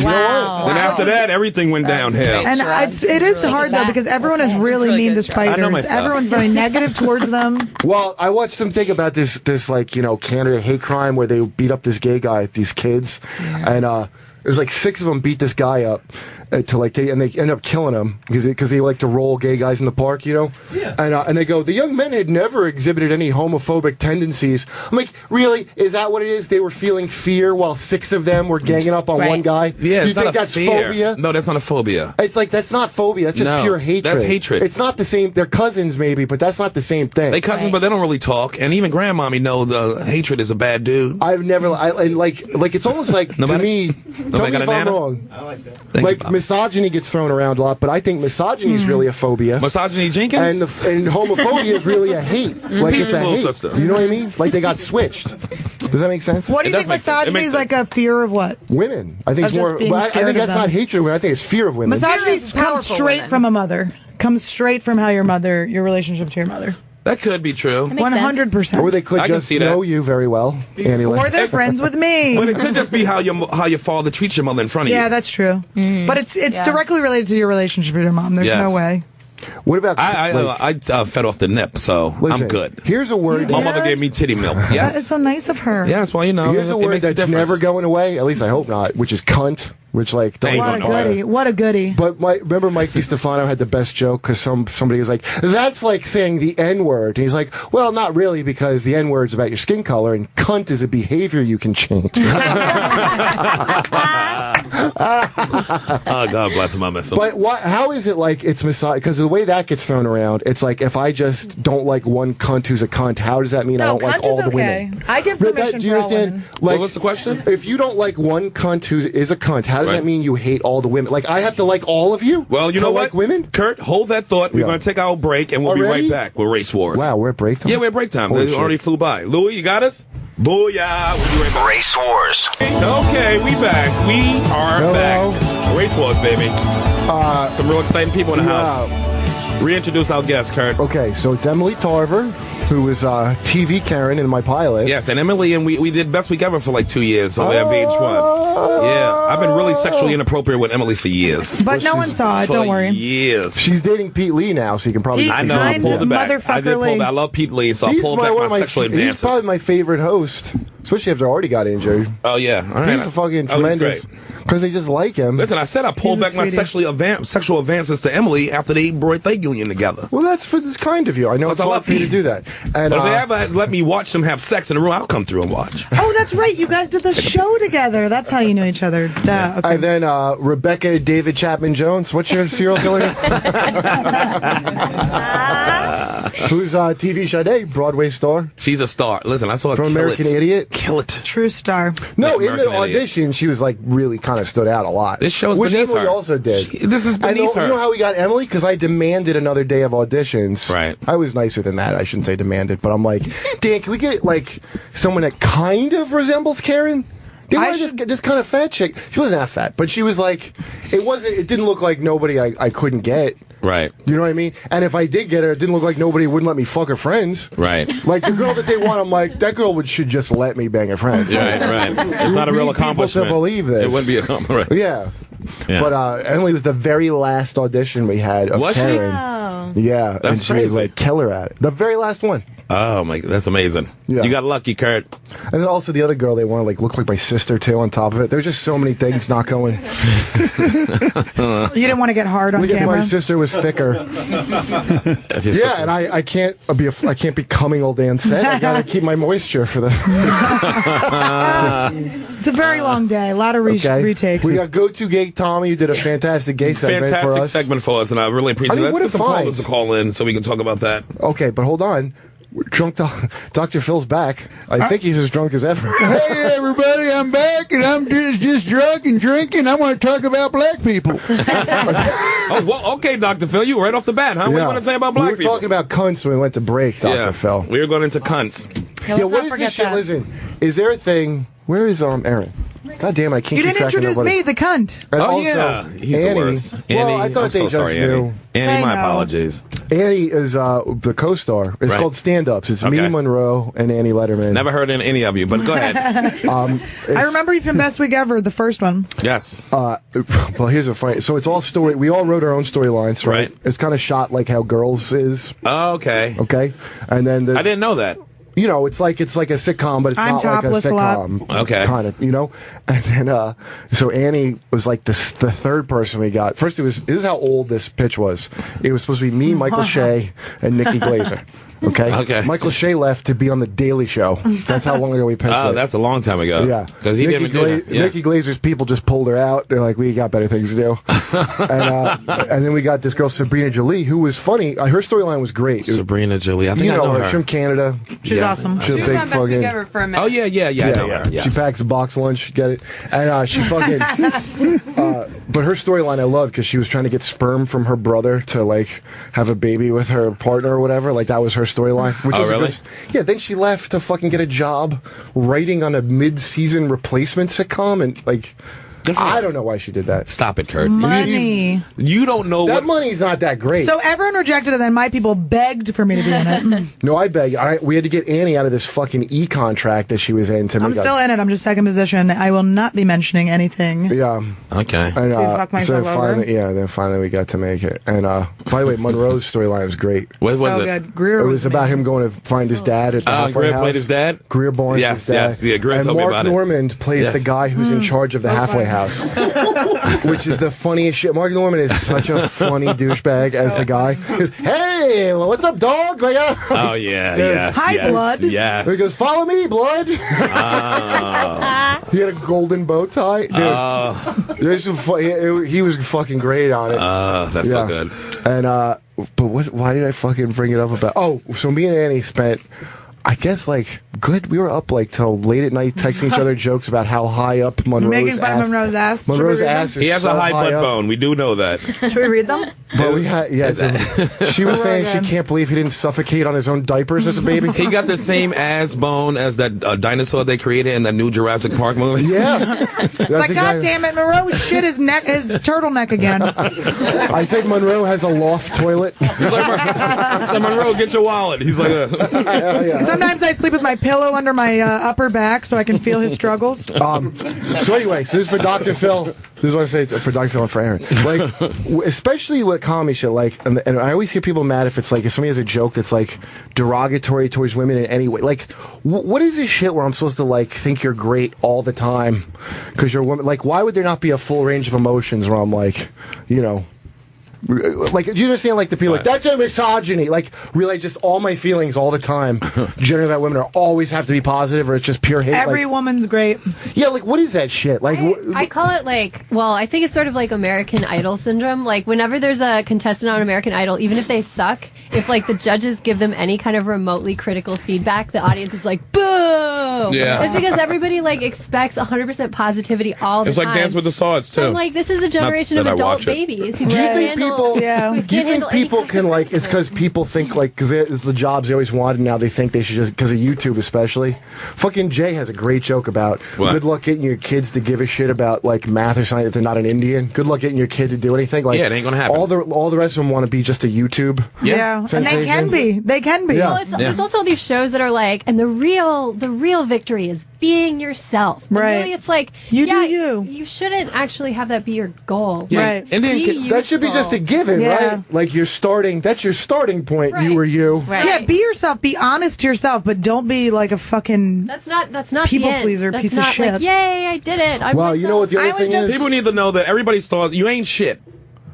Speaker 10: Wow.
Speaker 2: Then after that, everything went downhill.
Speaker 4: And it is hard though because everyone is really
Speaker 7: really
Speaker 4: mean
Speaker 7: good
Speaker 4: to
Speaker 7: try.
Speaker 2: I know
Speaker 4: spiders.
Speaker 2: my stuff.
Speaker 4: Everyone's very negative towards them.
Speaker 1: Well, I watched some thing about this Canada hate crime where they beat up this gay guy, these kids, and there's like 6 of them beat this guy up and they end up killing him because they like to roll gay guys in the park, Yeah. And they go, the young men had never exhibited any homophobic tendencies. I'm like, really? Is that what it is? They were feeling fear while 6 of them were ganging up on
Speaker 10: Right.
Speaker 1: one guy.
Speaker 2: Yeah,
Speaker 1: you
Speaker 2: it's
Speaker 1: think
Speaker 2: not a
Speaker 1: that's
Speaker 2: fear.
Speaker 1: phobia?
Speaker 2: No, that's not a phobia.
Speaker 1: It's like that's not phobia. That's just
Speaker 2: No,
Speaker 1: pure hatred.
Speaker 2: that's hatred.
Speaker 1: It's not the same. They're cousins maybe, but that's not the same thing.
Speaker 2: They cousins, but they don't really talk. And even grandmommy know the hatred is a bad dude.
Speaker 1: I've never it's almost like to
Speaker 2: Nobody?
Speaker 1: me. Tell
Speaker 2: Nobody
Speaker 1: me
Speaker 2: got
Speaker 1: if
Speaker 2: a
Speaker 1: I'm
Speaker 2: nana?
Speaker 1: wrong.
Speaker 2: Thank
Speaker 1: Like
Speaker 2: you,
Speaker 1: misogyny gets thrown around a lot, but I think misogyny is really a phobia.
Speaker 2: Misogyny Jenkins?
Speaker 1: And homophobia is really a hate. Like it's a
Speaker 2: Peaceful
Speaker 1: hate.
Speaker 2: sister.
Speaker 1: You know what I mean? Like they got switched. Does that make sense?
Speaker 4: What do you
Speaker 2: It
Speaker 4: think
Speaker 2: does make sense. It
Speaker 4: misogyny
Speaker 2: makes
Speaker 4: is like a
Speaker 2: sense.
Speaker 4: fear of what?
Speaker 1: Women. I think
Speaker 4: Of
Speaker 1: it's more.
Speaker 4: just being
Speaker 1: I think
Speaker 4: scared of
Speaker 1: that's
Speaker 4: them.
Speaker 1: not hatred of women. I think it's fear of women.
Speaker 4: Misogyny
Speaker 7: Fear of
Speaker 4: comes
Speaker 7: powerful
Speaker 4: straight
Speaker 7: women.
Speaker 4: from a mother. Comes straight from how your relationship to your mother.
Speaker 2: That could be true.
Speaker 10: Makes sense.
Speaker 4: 100%.
Speaker 1: Or they could
Speaker 2: I can
Speaker 1: just
Speaker 2: see that.
Speaker 1: know you very well. Anyway.
Speaker 4: Or they're friends with me.
Speaker 2: But it could just be how your father treats your mother in front of you.
Speaker 4: Yeah, that's true. But it's directly related to your relationship with your mom. There's
Speaker 2: Yes.
Speaker 4: no way.
Speaker 1: What about
Speaker 2: I fed off the nip, so
Speaker 1: listen,
Speaker 2: I'm good.
Speaker 1: Here's a word.
Speaker 2: My mother gave me titty milk.
Speaker 4: That is
Speaker 2: Yes.
Speaker 4: so nice of her.
Speaker 2: Yes, well,
Speaker 1: Here's a
Speaker 2: it
Speaker 1: word
Speaker 2: makes a
Speaker 1: that's
Speaker 2: difference.
Speaker 1: never going away. At least I hope not. Which is cunt. Which like don't
Speaker 2: Ain't
Speaker 4: What a
Speaker 2: going nowhere.
Speaker 4: goodie. What a goodie.
Speaker 1: But remember Mike DiStefano had the best joke because somebody was like, that's like saying the N-word. And he's like, well, not really because the N-word's about your skin color and cunt is a behavior you can change.
Speaker 2: Oh, God bless him. I miss him.
Speaker 1: But how is it like it's misogyny? Because the way that gets thrown around, it's like if I just don't like one cunt who's a cunt, how does that mean I don't like all the women?
Speaker 4: I give permission
Speaker 1: Do you
Speaker 4: for all
Speaker 1: understand?
Speaker 4: women.
Speaker 1: Like,
Speaker 2: what's the question?
Speaker 1: If you don't like one cunt who is a cunt, how does that mean you hate all the women? Like, I have to like all of you?
Speaker 2: Well, you know what?
Speaker 1: Like women?
Speaker 2: Kurt, hold that thought. We're going to take our break, and we'll be
Speaker 1: Already?
Speaker 2: right back with Race Wars.
Speaker 1: Wow, we're at break time?
Speaker 2: Yeah, we're at break time.
Speaker 1: Holy
Speaker 2: They
Speaker 1: shit.
Speaker 2: already flew by. Louis, you got us? Booyah. We'll be right back.
Speaker 11: Race Wars.
Speaker 2: Okay, we back. We are back. Race Wars, baby. Some real exciting people in the house. Reintroduce our guest, Kurt.
Speaker 1: Okay, so it's Emily Tarver, who was TV Karen in my pilot.
Speaker 2: Yes, and Emily, and we did Best Week Ever for like 2 years, so we have VH1. Yeah, I've been really sexually inappropriate with Emily for years.
Speaker 4: But no one saw it, don't worry.
Speaker 2: Years.
Speaker 1: She's dating Pete Lee now, so you can probably
Speaker 2: I know, I pulled it back. I did pull back. I love Pete Lee, so I pulled back my sexual advances.
Speaker 1: He's probably my favorite host, especially after I already got injured.
Speaker 2: Oh, yeah. All right.
Speaker 1: He's a fucking tremendous, because they just like him.
Speaker 2: Listen, I said I pulled back my sexual advances to Emily after they brought their union together.
Speaker 1: Well, that's kind of you. I know it's hard for you to do that. And
Speaker 2: but if they ever let me watch them have sex in the room, I'll come through and watch.
Speaker 4: Oh, that's right. You guys did the show together. That's how you knew each other. Duh. Okay.
Speaker 1: And then Rebecca David Chapman Jones. What's your serial killer? Who's TV Sade, Broadway star.
Speaker 2: She's a star. Listen, I saw her
Speaker 1: from
Speaker 2: kill
Speaker 1: American Idiot.
Speaker 2: Kill it.
Speaker 4: True star.
Speaker 1: No, in
Speaker 2: American
Speaker 1: the audition, she was like really kind of stood out a lot.
Speaker 2: This show's
Speaker 1: which
Speaker 2: beneath
Speaker 1: Emily
Speaker 2: her.
Speaker 1: also did.
Speaker 2: This is beneath her.
Speaker 1: You know how we got Emily? Because I demanded another day of auditions.
Speaker 2: Right.
Speaker 1: I was nicer than that. I shouldn't say demanded, but I'm like, Dan, can we get like someone that kind of resembles Karen? Didn't I just get this kind of fat chick? She wasn't that fat, but she was like, it didn't look like nobody I couldn't get.
Speaker 2: Right.
Speaker 1: You know what I mean? And if I did get her, it didn't look like nobody wouldn't let me fuck her friends.
Speaker 2: Right.
Speaker 1: Like the girl that they want, I'm like, that girl should just let me bang her friends.
Speaker 2: Right. It's not a real accomplishment.
Speaker 1: People to believe this.
Speaker 2: It wouldn't be a compliment. Right.
Speaker 1: Yeah. But Emily was the very last audition we had of Karen.
Speaker 5: Wow.
Speaker 1: Yeah,
Speaker 2: That's
Speaker 1: and she
Speaker 2: crazy.
Speaker 1: was like killer at it. The very last one.
Speaker 2: Oh my, that's amazing.
Speaker 1: Yeah.
Speaker 2: You got lucky, Kurt.
Speaker 1: And then also the other girl they wanted like looked like my sister too. On top of it, there's just so many things not going.
Speaker 4: You didn't want to get hard on
Speaker 1: Look,
Speaker 4: camera.
Speaker 1: my sister was thicker. Yeah, and I can't be coming all day on set. I gotta keep my moisture for the.
Speaker 4: It's a very long day. A lot of retakes.
Speaker 1: We got Go-To Gay Tommy, who did a fantastic gay segment for
Speaker 2: Fantastic
Speaker 1: us.
Speaker 2: segment for us, and I really appreciate it.
Speaker 1: what
Speaker 2: Let's
Speaker 1: a
Speaker 2: get some
Speaker 1: find.
Speaker 2: callers to call in so we can talk about that.
Speaker 1: Okay, but hold on. Drunk Dr. Phil's back. I think he's as drunk as ever.
Speaker 3: Hey, everybody, I'm back, and I'm just drunk and drinking. I want to talk about black people.
Speaker 2: Oh, well, okay, Dr. Phil, you right off the bat, huh? What do you want to say about black
Speaker 1: We were
Speaker 2: people?
Speaker 1: talking about cunts when we went to break, Dr. Phil.
Speaker 2: We were going into cunts.
Speaker 4: Yeah,
Speaker 1: what is this shit? Listen, is there a thing? Where is Erin? God damn it, I can't
Speaker 4: You
Speaker 1: keep
Speaker 4: didn't
Speaker 1: track of
Speaker 4: introduce
Speaker 1: nobody.
Speaker 4: me, the cunt.
Speaker 1: And
Speaker 2: Oh,
Speaker 1: also,
Speaker 2: yeah. He's
Speaker 1: Annie,
Speaker 2: the worst.
Speaker 1: Well,
Speaker 2: Annie,
Speaker 1: I thought
Speaker 2: I'm
Speaker 1: they
Speaker 2: so
Speaker 1: just
Speaker 2: sorry,
Speaker 1: knew.
Speaker 2: Annie, my
Speaker 4: I know.
Speaker 2: apologies.
Speaker 1: Annie is the co-star. It's
Speaker 2: Right.
Speaker 1: called Stand Ups. It's
Speaker 2: Okay.
Speaker 1: me, Monroe, and Annie Lederman.
Speaker 2: Never heard in any of you, but go ahead.
Speaker 4: I remember you from Best Week Ever, the first one.
Speaker 2: Yes.
Speaker 1: Well, here's a funny. So it's all story. We all wrote our own storylines, right?
Speaker 2: Right.
Speaker 1: It's kind of shot like how Girls is.
Speaker 2: Oh, okay.
Speaker 1: Okay, and then
Speaker 2: I didn't know that.
Speaker 1: you know, it's like a sitcom, but it's
Speaker 4: I'm
Speaker 1: not like a
Speaker 4: topless a lot.
Speaker 1: sitcom.
Speaker 2: Okay.
Speaker 1: Kind of, you know? And then, so Annie was like the third person we got. First, this is how old this pitch was. It was supposed to be me, Michael Shea, and Nikki Glazer. Okay?
Speaker 2: Okay.
Speaker 1: Michael Shea left to be on The Daily Show. That's how long ago we pitched it.
Speaker 2: Oh, that's a long time ago.
Speaker 1: Yeah.
Speaker 2: Because he didn't do that. Yeah.
Speaker 1: Nikki Glazer's people just pulled her out. They're like, we got better things to do. And then we got this girl, Sabrina Jolie, who was funny. Her storyline was great.
Speaker 2: Sabrina Jolie. I think
Speaker 1: You
Speaker 2: I
Speaker 1: know
Speaker 2: know
Speaker 1: her.
Speaker 2: her.
Speaker 1: She's from Canada.
Speaker 4: She's awesome.
Speaker 1: She's a big fucking...
Speaker 9: For a minute.
Speaker 2: Oh, yeah. I know her. Yes.
Speaker 1: She packs a box lunch, get it? And she fucking... but her storyline I love because she was trying to get sperm from her brother to, like, have a baby with her partner or whatever. Like, that was her storyline.
Speaker 2: Oh,
Speaker 1: was a
Speaker 2: really?
Speaker 1: good- yeah, then she left to fucking get a job writing on a mid-season replacement sitcom and, like... I don't know why she did that.
Speaker 2: Stop it, Kurt.
Speaker 4: Money.
Speaker 2: You don't know
Speaker 1: That
Speaker 2: what...
Speaker 1: money's not that great.
Speaker 4: So everyone rejected it, then my people begged for me to be in it.
Speaker 1: No, I beg. We had to get Annie out of this fucking contract that she was in to
Speaker 4: I'm
Speaker 1: make
Speaker 4: still in it. I'm just second position. I will not be mentioning anything.
Speaker 1: Yeah.
Speaker 2: Okay.
Speaker 1: And,
Speaker 4: fuck myself over.
Speaker 1: then finally we got to make it. And by the way, Monroe's storyline was great.
Speaker 2: What was
Speaker 4: So
Speaker 2: it?
Speaker 4: good. Greer
Speaker 1: It was about him going to find his dad at the halfway
Speaker 2: Greer
Speaker 1: house.
Speaker 2: played his dad?
Speaker 1: Greer Barnes'
Speaker 2: Yes,
Speaker 1: his dad.
Speaker 2: yes. Yeah, Greer
Speaker 1: and
Speaker 2: told me
Speaker 1: Mark
Speaker 2: about it.
Speaker 1: Normand plays
Speaker 2: Yes.
Speaker 1: the guy who's in charge of the halfway
Speaker 4: Okay.
Speaker 1: house, which is the funniest shit. Mark Norman is such a funny douchebag as the guy. He goes, hey, well, what's up, dog? Like,
Speaker 2: oh yeah,
Speaker 1: dude,
Speaker 2: yes,
Speaker 4: hi,
Speaker 2: yes,
Speaker 4: blood.
Speaker 2: Yes.
Speaker 1: He goes, follow me, blood. He had a golden bow tie, dude. He was fucking great on it.
Speaker 2: That's so good.
Speaker 1: And but why did I fucking bring it up about? Oh, so me and Annie spent, I guess, like, good. We were up like till late at night texting each other jokes about how high up Monroe's
Speaker 4: Making fun
Speaker 1: ass.
Speaker 4: of Monroe's ass.
Speaker 1: Monroe's ass is
Speaker 2: He has
Speaker 1: so
Speaker 2: a high butt
Speaker 1: up.
Speaker 2: bone. We do know that.
Speaker 4: Should we read them?
Speaker 1: But we had, yeah. She was saying she can't believe he didn't suffocate on his own diapers as a baby.
Speaker 2: He got the same ass bone as that dinosaur they created in that new Jurassic Park movie.
Speaker 1: Yeah.
Speaker 4: It's like, God damn it, Monroe shit his turtleneck again.
Speaker 1: I said Monroe has a loft toilet.
Speaker 2: He's like, so Monroe, get your wallet. He's like,
Speaker 4: Sometimes I sleep with my pillow under my upper back so I can feel his struggles.
Speaker 1: So anyway, so this is for Dr. Phil. This is what I say for Dr. Phil and for Erin. Like, especially with comedy shit, like, and I always hear people mad if it's like, if somebody has a joke that's like derogatory towards women in any way. Like, what is this shit where I'm supposed to like think you're great all the time because you're a woman? Like, why would there not be a full range of emotions where I'm like, you know, like, do you understand, like, the people like, that's a misogyny, like, really just all my feelings all the time generally about women are always have to be positive, or it's just pure hate.
Speaker 4: Every woman's great.
Speaker 1: Yeah, like, what is that shit? Like,
Speaker 7: I call it like, well, I think it's sort of like American Idol syndrome. Like, whenever there's a contestant on American Idol, even if they suck, if like the judges give them any kind of remotely critical feedback, the audience is like, boo!
Speaker 2: Yeah.
Speaker 7: It's because everybody like expects 100% positivity all the
Speaker 2: it's
Speaker 7: time.
Speaker 2: like Dance with the Stars too.
Speaker 7: And like, this is a generation of adult babies who
Speaker 1: do you
Speaker 7: can't
Speaker 1: think
Speaker 7: handle.
Speaker 1: people?
Speaker 4: Yeah.
Speaker 1: Do you think people can like? It's because people think like because it's the jobs they always wanted. Now they think they should just because of YouTube, especially. Fucking Jay has a great joke about good luck getting your kids to give a shit about like math or something if they're not an Indian. Good luck getting your kid to do anything. Like,
Speaker 2: yeah, it ain't gonna happen.
Speaker 1: All the rest of them want to be just a YouTube.
Speaker 4: Yeah, and they can be. They can be.
Speaker 1: Yeah.
Speaker 7: Well, there's also these shows that are like, and the real victory is being yourself. And
Speaker 4: Right.
Speaker 7: really, it's like,
Speaker 4: You do
Speaker 7: yeah,
Speaker 4: you.
Speaker 7: You shouldn't actually have that be your goal.
Speaker 2: Yeah.
Speaker 4: Right.
Speaker 2: Indian
Speaker 1: That should be just a given,
Speaker 4: Yeah.
Speaker 1: right? Like you're starting. That's your starting point.
Speaker 7: Right.
Speaker 1: You or you.
Speaker 10: Right.
Speaker 4: Yeah, be yourself. Be honest to yourself, but don't be like a fucking.
Speaker 7: That's not
Speaker 4: People
Speaker 7: the end.
Speaker 4: pleaser,
Speaker 7: That's
Speaker 4: piece of
Speaker 7: not
Speaker 4: shit.
Speaker 7: like, yay, I did it. I'm
Speaker 1: Well, you know what the
Speaker 4: I
Speaker 1: other
Speaker 4: was
Speaker 1: thing
Speaker 4: just-
Speaker 1: is.
Speaker 2: People need to know that everybody's thought you ain't shit.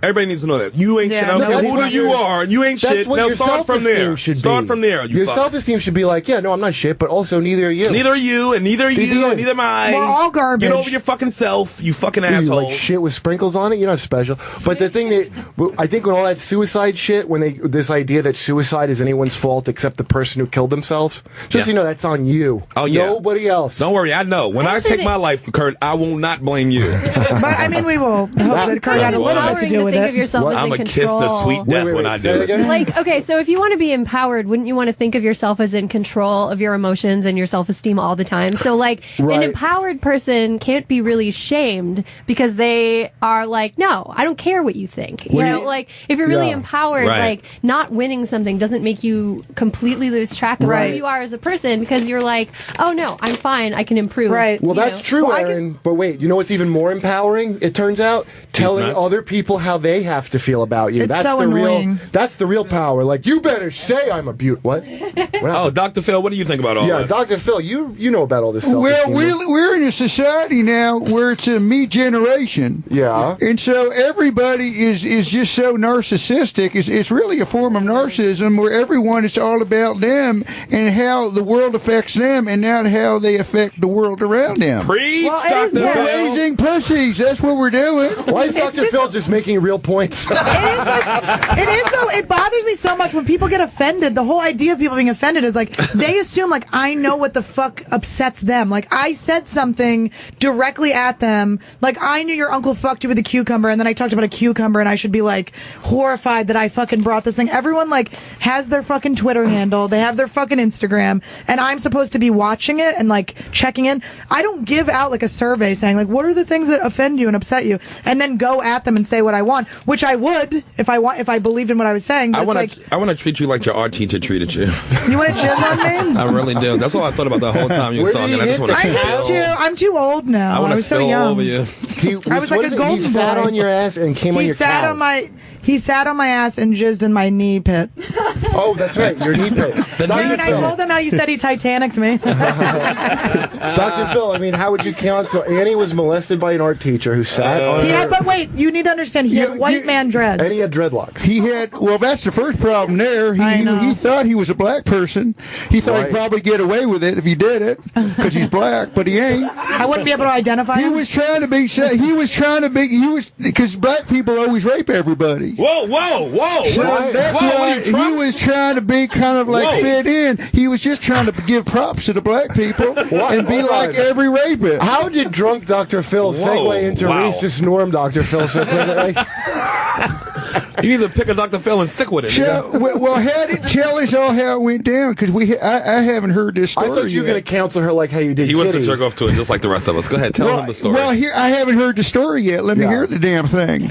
Speaker 2: Everybody needs to know that you ain't
Speaker 4: Yeah,
Speaker 2: shit. I don't
Speaker 4: no,
Speaker 2: care
Speaker 1: that's
Speaker 2: who
Speaker 1: what
Speaker 2: you
Speaker 1: your-
Speaker 2: are. You ain't
Speaker 1: That's
Speaker 2: shit.
Speaker 1: what
Speaker 2: Now
Speaker 1: your
Speaker 2: start from there.
Speaker 1: self-esteem should be.
Speaker 2: Start from there. You
Speaker 1: Your
Speaker 2: fuck.
Speaker 1: self-esteem should be like, yeah, no, I'm not shit, but also neither are you.
Speaker 2: Neither are you, and neither are you, and neither am I.
Speaker 4: We're all garbage.
Speaker 2: Get over your fucking self, you fucking
Speaker 1: You
Speaker 2: asshole.
Speaker 1: like shit with sprinkles on it. You're not special. But the thing that I think when all that suicide shit, when this idea that suicide is anyone's fault except the person who killed themselves, just so you know, that's on you.
Speaker 2: Oh, yeah.
Speaker 1: Nobody else.
Speaker 2: Don't worry, I know. When I take my life, Kurt, I will not blame you.
Speaker 4: But I mean, we will hope that Kurt had a little bit to do with
Speaker 7: think
Speaker 4: it.
Speaker 7: of yourself as
Speaker 2: I'm
Speaker 7: in
Speaker 2: going to kiss
Speaker 7: control.
Speaker 2: the sweet death when I do
Speaker 1: Say that
Speaker 2: it.
Speaker 1: again?
Speaker 7: Like, okay, so if you want to be empowered, wouldn't you want to think of yourself as in control of your emotions and your self-esteem all the time? So, like,
Speaker 1: Right.
Speaker 7: an empowered person can't be really shamed because they are like, no, I don't care what you think. You know, like, if you're really
Speaker 1: Yeah.
Speaker 7: empowered,
Speaker 2: Right.
Speaker 7: like, not winning something doesn't make you completely lose track of
Speaker 4: Right.
Speaker 7: who you are as a person because you're like, oh, no, I'm fine. I can improve.
Speaker 4: Right.
Speaker 1: Well,
Speaker 7: you
Speaker 1: that's
Speaker 7: know?
Speaker 1: true,
Speaker 4: Well, I
Speaker 1: Erin. But wait, you know what's even more empowering? It turns out telling
Speaker 2: nuts.
Speaker 1: other people how they have to feel about you.
Speaker 4: It's
Speaker 1: That's
Speaker 4: so
Speaker 1: the
Speaker 4: annoying.
Speaker 1: real. That's the real power. Like, you better say I'm a beaut. What?
Speaker 2: Oh, Dr. Phil, what do you think about all
Speaker 1: Yeah,
Speaker 2: this?
Speaker 1: Dr. Phil, you know about all this stuff.
Speaker 3: Well, we're in a society now where it's a me generation.
Speaker 1: Yeah.
Speaker 3: And so everybody is just so narcissistic. It's really a form of narcissism where everyone is all about them and how the world affects them and not how they affect the world around them.
Speaker 2: Preach,
Speaker 4: Well, it
Speaker 2: Dr.
Speaker 4: is-
Speaker 3: We're
Speaker 2: Phil.
Speaker 3: raising pussies. That's what we're doing.
Speaker 1: Why is Dr. Phil just making real points?
Speaker 4: It is though. It bothers me so much when people get offended. The whole idea of people being offended is like they assume like I know what the fuck upsets them. Like I said something directly at them. Like I knew your uncle fucked you with a cucumber, and then I talked about a cucumber, and I should be like horrified that I fucking brought this thing. Everyone like has their fucking Twitter handle. They have their fucking Instagram, and I'm supposed to be watching it and like checking in. I don't give out like a survey saying like what are the things that offend you and upset you, and then go at them and say what I want, which I would if I believed in what I was saying. But
Speaker 2: I
Speaker 4: it's
Speaker 2: want
Speaker 4: like,
Speaker 2: to treat you like your art teacher treated you.
Speaker 4: you want to jizz on me?
Speaker 2: I really do. That's all I thought about the whole time you was
Speaker 1: Where did
Speaker 2: talking.
Speaker 1: he
Speaker 2: I just
Speaker 1: hit
Speaker 2: want to
Speaker 1: the
Speaker 4: I
Speaker 2: spill.
Speaker 4: do too. I'm too old now.
Speaker 2: I want
Speaker 4: I
Speaker 2: to
Speaker 4: was so
Speaker 2: spill
Speaker 4: young.
Speaker 2: over you.
Speaker 4: I was like a golden
Speaker 1: He sat
Speaker 4: boy.
Speaker 1: on your ass and came on your calves.
Speaker 4: He sat on my ass and jizzed in my knee pit.
Speaker 1: Oh, that's right, your knee pit.
Speaker 4: Dude, I told him how you said he Titanicked me.
Speaker 1: Dr. Phil, I mean, how would you count? So Annie was molested by an art teacher who sat on her.
Speaker 4: But wait, you need to understand, he had white man dreads.
Speaker 1: And he had dreadlocks.
Speaker 3: Well, that's the first problem there. He thought he was a black person. He thought he'd probably get away with it if he did it, because he's black, but he ain't.
Speaker 4: I wouldn't be able to identify him?
Speaker 3: Because black people always rape everybody.
Speaker 2: Whoa!
Speaker 3: So that's why he was trying to be kind of like fit in. He was just trying to give props to the black people and be like every rapist.
Speaker 1: How did drunk Dr. Phil segue into racist norm Dr. Phil so quickly?
Speaker 2: You either pick a Dr. Phil and stick with it.
Speaker 3: Well, tell us all how it went down, because I haven't heard this story.
Speaker 1: I thought you were going to counsel her like how you did
Speaker 2: He wants to jerk off to it just like the rest of us. Go ahead, tell him the story.
Speaker 3: Well, I haven't heard the story yet. Let me hear the damn thing.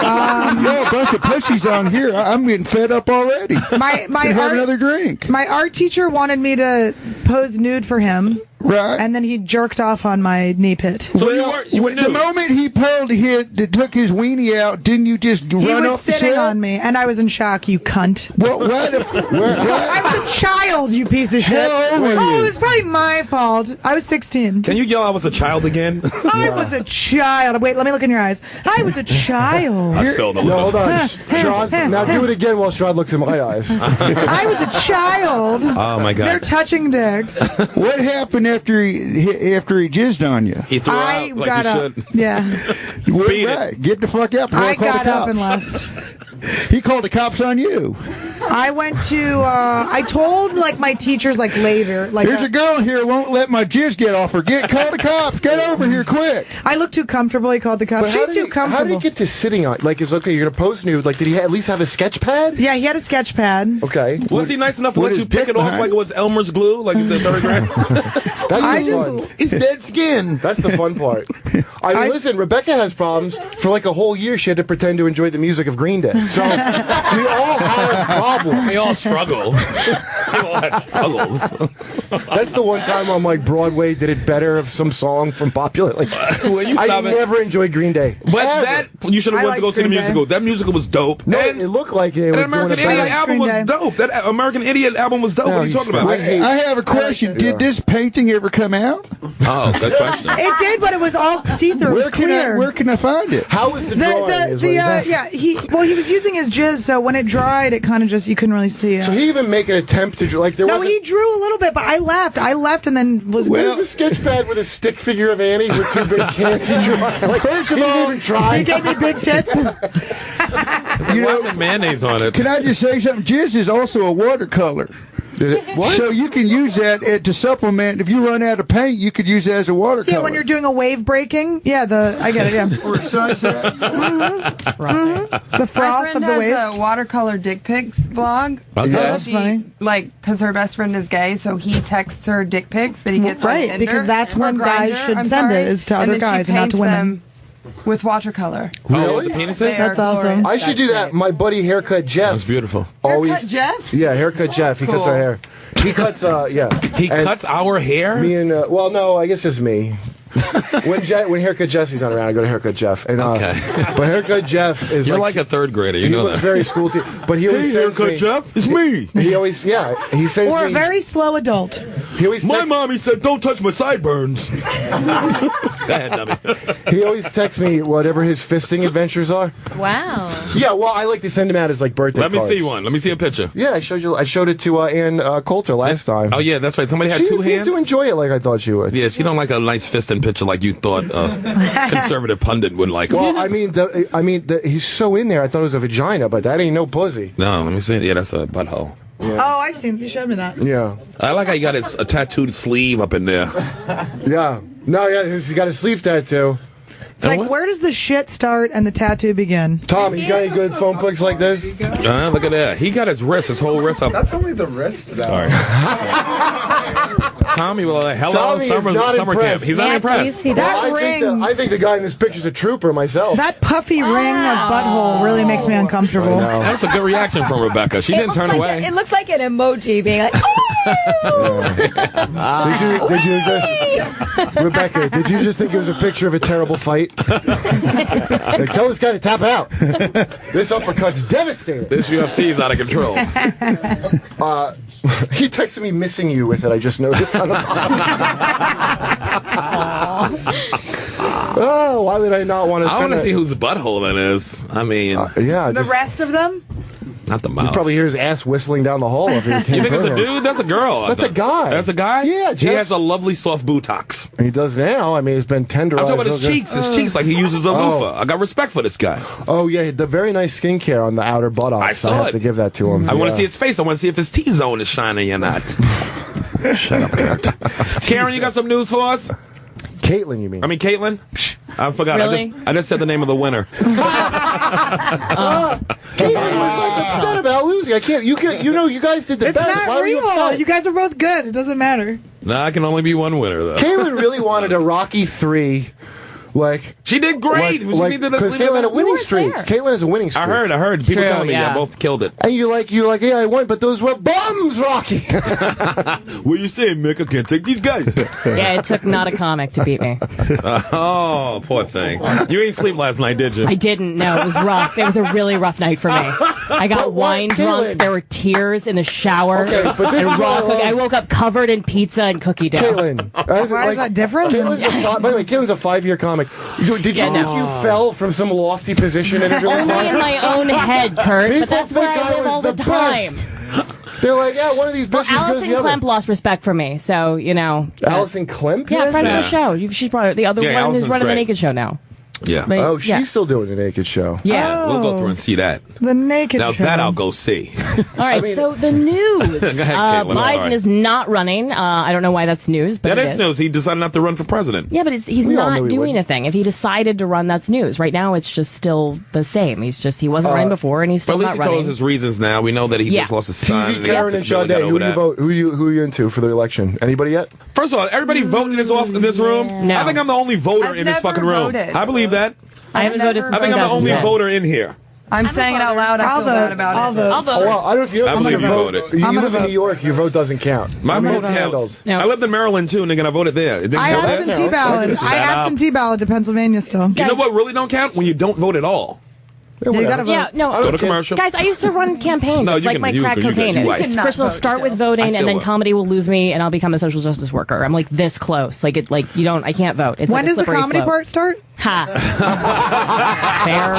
Speaker 3: A bunch of pussies on here. I'm getting fed up already.
Speaker 4: My
Speaker 3: have another drink.
Speaker 4: My art teacher wanted me to pose nude for him.
Speaker 3: Right.
Speaker 4: And then he jerked off on my knee pit.
Speaker 2: So
Speaker 3: the moment he took his weenie out, didn't you just run off the set?
Speaker 4: He was sitting on me, and I was in shock, you cunt. I was a child, you piece of shit.
Speaker 3: How old were you?
Speaker 4: It was probably my fault. I was 16.
Speaker 2: Can you yell I was a child again?
Speaker 4: I was a child. Wait, let me look in your eyes. I was a child.
Speaker 2: I spilled a
Speaker 1: No,
Speaker 2: little.
Speaker 1: hold on. Sherrod, now do it again while Sherrod looks in my eyes.
Speaker 4: I was a child.
Speaker 2: Oh, my God.
Speaker 4: They're touching dicks.
Speaker 3: What happened after he jizzed on you?
Speaker 2: He threw out like
Speaker 4: got
Speaker 2: you
Speaker 4: up.
Speaker 2: should.
Speaker 4: Yeah.
Speaker 2: Beat it.
Speaker 3: Get the fuck up.
Speaker 4: I got up and left.
Speaker 3: He called the cops on you.
Speaker 4: I went to, I told, my teachers, later.
Speaker 3: There's a girl here who won't let my jizz get off her. Call the cops. Get over here quick.
Speaker 4: I look too comfortable. He called the cops. She's too comfortable.
Speaker 1: How did he get to sitting on? Is okay, you're going to pose nude. Did he at least have a sketch pad?
Speaker 4: Yeah, he had a sketch pad.
Speaker 1: Okay.
Speaker 2: Was he nice enough to let you pick it off like it was Elmer's glue, like in the third grade?
Speaker 1: That's fun.
Speaker 3: It's dead skin.
Speaker 1: That's the fun part. I mean, listen, Rebecca has problems. For a whole year, she had to pretend to enjoy the music of Green Day. So we all have problems.
Speaker 2: We all struggle. We all had struggles.
Speaker 1: That's the one time on Broadway did it better of some song from popular. I never enjoyed Green Day.
Speaker 2: But you should have went to go see the musical. That musical was dope.
Speaker 1: No, it looked like it.
Speaker 2: That American Idiot album was dope. That American Idiot album was dope. What are you talking about?
Speaker 3: I have a question. Did this painting ever come out?
Speaker 2: Oh, good question.
Speaker 4: It did, but it was all see-through. It was clear.
Speaker 3: Where can I find it?
Speaker 1: How was the drawing?
Speaker 4: He was using his jizz, so when it dried, it kind of just, you couldn't really see it.
Speaker 1: So he even make an attempt to draw,
Speaker 4: No, he drew a little bit, but I left and then was...
Speaker 1: Where's the sketch pad with a stick figure of Annie with two big cans he drew?
Speaker 3: First of all,
Speaker 4: he gave me big tits.
Speaker 2: Mayonnaise on it.
Speaker 3: Can I just say something? Jizz is also a watercolor.
Speaker 1: What?
Speaker 3: So you can use that to supplement. If you run out of paint, you could use that as a watercolor.
Speaker 4: Yeah, when you're doing a wave breaking. Yeah, I get it, yeah.
Speaker 3: Or a sunset.
Speaker 4: The froth of the wave.
Speaker 9: My friend has a watercolor dick pics blog.
Speaker 2: Okay.
Speaker 4: That's funny.
Speaker 9: Because her best friend is gay, so he texts her dick pics that he gets on Tinder.
Speaker 4: Because that's
Speaker 9: or
Speaker 4: when guys
Speaker 9: Grindr,
Speaker 4: should send it, is to other guys and not to women.
Speaker 9: Them with watercolor.
Speaker 1: Really?
Speaker 2: The penises?
Speaker 4: That's awesome.
Speaker 1: I should do that. My buddy Haircut Jeff.
Speaker 2: That's beautiful.
Speaker 9: Haircut Jeff?
Speaker 1: Yeah, Haircut Jeff. He cuts our hair. He cuts, yeah.
Speaker 2: He cuts our hair?
Speaker 1: Me and, well, no, I guess just me. When Haircut Jesse's not around, I go to Haircut Jeff. And,
Speaker 2: okay.
Speaker 1: But Haircut Jeff is
Speaker 2: You're like a third grader, you know that.
Speaker 1: He looks very school but he always sends
Speaker 2: Haircut
Speaker 1: me,
Speaker 2: Jeff, it's me.
Speaker 1: He always, yeah, he sends
Speaker 4: Or
Speaker 1: me.
Speaker 4: a very slow adult.
Speaker 1: He always
Speaker 2: My mommy said, don't touch my sideburns. Go ahead, dummy.
Speaker 1: He always texts me whatever his fisting adventures are.
Speaker 10: Wow.
Speaker 1: Yeah, well, I like to send him out as birthday
Speaker 2: Let me
Speaker 1: cards.
Speaker 2: see one. Let me see a picture.
Speaker 1: Yeah, I showed it to Ann Coulter last time.
Speaker 2: Oh, yeah, that's right. Somebody had
Speaker 1: she
Speaker 2: two
Speaker 1: seemed
Speaker 2: hands.
Speaker 1: to enjoy it like I thought she would.
Speaker 2: Yeah, she don't like a nice fisting picture like you thought a conservative pundit would like.
Speaker 1: Well, I mean, he's so in there. I thought it was a vagina, but that ain't no pussy.
Speaker 2: No, let me see. Yeah, that's a butthole.
Speaker 1: Yeah.
Speaker 4: Oh, I've seen. You showed me that.
Speaker 1: Yeah.
Speaker 2: I like how you got a tattooed sleeve up in there.
Speaker 1: Yeah. No, yeah, he's got a sleeve tattoo.
Speaker 4: It's where does the shit start and the tattoo begin?
Speaker 1: Tom, you got any good phone pics like this?
Speaker 2: Look at that. He got his whole wrist up.
Speaker 8: That's only the wrist, though.
Speaker 2: Sorry. Tommy, hello,
Speaker 1: Tommy
Speaker 2: summer camp. He's not impressed.
Speaker 1: I think the guy in this picture's a trooper myself.
Speaker 4: That puffy ring of butthole really makes me uncomfortable.
Speaker 2: That's a good reaction from Rebecca. She didn't turn away.
Speaker 10: It looks like an emoji being like, oh!
Speaker 1: Did you just, Rebecca? Did you just think it was a picture of a terrible fight? Like, tell this guy to tap out. This uppercut's devastating.
Speaker 2: This UFC's out of control.
Speaker 1: He texted me missing you with it. I just noticed. Oh, why would I not want to?
Speaker 2: I want to see whose butthole that is. I mean,
Speaker 1: yeah,
Speaker 4: The rest of them?
Speaker 2: not the mouth.
Speaker 1: You probably hear his ass whistling down the hall if he
Speaker 2: You think it's a dude? That's a girl.
Speaker 1: That's a guy.
Speaker 2: That's a guy?
Speaker 1: Yeah,
Speaker 2: He
Speaker 1: just-
Speaker 2: has a lovely soft buttocks.
Speaker 1: He does now. I mean, it's been tenderized.
Speaker 2: I'm talking about his cheeks. His cheeks, like he uses a loofah. I got respect for this guy.
Speaker 1: Oh yeah, the very nice skincare on the outer buttocks.
Speaker 2: I saw
Speaker 1: have
Speaker 2: it.
Speaker 1: to give that to him.
Speaker 2: I want to see his face. I want to see if his T-zone is shining or not. Shut up, Kurt. Karen, you got some news for us?
Speaker 1: Caitlin, you mean?
Speaker 2: I mean, Caitlin? I forgot.
Speaker 5: Really?
Speaker 2: I just said the name of the winner.
Speaker 1: Caitlin was like upset about losing. I can't. You know, you guys did the
Speaker 4: It's
Speaker 1: best.
Speaker 4: not
Speaker 1: Why were you
Speaker 4: real.
Speaker 1: upset?
Speaker 4: You guys are both good. It doesn't matter.
Speaker 2: Nah, I can only be one winner, though.
Speaker 1: Caitlin really wanted a Rocky 3. Like
Speaker 2: She did great.
Speaker 1: because
Speaker 2: Because
Speaker 1: Caitlin had a winning streak. Caitlin has a winning streak.
Speaker 2: I heard. People
Speaker 5: True,
Speaker 2: telling me
Speaker 5: yeah.
Speaker 2: I both killed it.
Speaker 1: And you're like, yeah, I won, but those were bums, Rocky.
Speaker 2: What you saying, Mick? I can't take these guys.
Speaker 5: Yeah, it took not a comic to beat me.
Speaker 2: Oh, poor thing. You ain't sleep last night, did you?
Speaker 5: I didn't. No, it was rough. It was a really rough night for me. I got
Speaker 1: But why,
Speaker 5: wine
Speaker 1: Caitlin?
Speaker 5: drunk. There were tears in the shower.
Speaker 1: Okay, but this
Speaker 5: and
Speaker 1: is
Speaker 5: raw
Speaker 1: what I
Speaker 5: cookie.
Speaker 1: love.
Speaker 5: I woke up covered in pizza and cookie dough.
Speaker 1: Caitlin,
Speaker 4: Why is that different?
Speaker 1: By the way, Caitlin's a 5-year comic. Did you think
Speaker 5: no.
Speaker 1: you fell from some lofty position and it really
Speaker 5: Only in my own head, Kurt.
Speaker 1: People
Speaker 5: But that's
Speaker 1: think
Speaker 5: where I live
Speaker 1: was
Speaker 5: all the time.
Speaker 1: best. They're like, yeah, one of these
Speaker 5: Well,
Speaker 1: bitches goes
Speaker 5: Allison
Speaker 1: the other.
Speaker 5: Klemp lost respect for me, so you know.
Speaker 1: Allison Klemp?
Speaker 5: Yeah, friend
Speaker 2: Yeah.
Speaker 5: of the show. She brought it. The other
Speaker 2: Yeah,
Speaker 5: one who's
Speaker 2: Allison's
Speaker 5: running the
Speaker 2: great.
Speaker 5: Naked Show now.
Speaker 2: Yeah.
Speaker 5: But,
Speaker 1: Oh, she's
Speaker 5: yeah.
Speaker 1: still doing the naked show.
Speaker 5: Yeah.
Speaker 2: We'll go through and see that.
Speaker 4: The naked
Speaker 2: Now
Speaker 4: show.
Speaker 2: that I'll go see.
Speaker 5: All right. So the news.
Speaker 2: Go ahead, Caitlin, I'm
Speaker 5: Biden
Speaker 2: sorry.
Speaker 5: is not running. I don't know why that's news, but
Speaker 2: That
Speaker 5: it
Speaker 2: is news. He decided not to run for president.
Speaker 5: Yeah, but he's
Speaker 1: We all knew
Speaker 5: not
Speaker 1: he
Speaker 5: doing
Speaker 1: would.
Speaker 5: a thing. If he decided to run, that's news. Right now, it's just still the same. He wasn't running before, and he's
Speaker 2: But
Speaker 5: still
Speaker 2: at least
Speaker 5: not
Speaker 2: he
Speaker 5: running.
Speaker 2: told us his reasons now. We know that he
Speaker 5: Yeah.
Speaker 2: just lost his son.
Speaker 1: TV, Karen, and Sade, who you vote? Who you into for the election? Anybody yet?
Speaker 2: First of all, everybody voting is off in this room.
Speaker 5: No.
Speaker 2: I think I'm the only voter
Speaker 9: I've
Speaker 2: in this
Speaker 9: never
Speaker 2: fucking room.
Speaker 9: voted.
Speaker 2: I believe that.
Speaker 5: I haven't voted
Speaker 9: never
Speaker 5: since
Speaker 2: I think I'm the only
Speaker 5: 2010.
Speaker 2: voter in here.
Speaker 9: I'm saying it out loud. I
Speaker 4: I'll
Speaker 9: feel bad
Speaker 4: vote.
Speaker 9: about
Speaker 4: I'll
Speaker 9: it.
Speaker 4: vote.
Speaker 5: I'll vote.
Speaker 1: Oh, well, I don't know if you.
Speaker 2: I believe you voted.
Speaker 1: You
Speaker 4: I'm gonna
Speaker 1: live in
Speaker 4: vote.
Speaker 1: New York. Your vote doesn't count.
Speaker 2: My
Speaker 1: I'm
Speaker 2: vote
Speaker 1: voting
Speaker 2: counts.
Speaker 1: handled.
Speaker 5: No.
Speaker 2: I lived in Maryland too, nigga, and I voted there. It didn't
Speaker 4: I
Speaker 2: count there?
Speaker 4: absentee ballot.
Speaker 1: Shut
Speaker 4: I
Speaker 2: up.
Speaker 4: absentee ballot to Pennsylvania still.
Speaker 2: You know what really don't count? When you don't vote at all.
Speaker 1: Yeah,
Speaker 4: You
Speaker 1: whatever.
Speaker 4: gotta vote.
Speaker 5: Yeah, no.
Speaker 1: I don't
Speaker 2: Go to
Speaker 1: care.
Speaker 2: commercial.
Speaker 5: Guys, I used to run campaigns.
Speaker 2: No,
Speaker 5: It's
Speaker 2: you
Speaker 5: like
Speaker 2: can-
Speaker 5: my
Speaker 2: you
Speaker 5: crack
Speaker 2: can- you
Speaker 5: cocaine.
Speaker 2: can- you
Speaker 5: It's
Speaker 2: can
Speaker 5: first it'll
Speaker 9: not
Speaker 5: start
Speaker 9: vote
Speaker 5: with
Speaker 9: still.
Speaker 5: voting,
Speaker 2: I
Speaker 5: and
Speaker 2: still
Speaker 5: then
Speaker 2: will.
Speaker 5: comedy will lose me, and I'll become a social justice worker. I'm like this close. Like it. Like you don't. I can't vote. It's
Speaker 4: When
Speaker 5: like a
Speaker 4: does the
Speaker 5: slippery
Speaker 4: comedy
Speaker 5: slope.
Speaker 4: part start?
Speaker 5: Ha. Fair.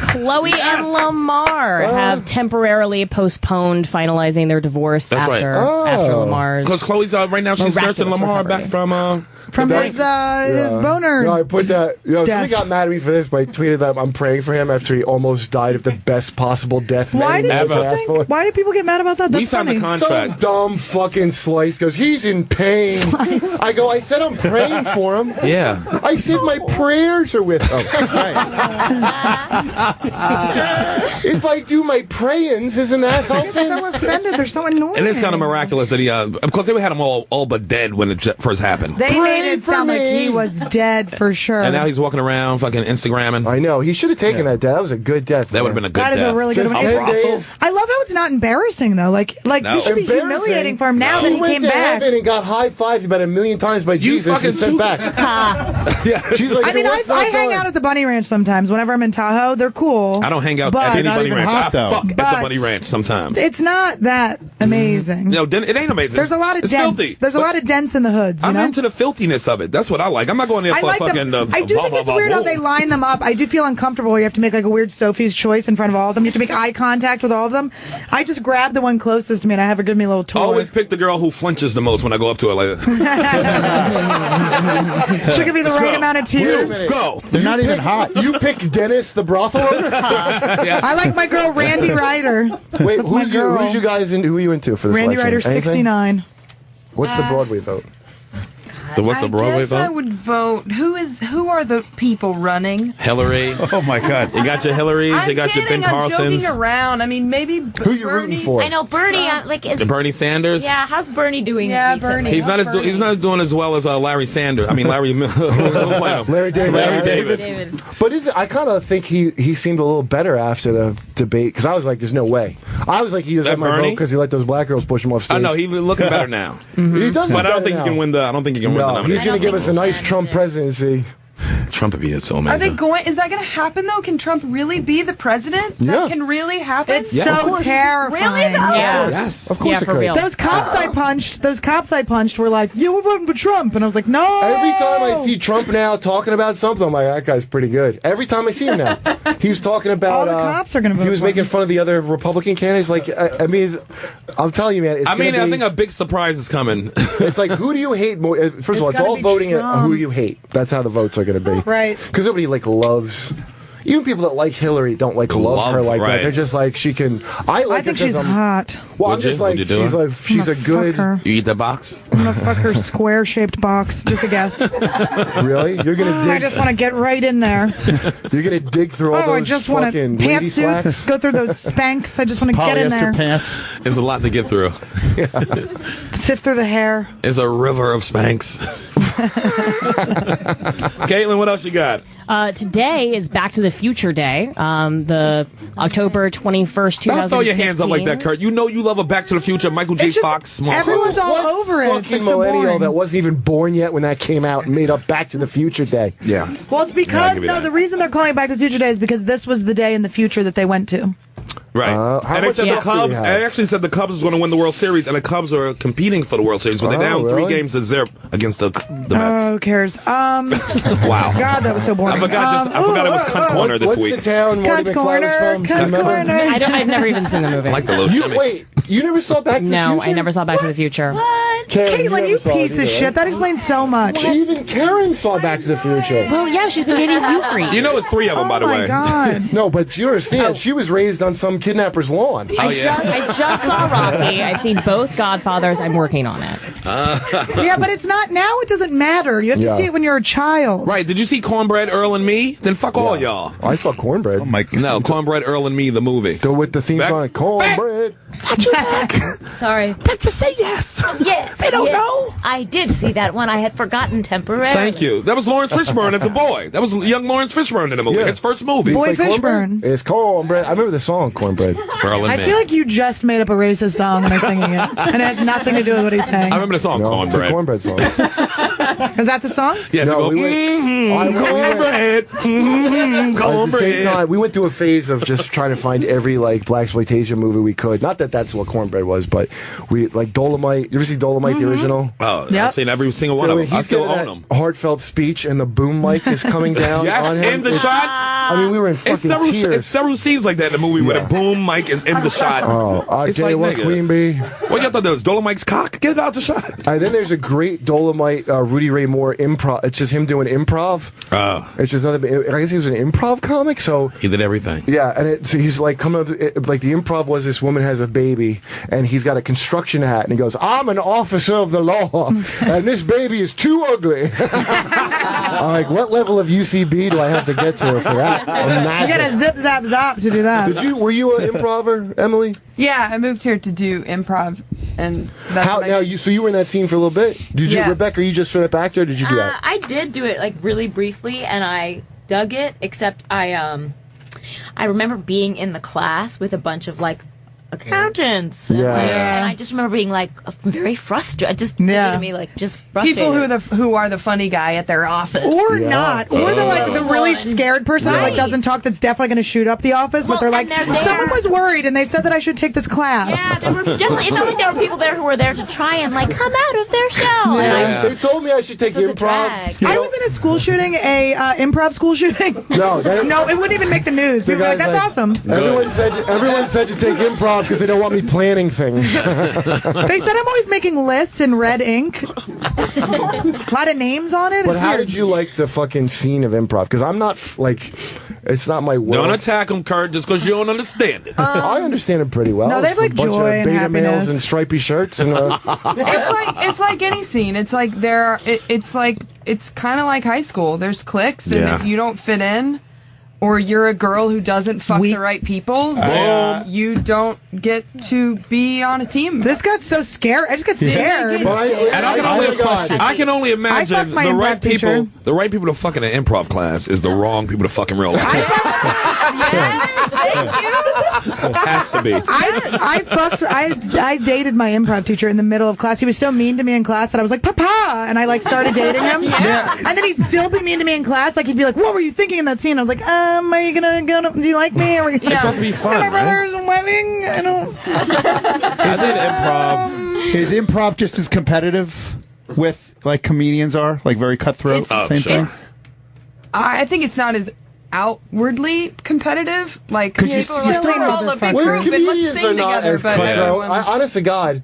Speaker 5: Chloe and Lamar have temporarily postponed finalizing their divorce
Speaker 2: That's right.
Speaker 5: after Lamar's.
Speaker 2: Because Chloe's right now, she's nursing
Speaker 5: Miraculous
Speaker 2: Lamar
Speaker 5: recovery.
Speaker 2: back from.
Speaker 4: From his boner.
Speaker 1: No, I put that.
Speaker 4: Death.
Speaker 1: Somebody got mad at me for this, but I tweeted that I'm praying for him after he almost died of the best possible death.
Speaker 4: Why
Speaker 1: many
Speaker 4: did
Speaker 1: men
Speaker 2: people
Speaker 1: could ask
Speaker 4: think?
Speaker 1: for.
Speaker 4: Why did people get mad about that?
Speaker 2: We
Speaker 4: That's
Speaker 2: signed the
Speaker 4: funny.
Speaker 2: contract.
Speaker 1: Some dumb fucking slice goes, he's in pain. I go, I said I'm praying for him.
Speaker 2: Yeah.
Speaker 1: I said my prayers are with him. If I do my prayings, isn't that
Speaker 4: They're
Speaker 1: helping?
Speaker 4: so offended. They're so annoying.
Speaker 2: And it's kind of miraculous that he, of course, they had him all but dead when it first happened.
Speaker 4: They
Speaker 1: Pray
Speaker 4: made it
Speaker 1: for
Speaker 4: sound like
Speaker 1: me.
Speaker 4: he was dead for sure.
Speaker 2: And now he's walking around fucking Instagramming.
Speaker 1: I know. He should have taken that death. That was a good death.
Speaker 2: That would have been a good
Speaker 4: That is
Speaker 2: death.
Speaker 4: a really good
Speaker 1: Just
Speaker 4: one.
Speaker 1: 10
Speaker 4: It's-
Speaker 1: days.
Speaker 4: I love how it's not embarrassing though. Like
Speaker 2: No.
Speaker 4: this should be
Speaker 1: Embarrassing.
Speaker 4: humiliating for him now that
Speaker 1: He
Speaker 4: he
Speaker 1: went
Speaker 4: came
Speaker 1: to
Speaker 4: back.
Speaker 1: heaven and got high-fived about 1,000,000 times by Jesus
Speaker 2: fucking
Speaker 1: and sent
Speaker 2: super-
Speaker 1: back.
Speaker 2: Yeah.
Speaker 1: She's like,
Speaker 4: I mean,
Speaker 1: "Your
Speaker 4: I
Speaker 1: work's not
Speaker 4: hang
Speaker 1: done."
Speaker 4: out at the Bunny Ranch sometimes. Whenever I'm in Tahoe, they're cool.
Speaker 2: I don't hang out
Speaker 4: But
Speaker 2: at any
Speaker 11: not
Speaker 2: bunny
Speaker 11: even
Speaker 2: ranch.
Speaker 11: hot,
Speaker 2: I
Speaker 11: though.
Speaker 2: fuck at the
Speaker 4: But-
Speaker 2: bunny ranch sometimes.
Speaker 4: It's not that amazing.
Speaker 2: No, it ain't amazing.
Speaker 4: There's a lot of
Speaker 2: it's
Speaker 4: dents.
Speaker 2: filthy.
Speaker 4: There's a lot of dents in the hoods. You
Speaker 2: I'm
Speaker 4: know?
Speaker 2: into the filthiness of it. That's what I like. I'm not going there
Speaker 4: I
Speaker 2: for
Speaker 4: like
Speaker 2: fucking.
Speaker 4: them. I do think it's weird how they line them up. I do feel uncomfortable where you have to make like a weird Sophie's choice in front of all of them. You have to make eye contact with all of them. I just grab the one closest to me and I have her give me a little tour.
Speaker 2: Always pick the girl who flinches the most when I go up to her. Like,
Speaker 4: She'll give me the right
Speaker 2: go.
Speaker 4: amount of tears.
Speaker 1: minute.
Speaker 2: go.
Speaker 11: They're not even hot.
Speaker 1: You pick Dennis, the brothel owner?
Speaker 2: Yes.
Speaker 4: I like my girl Randy Ryder.
Speaker 1: Wait,
Speaker 4: That's my
Speaker 1: who's
Speaker 4: girl.
Speaker 1: you guys in? Who are you into for this
Speaker 4: Randy
Speaker 1: election?
Speaker 4: Ryder,
Speaker 1: Anything?
Speaker 4: 69.
Speaker 1: What's the Broadway vote?
Speaker 2: What's the Broadway
Speaker 9: guess I
Speaker 2: vote?
Speaker 9: would vote. Who are the people running?
Speaker 2: Hillary.
Speaker 11: Oh my God!
Speaker 2: You got your Hillarys.
Speaker 9: I'm
Speaker 2: You got your
Speaker 9: kidding.
Speaker 2: Ben
Speaker 9: I'm
Speaker 2: Carsons.
Speaker 9: joking around. I mean, maybe
Speaker 1: Who you rooting for?
Speaker 10: I know Bernie. Is
Speaker 2: Bernie Sanders.
Speaker 10: yeah. How's Bernie doing?
Speaker 9: Yeah,
Speaker 10: recently?
Speaker 9: Bernie.
Speaker 2: He's not doing as well as Larry Sanders. I mean Larry.
Speaker 1: Larry David.
Speaker 2: Larry David.
Speaker 10: David.
Speaker 1: But I kind of think he seemed a little better after the debate because I was like, there's no way. I was like, he doesn't have my vote because he let those black girls push him off stage.
Speaker 2: I know he's looking better now.
Speaker 1: He does,
Speaker 2: But I don't think he can win the. I don't think he can win the
Speaker 1: No,
Speaker 2: nomination.
Speaker 1: he's going to give us a nice Trump presidency.
Speaker 2: Trump would be so amazing.
Speaker 9: Are they going? Is that going to happen though? Can Trump really be the president?
Speaker 1: Yeah.
Speaker 9: That can really happen.
Speaker 4: It's so terrifying.
Speaker 9: Really though?
Speaker 2: Yes.
Speaker 1: Of course
Speaker 5: Yeah,
Speaker 1: it
Speaker 5: for
Speaker 1: could.
Speaker 5: real.
Speaker 4: Those cops I punched were like, "You were voting for Trump," and I was like, "No."
Speaker 1: Every time I see Trump now talking about something, I'm like, that guy's pretty good. Every time I see him now, he was talking about.
Speaker 4: All the cops are going to vote.
Speaker 1: He was
Speaker 4: for
Speaker 1: making
Speaker 4: him.
Speaker 1: fun of the other Republican candidates. Like, I mean, I'm telling you, man. It's
Speaker 2: I mean,
Speaker 1: gonna
Speaker 2: I
Speaker 1: be,
Speaker 2: think a big surprise is coming.
Speaker 1: it's like, who do you hate more? First of all, it's
Speaker 4: gotta
Speaker 1: all
Speaker 4: be
Speaker 1: voting at
Speaker 4: Trump.
Speaker 1: who you hate. That's how the votes are going to be.
Speaker 4: Right.
Speaker 1: Because nobody loves. Even people that like Hillary don't love her like that. They're just like she can. I
Speaker 4: I think she's hot.
Speaker 1: Well, I'm
Speaker 2: Would you?
Speaker 1: just like
Speaker 2: Would you do
Speaker 1: she's
Speaker 2: it?
Speaker 1: like she's a
Speaker 4: I'm gonna
Speaker 1: good.
Speaker 4: fuck her.
Speaker 2: You eat the box?
Speaker 4: I'm gonna fuck her square-shaped box. Just a guess.
Speaker 1: Really, you're gonna dig.
Speaker 4: I just want to get right in there.
Speaker 1: You're gonna dig through all
Speaker 4: Oh, I
Speaker 1: those
Speaker 4: just want to
Speaker 1: fucking lady
Speaker 4: pantsuits.
Speaker 1: slacks.
Speaker 4: Go through those Spanx. I just want to get in there.
Speaker 11: Polyester pants.
Speaker 2: There's a lot to get through.
Speaker 4: Sift through the hair.
Speaker 2: It's a river of Spanx. Caitlin, what else you got?
Speaker 5: Today is Back to the Future Day. The October 21st, 2015.
Speaker 2: Don't throw your hands up like that, Kurt. You know you love a Back to the Future, Michael J.
Speaker 4: It's just-
Speaker 2: Fox.
Speaker 4: everyone's all
Speaker 1: What
Speaker 4: over it. It's
Speaker 1: fucking
Speaker 4: like so
Speaker 1: millennial
Speaker 4: boring.
Speaker 1: that wasn't even born yet when that came out and made up Back to the Future Day.
Speaker 2: Yeah.
Speaker 4: Well, it's
Speaker 2: Yeah, I'll
Speaker 4: because
Speaker 2: give you
Speaker 4: no,
Speaker 2: that.
Speaker 4: the reason they're calling it Back to the Future Day is because this was the day in the future that they went to.
Speaker 2: Right.
Speaker 1: How
Speaker 2: And they
Speaker 1: much
Speaker 2: said the
Speaker 1: luck do we
Speaker 2: Cubs.
Speaker 1: have?
Speaker 2: They actually said the Cubs was going to win the World Series, and the Cubs are competing for the World Series, but they're
Speaker 1: Oh,
Speaker 2: down
Speaker 1: really?
Speaker 2: 3-0 against the Mets.
Speaker 4: Who cares?
Speaker 2: Wow.
Speaker 4: God, that was so boring.
Speaker 2: I forgot it was Cunt Corner this
Speaker 1: What's
Speaker 2: week.
Speaker 1: the town Marty
Speaker 4: Cunt
Speaker 1: McFly
Speaker 4: Corner,
Speaker 1: was from? Do you
Speaker 4: Cunt
Speaker 1: remember?
Speaker 4: Corner.
Speaker 5: I've never even seen the movie.
Speaker 2: I like the little shimmy.
Speaker 1: Wait, you never saw Back to the
Speaker 5: No,
Speaker 1: Future?
Speaker 5: I never saw Back to the Future.
Speaker 1: Karen,
Speaker 4: Caitlin,
Speaker 1: never
Speaker 4: you
Speaker 1: saw it
Speaker 4: piece of
Speaker 1: either,
Speaker 4: shit.
Speaker 1: right?
Speaker 4: That explains so much.
Speaker 1: Even Karen saw Back to the Future.
Speaker 5: Well, yeah, she's been dating you for years.
Speaker 2: You know it's 3 of them, by the
Speaker 4: Oh my
Speaker 2: way.
Speaker 4: God.
Speaker 1: No, but you understand, she was raised on some kidnapper's lawn.
Speaker 2: Oh, yeah.
Speaker 5: I just saw Rocky. I've seen both Godfathers. I'm working on it.
Speaker 4: Yeah, but it's not now. It doesn't matter. You have to
Speaker 1: Yeah.
Speaker 4: see it when you're a child.
Speaker 2: Right. Did you see Cornbread, Earl, and Me? Then fuck all y'all.
Speaker 1: I saw Cornbread.
Speaker 11: Oh my God.
Speaker 2: No, Cornbread, Earl, and Me, the movie.
Speaker 1: Go with the theme
Speaker 2: Back-
Speaker 1: song. Cornbread.
Speaker 10: Sorry.
Speaker 2: But just say yes.
Speaker 10: Yes.
Speaker 2: They don't
Speaker 10: yes.
Speaker 2: know.
Speaker 10: I did see that one. I had forgotten temporarily.
Speaker 2: Thank you. That was Lawrence Fishburne as a boy. That was young Lawrence Fishburne in the movie.
Speaker 1: Yeah.
Speaker 2: His first movie.
Speaker 4: Boy
Speaker 1: Like Cornbread?
Speaker 4: Fishburne.
Speaker 1: It's Cornbread. I remember the song Cornbread.
Speaker 2: Earl and
Speaker 4: I
Speaker 2: Me.
Speaker 4: feel like you just made up a racist song and are singing it. And it has nothing to do with what he's saying.
Speaker 2: I remember the song
Speaker 1: No, it's a
Speaker 2: Cornbread.
Speaker 1: Cornbread song.
Speaker 4: Is that the song?
Speaker 2: Yes,
Speaker 1: No,
Speaker 2: you go,
Speaker 1: we went- I- we went-
Speaker 2: cornbread.
Speaker 1: At the same
Speaker 2: Cornbread.
Speaker 1: time, we went through a phase of just trying to find every blaxploitation movie we could. Not that that's what Cornbread was, but we like Dolomite. You ever see Dolomite the original?
Speaker 2: Oh,
Speaker 4: Yep.
Speaker 2: I've seen every single one
Speaker 1: So
Speaker 2: of
Speaker 1: when
Speaker 2: them. I
Speaker 1: he's
Speaker 2: still
Speaker 1: giving
Speaker 2: own
Speaker 1: that
Speaker 2: them.
Speaker 1: heartfelt speech and the boom mic is coming down
Speaker 2: Yes,
Speaker 1: on him.
Speaker 2: in the
Speaker 1: It's-
Speaker 2: shot.
Speaker 1: I mean, we were in fucking
Speaker 2: It's
Speaker 1: tears.
Speaker 2: several scenes like that in the movie where
Speaker 1: Yeah.
Speaker 2: the boom mic is in the shot.
Speaker 1: Oh, I
Speaker 2: It's
Speaker 1: tell you
Speaker 2: like,
Speaker 1: what,
Speaker 2: nigga.
Speaker 1: Queen Bee.
Speaker 2: What y'all thought that was? Dolomite's cock? Get it out the shot.
Speaker 1: And then there's a great Dolomite, Rudy Ray Moore improv. It's just him doing improv.
Speaker 2: Oh.
Speaker 1: It's just nothing. I guess he was an improv comic, so
Speaker 2: He did everything.
Speaker 1: yeah. And so he's like coming up, like the improv was this woman has a baby, and he's got a construction hat, and he goes, "I'm an officer of the law, and this baby is too ugly." I'm like, what level of UCB do I have to get to for that?
Speaker 4: You gotta zip, zap, zop to do that.
Speaker 1: Were you an improver, Emily?
Speaker 9: Yeah, I moved here to do improv, and that's
Speaker 1: How
Speaker 9: what I
Speaker 1: now?
Speaker 9: did.
Speaker 1: So you were in that scene for a little bit. Did you,
Speaker 9: Yeah.
Speaker 1: Rebecca? Are you just straight up actor? Or did you do that?
Speaker 10: I did do it like really briefly, and I dug it. Except I remember being in the class with a bunch of like accountants. And,
Speaker 1: Yeah.
Speaker 10: like,
Speaker 1: Yeah.
Speaker 10: and I just remember being like very frustrated. Just
Speaker 4: Yeah.
Speaker 10: looking at me like just frustrated.
Speaker 9: People who are the funny guy at their office.
Speaker 4: Or
Speaker 1: Yeah.
Speaker 4: not. Or the really scared person that like
Speaker 10: Right.
Speaker 4: doesn't talk that's definitely going to shoot up the office, but
Speaker 10: Well,
Speaker 4: they're like,
Speaker 10: and they're there.
Speaker 4: someone was worried and they said that I should take this class.
Speaker 10: Yeah, there were definitely. It felt like there were people there who were there to try and like come out of their shell. And I just,
Speaker 1: They told me I should take
Speaker 10: This was a
Speaker 1: improv.
Speaker 10: drag.
Speaker 1: You
Speaker 4: I
Speaker 1: know?
Speaker 4: was in a school shooting, a improv school shooting.
Speaker 1: No,
Speaker 4: No, it wouldn't even make the news. People were like,
Speaker 1: guy's
Speaker 4: that's
Speaker 1: like-
Speaker 4: awesome.
Speaker 1: Everyone said to take improv because they don't want me planning things.
Speaker 4: They said I'm always making lists in red ink. A lot of names on it.
Speaker 1: But
Speaker 4: It's
Speaker 1: how
Speaker 4: weird.
Speaker 1: did you like the fucking scene of improv? Because I'm not like It's not my world.
Speaker 2: Don't attack them, Kurt, just because you don't understand it.
Speaker 1: I understand it pretty well.
Speaker 4: No, they
Speaker 1: It's
Speaker 4: have, like,
Speaker 1: a bunch
Speaker 4: joy
Speaker 1: of
Speaker 4: and
Speaker 1: beta
Speaker 4: happiness.
Speaker 1: males and stripy shirts. And,
Speaker 9: It's like any scene. It's like it's kind of like high school. There's cliques, and if you don't fit in, or you're a girl who doesn't fuck the right people, you don't get to be on a team.
Speaker 4: This got so scared. I just got scared.
Speaker 2: And I can only imagine
Speaker 4: fucked my
Speaker 2: the right
Speaker 4: improv teacher.
Speaker 2: people. The right people to fuck in an improv class is the wrong people to fuck in real life.
Speaker 9: Yes, thank you.
Speaker 2: Has to be.
Speaker 4: I dated my improv teacher in the middle of class. He was so mean to me in class that I was like, Papa! And I like started dating him. And then he'd still be mean to me in class. Like he'd be like, what were you thinking in that scene? I was like, are you gonna go to, do you like me?
Speaker 2: It's supposed to be fun,
Speaker 4: my
Speaker 2: right?
Speaker 4: brother's wedding. I don't.
Speaker 2: I did improv.
Speaker 3: Is improv just as competitive with like comedians are? Like very cutthroat? Same thing?
Speaker 9: I think it's not as outwardly competitive. Like people are like, we're all a big
Speaker 1: well,
Speaker 9: group and let's
Speaker 1: comedians
Speaker 9: sing
Speaker 1: are not
Speaker 9: together.
Speaker 1: as
Speaker 9: But
Speaker 1: cutthroat.
Speaker 9: everyone-
Speaker 1: Honest to God,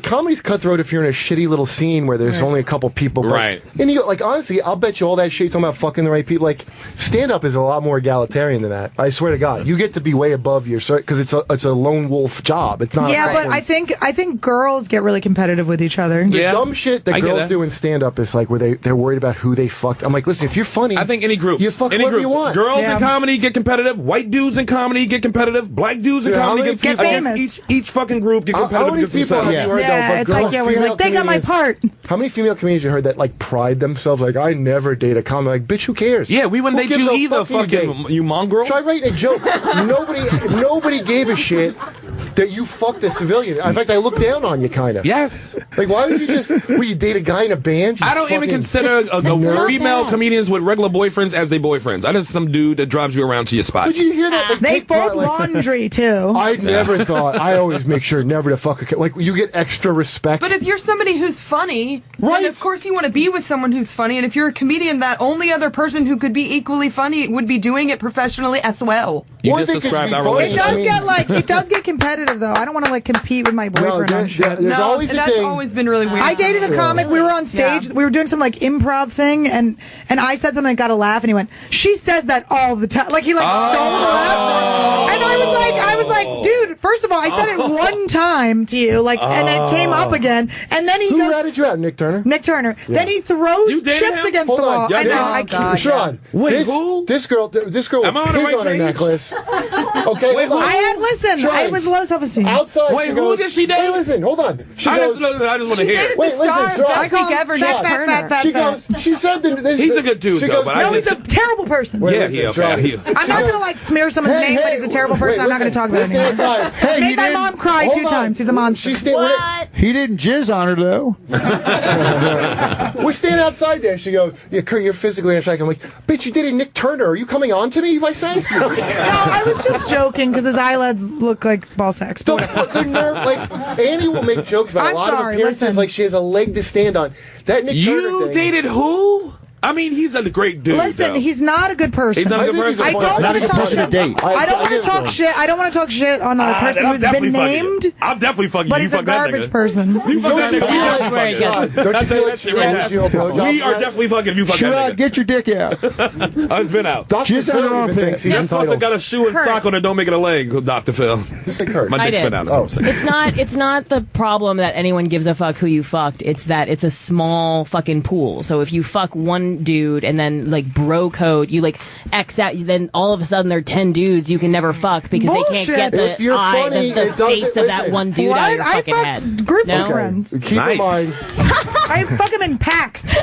Speaker 1: comedy's cutthroat if you're in a shitty little scene where there's only a couple people. But,
Speaker 2: Right.
Speaker 1: And you like honestly, I'll bet you all that shit you're talking about fucking the right people. Like stand up is a lot more egalitarian than that. I swear to God, you get to be way above your because it's a lone wolf job. It's not.
Speaker 4: Yeah, but I think girls get really competitive with each other.
Speaker 1: The dumb shit that
Speaker 2: I get
Speaker 1: girls
Speaker 2: that.
Speaker 1: do in stand up is like where they're worried about who they fucked. I'm like, listen, if you're funny,
Speaker 2: I think any groups.
Speaker 1: you fuck
Speaker 2: any
Speaker 1: whoever
Speaker 2: groups.
Speaker 1: you want.
Speaker 2: Girls in comedy get competitive. White dudes in comedy get competitive. Black dudes in
Speaker 1: Yeah, how
Speaker 2: comedy
Speaker 1: many
Speaker 2: get
Speaker 1: people-
Speaker 2: against each fucking group get
Speaker 1: How
Speaker 2: competitive
Speaker 1: many
Speaker 2: against
Speaker 1: people have
Speaker 2: themselves.
Speaker 1: you heard
Speaker 4: Yeah,
Speaker 1: though?
Speaker 4: it's like, yeah, we're like, they got my part.
Speaker 1: How many female comedians you heard that like pride themselves? Like, I never date a comic. Like, bitch, who cares?
Speaker 2: Yeah, we wouldn't
Speaker 1: Who
Speaker 2: date
Speaker 1: gives
Speaker 2: you
Speaker 1: a
Speaker 2: either,
Speaker 1: fuck who you
Speaker 2: fucking you mongrel.
Speaker 1: Try writing a joke. Nobody gave a shit that you fucked a civilian. In fact, I look down on you, kind of.
Speaker 2: Yes.
Speaker 1: Like, why would you just? You date a guy in a band?
Speaker 2: I don't even consider female comedians with regular boyfriends as their boyfriends. I just some dude that drives you around to your spots.
Speaker 1: Did you hear that? Like,
Speaker 4: They
Speaker 1: take pride,
Speaker 4: fold
Speaker 1: like-
Speaker 4: laundry too.
Speaker 1: I never thought. I always make sure never to fuck a kid. Like, you get extra respect.
Speaker 9: But if you're somebody who's funny, then of course you want to be with someone who's funny. And if you're a comedian, that only other person who could be equally funny would be doing it professionally as well.
Speaker 2: You
Speaker 1: Or
Speaker 2: just
Speaker 1: they could
Speaker 2: described
Speaker 1: be
Speaker 2: our
Speaker 1: funny.
Speaker 2: relationship.
Speaker 4: It does get competitive though. I don't want to like compete with my boyfriend on shit.
Speaker 1: there's always a
Speaker 9: that's
Speaker 1: thing.
Speaker 9: always been really weird.
Speaker 4: I dated a comic. We were on stage.
Speaker 9: Yeah.
Speaker 4: We were doing some like improv thing, and I said something that got a laugh, and he went, "She says that all the time." Like he like stole the laugh, and I was like, dude. First of all, I said it one time to you, like, and it came up again, and then he
Speaker 1: Who
Speaker 4: goes,
Speaker 1: ratted you out? Nick Turner.
Speaker 4: Nick Turner.
Speaker 1: Yeah.
Speaker 4: Then he throws
Speaker 2: You dated
Speaker 4: chips
Speaker 2: him?
Speaker 4: against
Speaker 1: Hold
Speaker 4: the wall.
Speaker 1: on.
Speaker 4: I know.
Speaker 1: This-
Speaker 4: I can't.
Speaker 1: Sherrod,
Speaker 2: Wait, who?
Speaker 1: This girl
Speaker 2: Am I on
Speaker 1: will
Speaker 2: the
Speaker 1: pig
Speaker 2: right
Speaker 1: on a
Speaker 2: page?
Speaker 1: necklace. Okay,
Speaker 2: Wait,
Speaker 1: hold on.
Speaker 4: I had listen. I was low self-esteem.
Speaker 1: Outside,
Speaker 2: Wait,
Speaker 1: she
Speaker 2: who
Speaker 1: goes,
Speaker 2: did she date?
Speaker 1: Wait, listen, hold on. She
Speaker 2: I
Speaker 1: goes,
Speaker 2: just want to hear.
Speaker 1: Wait, listen, Sherrod.
Speaker 9: Best week ever, Nick
Speaker 1: Sherrod.
Speaker 9: Turner.
Speaker 1: She goes, she said that
Speaker 2: He's a good dude,
Speaker 1: she
Speaker 2: though,
Speaker 1: goes,
Speaker 2: but I
Speaker 4: No,
Speaker 2: just-
Speaker 4: he's a terrible person.
Speaker 1: Wait,
Speaker 2: Yeah,
Speaker 1: listen,
Speaker 2: yeah,
Speaker 1: Sherrod.
Speaker 2: okay.
Speaker 4: I'm not gonna like smear someone's name, but he's a terrible person. I'm not gonna talk about it anymore.
Speaker 1: Hey,
Speaker 4: Made my mom cry 2 times. He's a monster.
Speaker 3: He didn't jizz on her though.
Speaker 1: We're standing outside there. She goes, "Yeah, Kurt, you're physically unattractive." I'm like, "Bitch, you dated Nick Turner. Are you coming on to me by saying?"
Speaker 4: No, I was just joking because his eyelids look like ball sacks.
Speaker 1: The nerve, like Annie will make jokes about
Speaker 4: I'm
Speaker 1: a lot
Speaker 4: sorry,
Speaker 1: of appearances,
Speaker 4: listen.
Speaker 1: like she has a leg to stand on. That Nick Turner
Speaker 2: You
Speaker 1: thing,
Speaker 2: dated who? I mean, he's a great dude.
Speaker 4: Listen,
Speaker 2: though.
Speaker 4: he's not a good person.
Speaker 2: He's not a good person.
Speaker 4: I don't want to talk shit.
Speaker 3: date.
Speaker 4: I don't want to talk shit. I don't want to talk shit on a person
Speaker 2: then I'm
Speaker 4: who's
Speaker 2: definitely
Speaker 4: been
Speaker 2: fucking
Speaker 4: named.
Speaker 2: you. I'm definitely fucking
Speaker 4: But
Speaker 2: you.
Speaker 4: he's
Speaker 2: You
Speaker 4: a
Speaker 2: fuck that
Speaker 4: garbage
Speaker 2: nigga.
Speaker 4: person.
Speaker 2: You fuck that
Speaker 1: you
Speaker 2: nigga.
Speaker 1: feel like-
Speaker 2: That's right, yes.
Speaker 1: Don't you
Speaker 2: I'll
Speaker 1: feel
Speaker 2: tell
Speaker 1: like
Speaker 2: that
Speaker 1: she
Speaker 2: shit right
Speaker 1: owes you a
Speaker 2: now.
Speaker 1: blowjob
Speaker 2: We
Speaker 1: for
Speaker 2: are
Speaker 1: that?
Speaker 2: definitely fucking if you fuck
Speaker 3: Sherrod,
Speaker 2: that nigga.
Speaker 3: get your dick out.
Speaker 2: Oh, it's been out.
Speaker 1: Dr.
Speaker 3: Jizz on
Speaker 1: Phil
Speaker 3: her
Speaker 1: even
Speaker 3: armpit.
Speaker 1: thinks he's
Speaker 2: You're supposed to
Speaker 1: entitled.
Speaker 2: got a shoe and sock on it. Don't make it a leg, Dr. Phil.
Speaker 1: Just like Kurt.
Speaker 2: My
Speaker 5: I
Speaker 2: dick's
Speaker 5: did.
Speaker 2: been out. That's what I'm saying.
Speaker 5: It's not the problem that anyone gives a fuck who you fucked. It's that it's a small fucking pool. So if you fuck one dude and then like bro code, you like X out, then all of a sudden there are 10 dudes you can never fuck because they
Speaker 4: Bullshit.
Speaker 5: can't get
Speaker 1: If you're
Speaker 5: the eye,
Speaker 1: funny,
Speaker 5: the
Speaker 1: it doesn't-
Speaker 5: face of that
Speaker 1: listen.
Speaker 5: one dude
Speaker 4: What?
Speaker 5: out of your
Speaker 4: I
Speaker 5: fucking
Speaker 4: fuck
Speaker 5: head.
Speaker 4: groups
Speaker 5: No?
Speaker 4: of friends.
Speaker 1: Keep
Speaker 2: Nice.
Speaker 1: in mind.
Speaker 4: I fuck him in packs.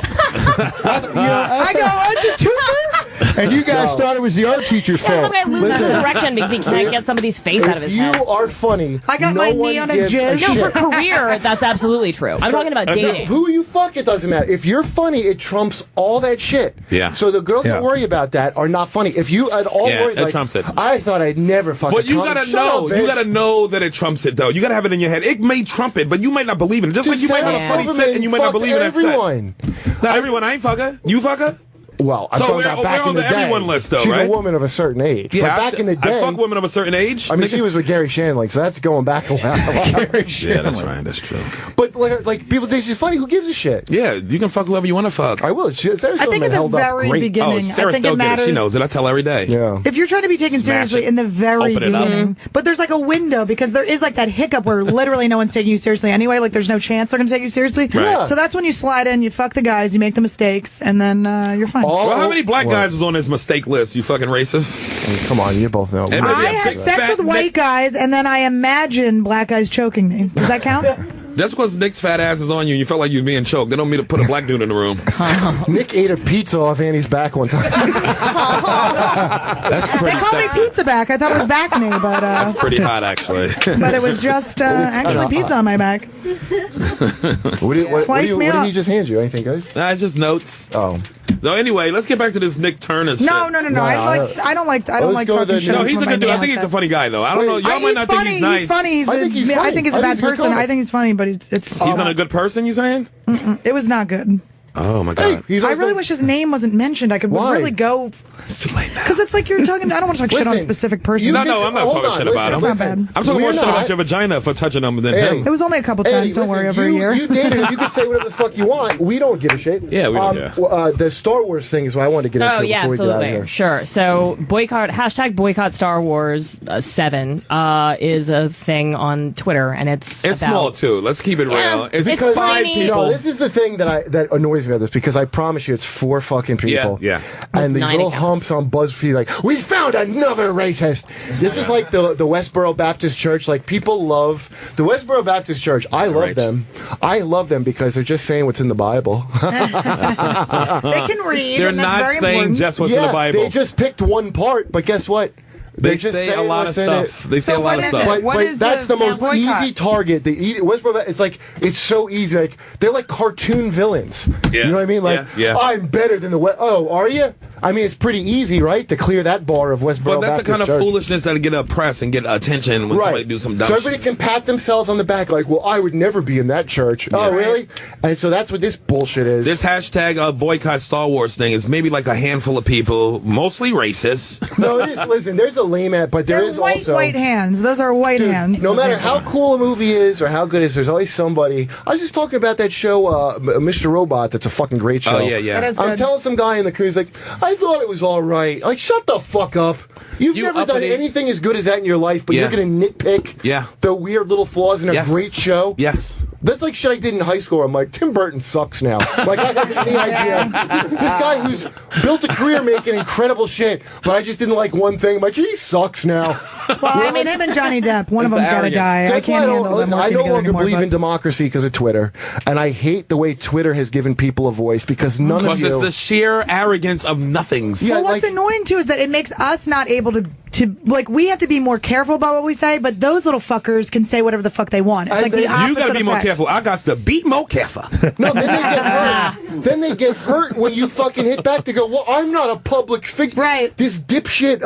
Speaker 4: I go, it's a twofer?
Speaker 3: And you guys thought it was the art teacher's
Speaker 5: Yeah, some
Speaker 3: fault.
Speaker 5: guy loses
Speaker 1: Listen.
Speaker 5: direction because he can't get somebody's face out of
Speaker 1: If
Speaker 5: his
Speaker 1: you
Speaker 5: head.
Speaker 1: are funny,
Speaker 4: I got
Speaker 1: no
Speaker 4: my
Speaker 1: one
Speaker 4: knee on his
Speaker 1: gives a
Speaker 4: jizz.
Speaker 5: No, for
Speaker 1: shit.
Speaker 5: career, that's absolutely true. I'm talking about dating.
Speaker 1: Who you fuck, it doesn't matter. If you're funny, it trumps all that shit.
Speaker 2: Yeah.
Speaker 1: So the girls that worry about that are not funny. If you at all
Speaker 2: Yeah,
Speaker 1: worry,
Speaker 2: it
Speaker 1: like,
Speaker 2: trumps it.
Speaker 1: I thought I'd never fuck
Speaker 2: But
Speaker 1: a
Speaker 2: you
Speaker 1: comic.
Speaker 2: gotta
Speaker 1: Shut
Speaker 2: know,
Speaker 1: up,
Speaker 2: you
Speaker 1: bitch.
Speaker 2: gotta know that it trumps it though. You gotta have it in your head. It may trump it, but you might not believe in it. Just
Speaker 1: Dude,
Speaker 2: like you might have a
Speaker 1: Sarah
Speaker 2: funny
Speaker 1: Silverman
Speaker 2: set and you might not
Speaker 1: fucked
Speaker 2: believe in that set.
Speaker 1: everyone.
Speaker 2: Not everyone. I ain't fucker. You fucker.
Speaker 1: Well, I'm
Speaker 2: So
Speaker 1: talking
Speaker 2: we're-
Speaker 1: about back
Speaker 2: we're on
Speaker 1: in the
Speaker 2: the
Speaker 1: day.
Speaker 2: everyone list, though,
Speaker 1: She's
Speaker 2: right?
Speaker 1: a woman of a certain age.
Speaker 2: Yeah,
Speaker 1: but back in the day,
Speaker 2: I fuck women of a certain age.
Speaker 1: I mean, she was with Gary Shandling, so that's going back a while.
Speaker 2: Yeah, that's right. That's true.
Speaker 1: But like people think she's funny. Who gives a shit?
Speaker 2: Yeah, you can fuck whoever you want to fuck.
Speaker 1: I will. Sarah
Speaker 4: I think
Speaker 1: Silverman
Speaker 4: at the
Speaker 1: held up
Speaker 4: very
Speaker 1: great.
Speaker 4: beginning,
Speaker 2: Sarah
Speaker 4: I think
Speaker 2: still
Speaker 4: it
Speaker 2: gets
Speaker 4: matters.
Speaker 2: it. She knows it. I tell her every day.
Speaker 1: Yeah.
Speaker 4: If you're trying to be taken
Speaker 2: Smash
Speaker 4: seriously
Speaker 2: it.
Speaker 4: in the very
Speaker 2: Open it up.
Speaker 4: beginning, but there's like a window because there is like that hiccup where literally no one's taking you seriously anyway. Like there's no chance they're going to take you seriously.
Speaker 2: Right.
Speaker 4: So that's when you slide in, you fuck the guys, you make the mistakes, and then you're fine.
Speaker 2: Well, how many black guys was on this mistake list? You fucking racist.
Speaker 1: Come on, you both know.
Speaker 2: And maybe
Speaker 4: I
Speaker 2: a
Speaker 4: had
Speaker 2: big
Speaker 4: sex
Speaker 2: fat
Speaker 4: with white
Speaker 2: Nick-
Speaker 4: guys, and then I imagine black guys choking me. Does that count?
Speaker 2: That's because Nick's fat ass is on you and you felt like you were being choked. They don't mean to put a black dude in the room.
Speaker 1: Nick ate a pizza off Annie's back one time.
Speaker 2: That's
Speaker 4: They
Speaker 2: pretty
Speaker 4: called me
Speaker 2: sexy.
Speaker 4: pizza back. I thought it was back knee, but
Speaker 2: That's pretty hot, actually.
Speaker 4: but it was just actually pizza on my back.
Speaker 1: What
Speaker 4: Slice me
Speaker 1: did
Speaker 4: up.
Speaker 1: he just hand you? Anything, guys?
Speaker 2: Nah, it's just notes.
Speaker 1: Oh.
Speaker 2: No, anyway, let's get back to this Nick Turner shit.
Speaker 4: No. I don't like
Speaker 1: let's go with
Speaker 4: talking
Speaker 1: the-
Speaker 4: shit.
Speaker 2: No,
Speaker 4: on
Speaker 2: he's a
Speaker 4: someone
Speaker 2: good dude.
Speaker 4: by
Speaker 2: I
Speaker 4: name
Speaker 2: think
Speaker 4: like
Speaker 2: he's a
Speaker 4: that.
Speaker 2: funny guy, though. I don't know. Y'all might not think he's nice.
Speaker 4: He's funny.
Speaker 1: I think he's funny.
Speaker 4: I think he's a
Speaker 1: I
Speaker 4: bad
Speaker 1: think he's a good
Speaker 4: person. I
Speaker 1: comic.
Speaker 4: think he's funny, but it's.
Speaker 2: He's not a good person, you saying?
Speaker 4: It was not good.
Speaker 2: Oh, my
Speaker 1: Hey,
Speaker 2: God.
Speaker 1: he's
Speaker 4: I really wish his name wasn't mentioned. I could
Speaker 1: Why?
Speaker 4: really go
Speaker 2: It's too late now.
Speaker 4: because it's like you're talking. I don't want to talk shit on a
Speaker 1: Listen,
Speaker 4: specific person.
Speaker 2: No, I'm not
Speaker 1: Hold
Speaker 2: talking
Speaker 1: on,
Speaker 2: shit about him.
Speaker 4: It's not bad.
Speaker 2: I'm talking more
Speaker 1: We're
Speaker 2: shit
Speaker 1: not.
Speaker 2: about your vagina for touching him than
Speaker 1: Hey.
Speaker 2: him.
Speaker 4: It was only a couple
Speaker 1: Eddie,
Speaker 4: times. Don't worry,
Speaker 1: listen,
Speaker 4: over a year.
Speaker 1: You dated him. You can say whatever the fuck you want. We don't give a shit.
Speaker 2: Yeah, we don't care.
Speaker 1: The Star Wars thing is what I wanted to get into
Speaker 5: Oh yeah,
Speaker 1: before we get out of
Speaker 5: absolutely,
Speaker 1: here.
Speaker 5: sure. So boycott Star Wars 7 is a thing on Twitter, and it's
Speaker 2: It's
Speaker 5: about,
Speaker 2: small, too. Let's keep it
Speaker 5: Yeah,
Speaker 2: real. It's
Speaker 5: it's
Speaker 2: 5
Speaker 5: tiny.
Speaker 2: people.
Speaker 1: No, this is the thing that annoys me about this because I promise you it's 4 fucking people.
Speaker 2: Yeah.
Speaker 1: And these
Speaker 5: 9
Speaker 1: little
Speaker 5: accounts.
Speaker 1: humps on BuzzFeed like, we found another racist. This is like the Westboro Baptist Church. Like people love the Westboro Baptist Church. I love
Speaker 2: Right.
Speaker 1: them. I love them because they're just saying what's in the Bible.
Speaker 4: They can read.
Speaker 2: They're
Speaker 4: and that's
Speaker 2: not
Speaker 4: very
Speaker 2: saying
Speaker 4: important.
Speaker 2: just what's in the Bible.
Speaker 1: They just picked one part, but guess what?
Speaker 2: They
Speaker 1: just
Speaker 2: say a lot of
Speaker 1: what's in it.
Speaker 2: stuff. They say
Speaker 9: So
Speaker 2: a lot
Speaker 9: what
Speaker 2: of
Speaker 9: is
Speaker 2: stuff.
Speaker 9: it?
Speaker 1: But,
Speaker 9: What
Speaker 1: but
Speaker 9: is
Speaker 1: that's the most
Speaker 9: boycott?
Speaker 1: easy target. Westboro, it's like it's so easy. Like they're like cartoon villains.
Speaker 2: Yeah.
Speaker 1: You know what I mean? Like
Speaker 2: Yeah.
Speaker 1: I'm better than the West. Oh, are you? I mean, it's pretty easy, right, to clear that bar of Westboro
Speaker 2: But that's the
Speaker 1: Baptist
Speaker 2: kind of
Speaker 1: Church.
Speaker 2: foolishness that'll get a press and get attention when somebody do some dumb
Speaker 1: So
Speaker 2: shit.
Speaker 1: everybody can pat themselves on the back, like, "Well, I would never be in that church." Oh, really? And so that's what this bullshit is.
Speaker 2: This hashtag boycott Star Wars thing is maybe like a handful of people, mostly racist.
Speaker 1: No, it is. Listen, there's a lame at, but there
Speaker 4: They're
Speaker 1: is
Speaker 4: white
Speaker 1: also
Speaker 4: hands. Those are white
Speaker 1: Dude,
Speaker 4: hands.
Speaker 1: no matter how cool a movie is or how good it is, there's always somebody. I was just talking about that show, Mr. Robot. That's a fucking great show.
Speaker 2: Oh, yeah.
Speaker 4: That is
Speaker 1: I'm
Speaker 4: good.
Speaker 1: telling some guy in the crew, he's like, I thought it was all right. Like, shut the fuck up. You've
Speaker 2: You
Speaker 1: never done
Speaker 2: uppity-
Speaker 1: anything as good as that in your life, but
Speaker 2: Yeah.
Speaker 1: you're going to nitpick
Speaker 2: Yeah.
Speaker 1: the weird little flaws in a
Speaker 2: Yes.
Speaker 1: great show.
Speaker 2: Yes.
Speaker 1: That's like shit I did in high school. I'm like, Tim Burton sucks now. Like, I have any idea. This guy who's built a career making incredible shit, but I just didn't like one thing. I'm like, he sucks now.
Speaker 4: Well, I mean, him and Johnny Depp. One
Speaker 2: It's
Speaker 4: of
Speaker 2: the
Speaker 4: them's got to
Speaker 2: arrogance.
Speaker 4: die. I
Speaker 1: That's why
Speaker 4: can't
Speaker 1: I don't.
Speaker 4: handle them
Speaker 1: Listen, I
Speaker 4: working
Speaker 1: no
Speaker 4: together
Speaker 1: longer
Speaker 4: anymore,
Speaker 1: believe
Speaker 4: but-
Speaker 1: in democracy because of Twitter, and I hate the way Twitter has given people a voice because none of
Speaker 2: Because
Speaker 1: you.
Speaker 2: it's the sheer arrogance of nothings.
Speaker 1: Yeah,
Speaker 4: Well, what's
Speaker 1: like-
Speaker 4: annoying too is that it makes us not able to like we have to be more careful about what we say, but those little fuckers can say whatever the fuck they want. It's
Speaker 1: And
Speaker 4: like
Speaker 1: they-
Speaker 4: the opposite
Speaker 2: You gotta be more
Speaker 4: effect.
Speaker 2: careful. I got to be more careful.
Speaker 1: No, then they get hurt. Then they get hurt when you fucking hit back to go, well, I'm not a public figure.
Speaker 4: Right.
Speaker 1: This dipshit,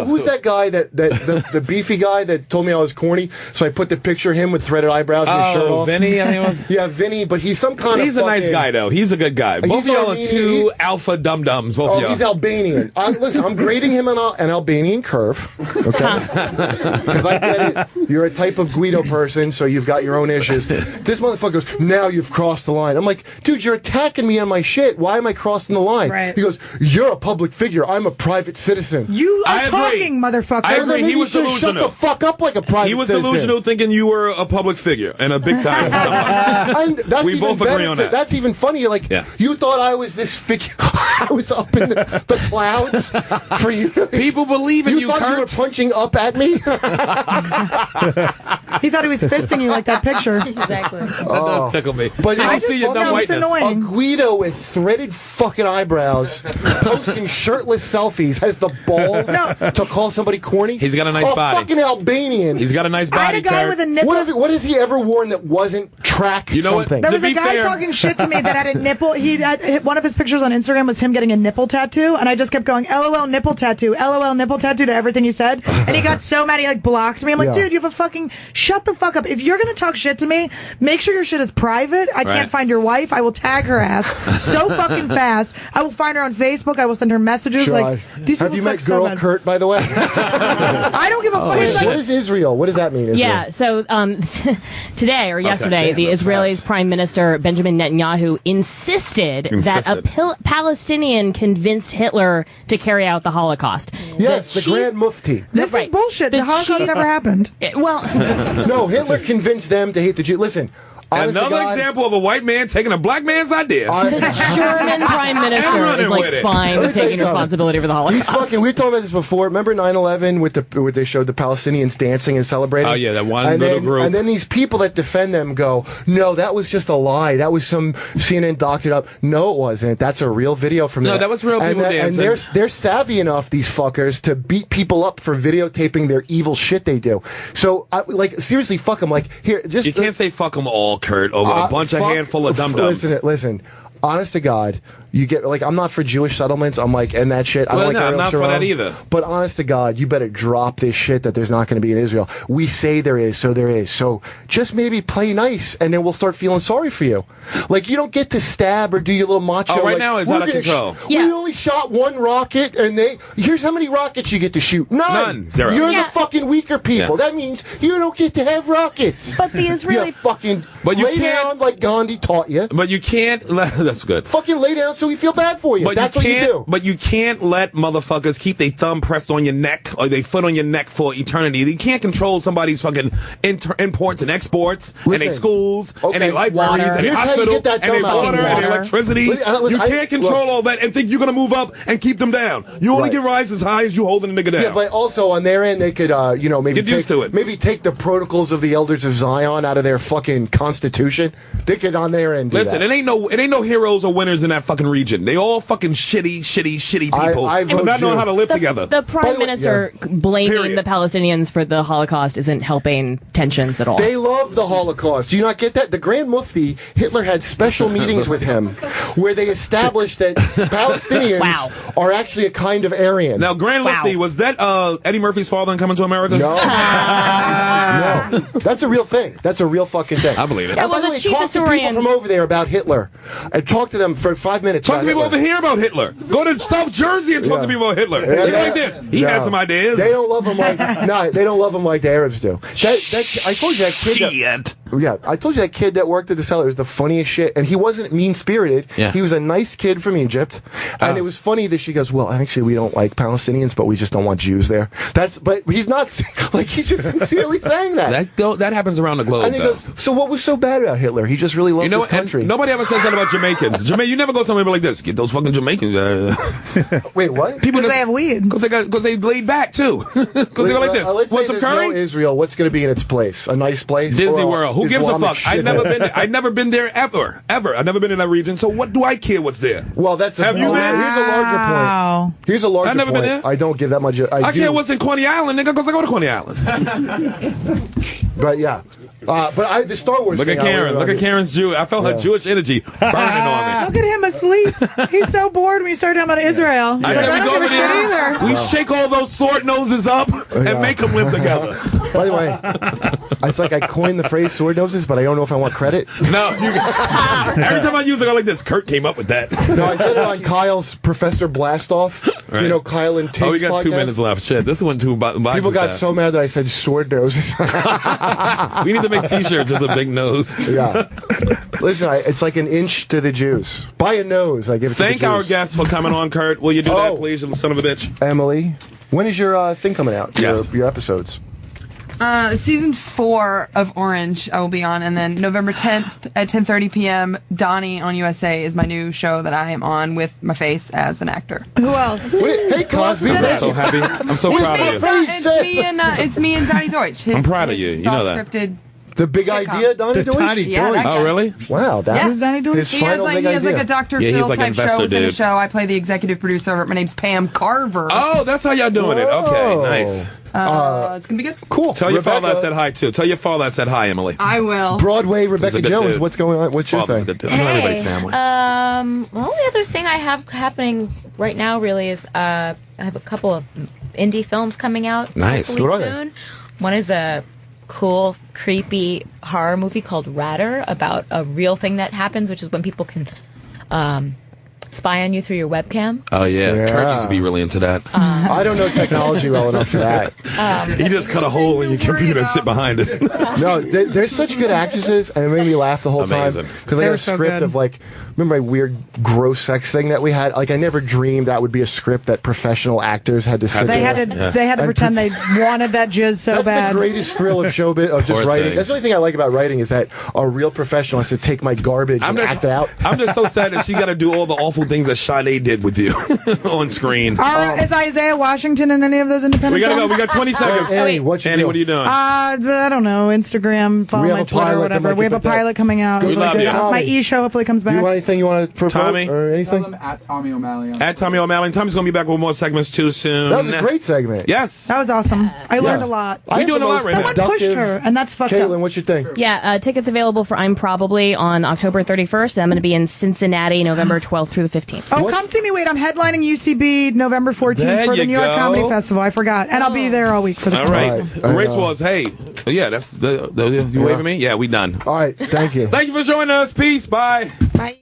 Speaker 1: who's that guy the beefy guy that told me I was corny? So I put the picture of him with threaded eyebrows and his shirt off.
Speaker 2: Vinny, I think it was.
Speaker 1: Yeah, Vinny, but he's some kind
Speaker 2: He's
Speaker 1: of
Speaker 2: a nice
Speaker 1: fucking-
Speaker 2: guy, though. He's a good guy. Both of y'all are
Speaker 1: Armenian.
Speaker 2: two alpha dum-dums, both
Speaker 1: Oh,
Speaker 2: of y'all.
Speaker 1: he's Albanian. Listen, I'm grading him an Albanian curve, okay? Because I get it. You're a type of Guido person, so you've got your own issues. This motherfucker goes, now you've crossed the line. I'm like, dude, you're attacking me on my shit. Why am I crossing the line?
Speaker 4: Right.
Speaker 1: He goes, you're a public figure. I'm a private citizen.
Speaker 4: You are
Speaker 2: I agree.
Speaker 4: talking, motherfucker.
Speaker 2: I agree.
Speaker 1: Maybe
Speaker 2: He was
Speaker 1: you should've
Speaker 2: delusional.
Speaker 1: Shut the fuck up like a private
Speaker 2: He was
Speaker 1: citizen.
Speaker 2: delusional thinking you were a public figure and a big time somebody.
Speaker 1: And that's
Speaker 2: We
Speaker 1: even
Speaker 2: both
Speaker 1: better
Speaker 2: agree on
Speaker 1: to-
Speaker 2: that.
Speaker 1: That's even funnier. Like,
Speaker 2: Yeah.
Speaker 1: you thought I was this figure. I was up in the clouds for you.
Speaker 2: People believe in you,
Speaker 1: thought you were
Speaker 2: Kurt.
Speaker 1: punching up at me?
Speaker 4: He thought he was fisting you like that picture.
Speaker 10: Exactly.
Speaker 2: That does tickle me.
Speaker 1: But
Speaker 2: I
Speaker 1: I
Speaker 2: see your
Speaker 1: just-
Speaker 2: dumb
Speaker 1: no,
Speaker 4: it's
Speaker 2: whiteness.
Speaker 4: annoying.
Speaker 1: A Guido with threaded fucking eyebrows posting shirtless selfies has the balls to call somebody corny.
Speaker 2: He's got a nice body.
Speaker 1: Fucking Albanian.
Speaker 2: He's got a nice
Speaker 4: I had
Speaker 2: body,
Speaker 4: a guy
Speaker 2: Kurt.
Speaker 4: with a nipple.
Speaker 1: what has he ever worn that wasn't track
Speaker 2: You know what?
Speaker 1: something?
Speaker 4: There
Speaker 2: To
Speaker 4: was a
Speaker 2: be
Speaker 4: guy
Speaker 2: fair-
Speaker 4: talking shit to me that had a nipple. He had, one of his pictures on Instagram was him getting a nipple tattoo, and I just kept going, LOL nipple tattoo, LOL nipple tattoo to everything he said, and he got so mad he like blocked me. I'm like,
Speaker 1: Yeah.
Speaker 4: dude, you have a fucking shut the fuck up. If you're gonna talk shit to me, make sure your shit is private. I
Speaker 2: Right.
Speaker 4: can't find your wife. I will tag her ass so fucking fast. I will find her on Facebook. I will send her messages.
Speaker 1: Sherrod,
Speaker 4: Like, these
Speaker 1: have
Speaker 4: people
Speaker 1: you
Speaker 4: suck
Speaker 1: met
Speaker 4: so
Speaker 1: Girl
Speaker 4: bad.
Speaker 1: Kurt, by the way?
Speaker 4: I don't give a fuck.
Speaker 1: What is Israel? What does that mean, Israel?
Speaker 5: Yeah, so today or yesterday,
Speaker 2: damn,
Speaker 5: the
Speaker 2: that's
Speaker 5: Israeli
Speaker 2: fast.
Speaker 5: Prime Minister Benjamin Netanyahu insisted that a Palestinian convinced Hitler to carry out the Holocaust.
Speaker 1: Yes, the
Speaker 5: chief-
Speaker 1: Grand Mufti.
Speaker 4: This is bullshit. The Holocaust never happened.
Speaker 5: Well,
Speaker 1: No, Hitler convinced them to hate the Jew. Listen, honest to
Speaker 2: Another
Speaker 1: God,
Speaker 2: example of a white man taking a black man's idea.
Speaker 5: German Prime Minister
Speaker 2: running
Speaker 5: is like
Speaker 2: with it.
Speaker 5: fine
Speaker 1: Let me tell you
Speaker 5: taking
Speaker 1: something.
Speaker 5: responsibility for the
Speaker 1: These
Speaker 5: Holocaust.
Speaker 1: fucking, we were talking about this before. Remember 9/11 where they showed the Palestinians dancing and celebrating?
Speaker 2: Oh, yeah, that one
Speaker 1: and
Speaker 2: little
Speaker 1: then,
Speaker 2: group.
Speaker 1: And then these people that defend them go, no, that was just a lie. That was some CNN doctored up. No, it wasn't. That's a real video from
Speaker 2: No,
Speaker 1: there.
Speaker 2: that was real people
Speaker 1: and
Speaker 2: dancing.
Speaker 1: And they're savvy enough, these fuckers, to beat people up for videotaping their evil shit they do. So, seriously, fuck them. Like, here, just...
Speaker 2: You can't say fuck them all, Kurt, over a bunch of handful of dum-dums.
Speaker 1: Listen. Honest to God, you get I'm not for Jewish settlements. I'm like, and that shit. I
Speaker 2: Well,
Speaker 1: don't like
Speaker 2: no, I'm
Speaker 1: Ariel
Speaker 2: not for
Speaker 1: Sharon.
Speaker 2: that either.
Speaker 1: But honest to God, you better drop this shit that there's not going to be in Israel. We say there is, so there is. So just maybe play nice, and then we'll start feeling sorry for you. Like, you don't get to stab or do your little macho.
Speaker 2: Oh, right
Speaker 1: like,
Speaker 2: now it's
Speaker 1: we're
Speaker 2: out of
Speaker 1: gonna
Speaker 2: control.
Speaker 1: We only shot one rocket, and here's how many rockets you get to shoot. None.
Speaker 2: Zero.
Speaker 1: You're
Speaker 5: Yeah.
Speaker 1: the fucking weaker people.
Speaker 2: Yeah.
Speaker 1: That means you don't get to have rockets.
Speaker 5: But the Israeli...
Speaker 1: You fucking
Speaker 2: But you
Speaker 1: lay
Speaker 2: can't-
Speaker 1: down like Gandhi taught you.
Speaker 2: But you can't... That's good.
Speaker 1: Fucking lay down so we feel bad for you.
Speaker 2: But
Speaker 1: That's
Speaker 2: you
Speaker 1: what you
Speaker 2: can't.
Speaker 1: do.
Speaker 2: But you can't let motherfuckers keep their thumb pressed on your neck or their foot on your neck for eternity. You can't control somebody's fucking imports and exports and their
Speaker 1: Listen,
Speaker 2: schools
Speaker 1: okay,
Speaker 2: and their libraries
Speaker 5: water.
Speaker 2: and their
Speaker 1: Here's how you
Speaker 2: hospital
Speaker 1: get that
Speaker 2: and their
Speaker 1: dumb out.
Speaker 2: water and their
Speaker 5: Water.
Speaker 2: electricity.
Speaker 1: Listen,
Speaker 2: You can't control all that and think you're gonna move up and keep them down. You only
Speaker 1: Right.
Speaker 2: can rise as high as you holding a nigga down.
Speaker 1: Yeah, but also on their end, they could, maybe
Speaker 2: Get used to it.
Speaker 1: maybe take the protocols of the elders of Zion out of their fucking constitution. They could on their end. Do
Speaker 2: Listen,
Speaker 1: that.
Speaker 2: it ain't no heroes or winners in that fucking region. They all fucking shitty people
Speaker 1: I
Speaker 2: who
Speaker 1: vote
Speaker 2: not knowing
Speaker 1: Jew.
Speaker 2: how to live together.
Speaker 5: The
Speaker 1: By
Speaker 5: Prime
Speaker 1: the way,
Speaker 5: Minister blaming
Speaker 2: Period.
Speaker 5: the Palestinians for the Holocaust isn't helping tensions at all.
Speaker 1: They love the Holocaust. Do you not get that? The Grand Mufti, Hitler had special meetings with him where they established that Palestinians
Speaker 5: Wow.
Speaker 1: are actually a kind of Aryan.
Speaker 2: Now, Grand
Speaker 5: Wow.
Speaker 2: Lefty, was that Eddie Murphy's father in Coming to America?
Speaker 1: No. No. That's a real thing. That's a real fucking thing.
Speaker 2: I believe it.
Speaker 5: Yeah,
Speaker 1: And by
Speaker 5: well,
Speaker 1: the
Speaker 5: the
Speaker 1: way,
Speaker 5: chief
Speaker 1: talk to
Speaker 5: historian-
Speaker 1: people from over there about Hitler. And talk to them for 5 minutes.
Speaker 2: Talk to
Speaker 1: about
Speaker 2: people
Speaker 1: Hitler.
Speaker 2: over here about Hitler. Go to South Jersey and talk
Speaker 1: Yeah.
Speaker 2: to people about Hitler.
Speaker 1: Yeah,
Speaker 2: They
Speaker 1: yeah.
Speaker 2: like this. He
Speaker 1: No.
Speaker 2: has some ideas.
Speaker 1: They don't love him like they don't love him like the Arabs do. I told you that kid.
Speaker 2: Shit.
Speaker 1: Yeah, I told you that kid that worked at the cellar was the funniest shit, and he wasn't mean spirited.
Speaker 2: Yeah.
Speaker 1: He was a nice kid from Egypt, and it was funny that she goes, "Well, actually, we don't like Palestinians, but we just don't want Jews there." But he's not like he's just sincerely saying that.
Speaker 2: That happens around the globe.
Speaker 1: And he
Speaker 2: though.
Speaker 1: goes, "So what was so bad about Hitler? He just really loved his
Speaker 2: and
Speaker 1: country."
Speaker 2: nobody ever says that about Jamaicans. You never go somewhere like this. Get those fucking Jamaicans.
Speaker 1: Wait, what?
Speaker 2: People
Speaker 4: Because they have weed.
Speaker 2: because they laid back too. Because they go like this.
Speaker 1: Let's say
Speaker 2: Want some
Speaker 1: there's
Speaker 2: curry?
Speaker 1: no Israel. What's going to be in its place? A nice place?
Speaker 2: Disney
Speaker 1: Or
Speaker 2: World. Who gives a
Speaker 1: Islamic
Speaker 2: fuck? I've
Speaker 1: shit?
Speaker 2: never been there. I've never been there ever. I've never been in that region. So what do I care what's there?
Speaker 1: Well, that's
Speaker 2: Have you been?
Speaker 1: Here's a larger
Speaker 4: Wow.
Speaker 1: point. Here's a larger
Speaker 2: I've never
Speaker 1: point.
Speaker 2: been there.
Speaker 1: I don't give that much.
Speaker 2: I
Speaker 1: do,
Speaker 2: care what's in Coney Island, nigga, because I go to Coney Island.
Speaker 1: But yeah, the Star Wars.
Speaker 2: Look
Speaker 1: thing,
Speaker 2: at Karen. Look at Karen's Jew. I felt her Jewish energy burning on me.
Speaker 4: Look at him asleep. He's so bored when you start talking about Israel. He's
Speaker 2: I
Speaker 4: like,
Speaker 2: said
Speaker 4: I
Speaker 2: we
Speaker 4: don't
Speaker 2: go
Speaker 4: give
Speaker 2: over
Speaker 4: a shit
Speaker 2: there.
Speaker 4: either.
Speaker 2: We shake all those sword noses up and make them live together.
Speaker 1: By the way, it's like I coined the phrase "sword noses," but I don't know if I want credit.
Speaker 2: No, every time I use it, I go like this. Kurt came up with that.
Speaker 1: No, I said it on Kyle's Professor Blastoff.
Speaker 2: Right.
Speaker 1: You know, Kyle and Tiggs
Speaker 2: Oh, we got
Speaker 1: podcast.
Speaker 2: 2 minutes left. Shit, this one too.
Speaker 1: People got so mad that I said sword noses.
Speaker 2: We need to make T-shirts just a big nose.
Speaker 1: Yeah. Listen, it's like an inch to the Jews. By a nose, I give it
Speaker 2: Thank
Speaker 1: to the
Speaker 2: our
Speaker 1: Jews.
Speaker 2: guests for coming on, Kurt. Will you do that, please, you son of a bitch?
Speaker 1: Emily, when is your thing coming out?
Speaker 2: Yes.
Speaker 1: Your episodes.
Speaker 9: Season 4 of Orange I will be on, and then November 10th at 10:30 p.m. Donnie on USA is my new show that I am on with my face as an actor.
Speaker 4: Who else?
Speaker 1: Hey, Cosby.
Speaker 2: I'm so happy. I'm so proud of you.
Speaker 9: It's me and Donnie Deutsch.
Speaker 2: I'm proud of you. You know that.
Speaker 9: Scripted.
Speaker 1: The big idea, Donnie Deutsch?
Speaker 3: Tiny
Speaker 9: Yeah,
Speaker 3: Deutsch.
Speaker 9: that guy.
Speaker 2: Oh, really?
Speaker 1: Wow, that
Speaker 9: Yeah.
Speaker 1: was
Speaker 4: Donnie Deutsch?
Speaker 1: his
Speaker 9: He
Speaker 1: final
Speaker 9: has
Speaker 1: big
Speaker 9: like
Speaker 1: idea.
Speaker 9: a Dr.
Speaker 2: Yeah, he's
Speaker 9: Phil
Speaker 2: like an
Speaker 9: type
Speaker 2: investor
Speaker 9: show within the
Speaker 2: dude.
Speaker 9: show. I play the executive producer of it. My name's Pam Carver.
Speaker 2: Oh, that's how y'all doing it. Okay, nice.
Speaker 9: It's gonna be good.
Speaker 1: Cool.
Speaker 2: Tell your
Speaker 1: Rebecca,
Speaker 2: father I said hi, too. Tell your father I said hi, Emily.
Speaker 9: I will.
Speaker 1: Broadway,
Speaker 2: He's a
Speaker 1: Rebecca
Speaker 2: good
Speaker 1: Jones.
Speaker 2: dude.
Speaker 1: What's going on? What's your
Speaker 2: Father's a
Speaker 1: thing?
Speaker 2: good dude. Everybody's family.
Speaker 10: The only other thing I have happening right now really is I have a couple of indie films coming out.
Speaker 2: Nice.
Speaker 10: hopefully
Speaker 1: What are they?
Speaker 10: soon. One is a cool, creepy horror movie called Ratter about a real thing that happens, which is when people can spy on you through your webcam.
Speaker 2: Oh yeah. Kurt used to be really into that.
Speaker 1: I don't know technology well enough for that.
Speaker 2: He just cut a hole in your computer and sit behind it.
Speaker 1: No, they're such good actresses, and it made me laugh the whole
Speaker 2: Amazing.
Speaker 1: time because I got a script of like, remember my weird gross sex thing that we had? Like I never dreamed that would be a script that professional actors had to sit
Speaker 4: They
Speaker 1: there.
Speaker 4: had to pretend they wanted that jizz so
Speaker 1: That's
Speaker 4: bad.
Speaker 1: the greatest thrill of showbiz, of just
Speaker 2: Poor
Speaker 1: writing.
Speaker 2: things.
Speaker 1: That's the only thing I like about writing is that a real professional has to take my garbage and act it out.
Speaker 2: I'm just so sad that she got to do all the awful things that Sade did with you on screen.
Speaker 4: Is Isaiah Washington in any of those independent
Speaker 2: We gotta go.
Speaker 4: films?
Speaker 2: We got 20 seconds.
Speaker 1: Annie, what you
Speaker 2: Annie,
Speaker 1: doing?
Speaker 2: what are you doing?
Speaker 4: I don't know. Instagram, follow
Speaker 1: We have
Speaker 4: my
Speaker 1: a
Speaker 4: Twitter,
Speaker 1: pilot that
Speaker 4: whatever.
Speaker 1: might
Speaker 4: We have a
Speaker 1: get picked up.
Speaker 4: pilot coming out.
Speaker 2: We love you.
Speaker 4: My e-show hopefully comes
Speaker 1: Do you
Speaker 4: back.
Speaker 1: want anything you want to promote
Speaker 2: Tommy?
Speaker 1: or anything?
Speaker 8: Tell them at Tommy O'Malley.
Speaker 2: At Tommy O'Malley. Tommy's going to be back with more segments too soon.
Speaker 1: That was a great segment.
Speaker 2: Yes.
Speaker 4: That was awesome. I learned a lot.
Speaker 2: We're doing a lot right now.
Speaker 4: Someone pushed her, and that's fucked
Speaker 1: Caitlin,
Speaker 4: up.
Speaker 1: what's your thing?
Speaker 5: Yeah, tickets available for I'm Probably on October 31st. I'm going to be in Cincinnati November 12th through the 15th.
Speaker 4: Oh, come see me. Wait, I'm headlining UCB November 14th
Speaker 2: There
Speaker 4: for the
Speaker 2: you
Speaker 4: New York
Speaker 2: go.
Speaker 4: Comedy Festival. I forgot. And I'll be there all week for the
Speaker 2: All right.
Speaker 4: festival.
Speaker 2: Race Wars. Hey. Yeah, that's you waving me? Yeah, we done.
Speaker 1: All right, thank you.
Speaker 2: Thank you for joining us. Peace. Bye.
Speaker 4: Bye.